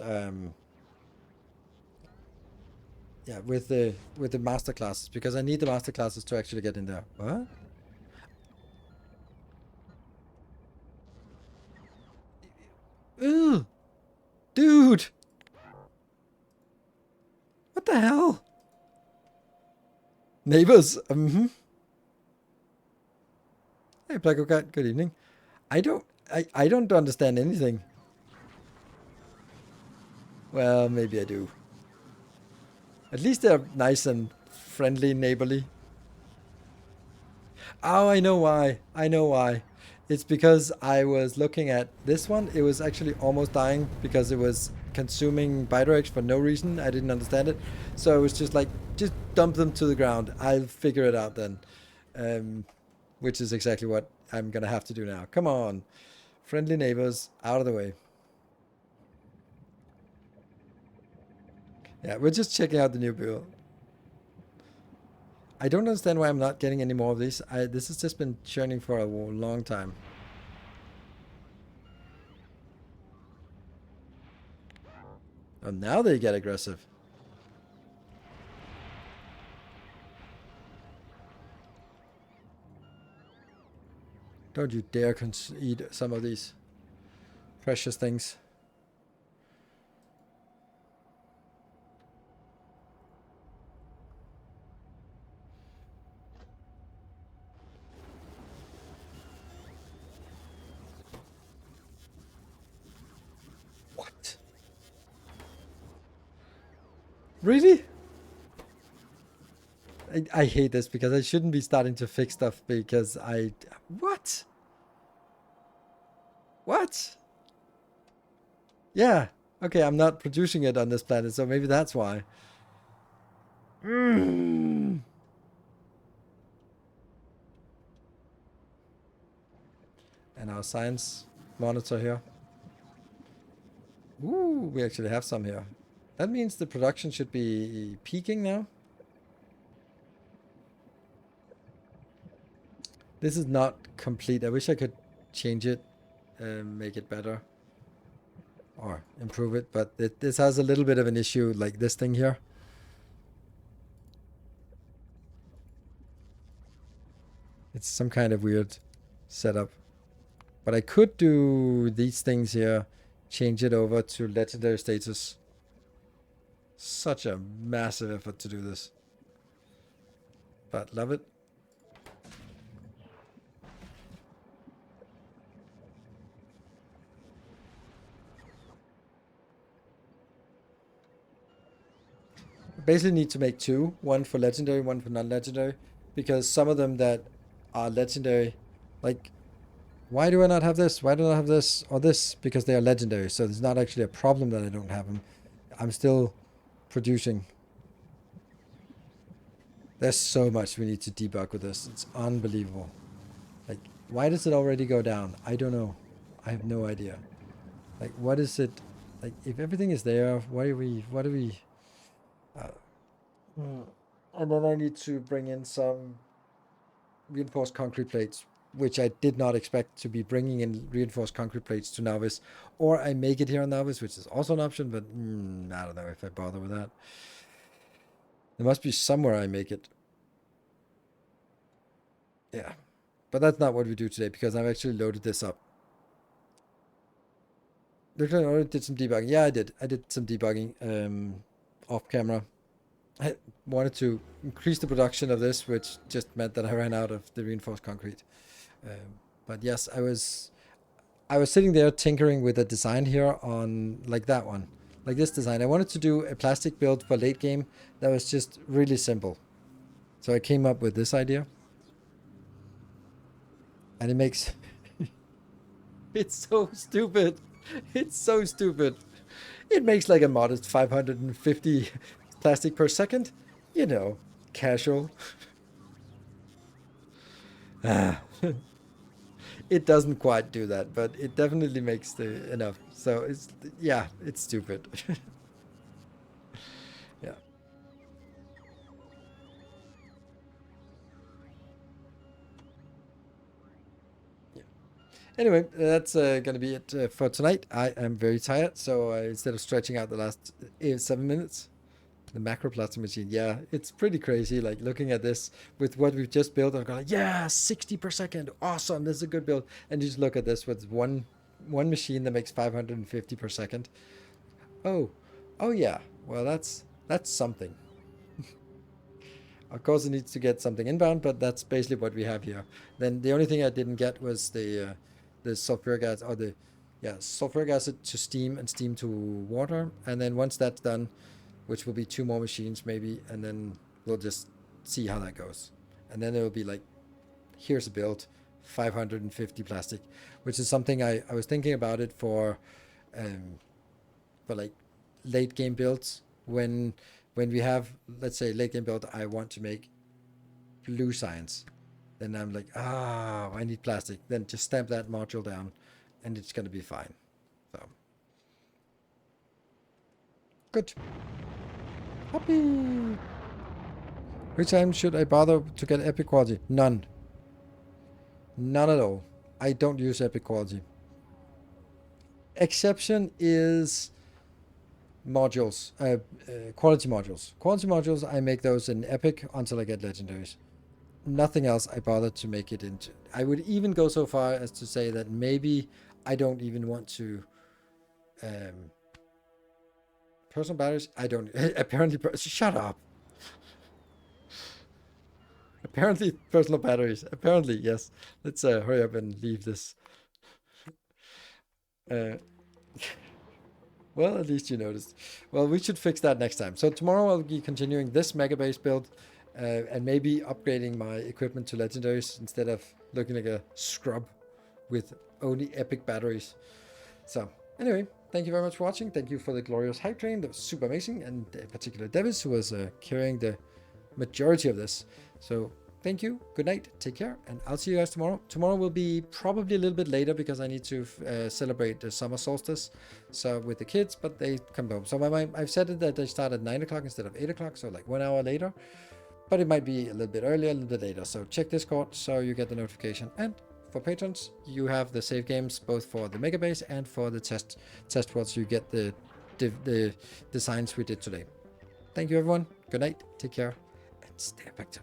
with the master classes, because I need the master classes to actually get in there. What? Ugh. Dude! What the hell? Neighbors. Hey, Placo Cat, good evening. I don't understand anything. Well, maybe I do. At least they're nice and friendly, neighborly. Oh, I know why. I know why. It's because I was looking at this one. It was actually almost dying because it was consuming Biterex for no reason. I didn't understand it. So I was just like, just dump them to the ground. I'll figure it out then. Which is exactly what I'm going to have to do now. Come on. Friendly neighbors, out of the way. Yeah, we're just checking out the new build. I don't understand why I'm not getting any more of these. This has just been churning for a long time. Oh, now they get aggressive. Don't you dare eat some of these precious things. What? Really? I hate this because I shouldn't be starting to fix stuff because What? What? Yeah. Okay, I'm not producing it on this planet, so maybe that's why. And our science monitor here. Ooh, we actually have some here. That means the production should be peaking now. This is not complete. I wish I could change it, make it better, or improve it, but this has a little bit of an issue, like this thing here. It's some kind of weird setup. But I could do these things here, change it over to legendary status. Such a massive effort to do this. But love it. Basically need to make two, one for legendary, one for non-legendary, because some of them that are legendary, like, why do I not have this? Why do I have this or this? Because they are legendary, so there's not actually a problem that I don't have them. I'm still producing. There's so much we need to debug with this. It's unbelievable. Like, why does it already go down? I don't know. I have no idea. Like, what is it? Like, if everything is there, what do we? And then I need to bring in some reinforced concrete plates, which I did not expect to be bringing in reinforced concrete plates to Novice. Or I make it here on Novice, which is also an option, but I don't know if I bother with that. There must be somewhere I make it. Yeah. But that's not what we do today, because I've actually loaded this up. Looks like I already did some debugging. Yeah, I did. I did some debugging off camera. I wanted to increase the production of this, which just meant that I ran out of the reinforced concrete. But yes, I was sitting there tinkering with a design here on like that one, like this design. I wanted to do a plastic build for late game that was just really simple. So I came up with this idea. And it makes... it's so stupid. It's so stupid. It makes like a modest 550 plastic per second. You know, casual. It doesn't quite do that, but it definitely makes the enough. So it's, yeah, it's stupid. Yeah. Anyway, that's going to be it for tonight. I am very tired, so instead of stretching out the last 7 minutes, the macroplastic machine, yeah, it's pretty crazy. Like looking at this with what we've just built, I'm going, yeah, 60 per second, awesome, this is a good build. And you just look at this with one machine that makes 550 per second. Oh yeah, well that's something. Of course, it needs to get something inbound, but that's basically what we have here. Then the only thing I didn't get was the sulfuric acid, or the sulfuric acid to steam and steam to water. And then once that's done, which will be 2 more machines maybe, and then we'll just see how that goes. And then it will be like, here's a build, 550 plastic, which is something I was thinking about it for like late game builds. When we have, let's say, late game build, I want to make blue science, then I'm like, I need plastic. Then just stamp that module down, and it's gonna be fine. So good. Happy. Which time should I bother to get epic quality? None. None at all. I don't use epic quality. Exception is modules, quality modules. Quality modules, I make those in epic until I get legendaries. Nothing else I bother to make it into. I would even go so far as to say that maybe I don't even want to personal batteries. I don't apparently shut up. Apparently personal batteries. Apparently, yes. Let's hurry up and leave this. Well, at least you noticed. Well, we should fix that next time. So tomorrow I'll be continuing this mega base build, and maybe upgrading my equipment to legendaries instead of looking like a scrub with only epic batteries. So anyway, thank you very much for watching. Thank you for the glorious hype train. That was super amazing. And in particular Davis, who was carrying the majority of this. So thank you. Good night. Take care. And I'll see you guys tomorrow. Tomorrow will be probably a little bit later because I need to celebrate the summer solstice. So with the kids, but they come home. So I've set it that they start at 9 o'clock instead of 8 o'clock. So like 1 hour later. But it might be a little bit earlier, a little bit later. So check Discord so you get the notification. And for patrons, you have the save games both for the mega base and for the test worlds. So you get the designs we did today. Thank you, everyone. Good night. Take care. And stay effective.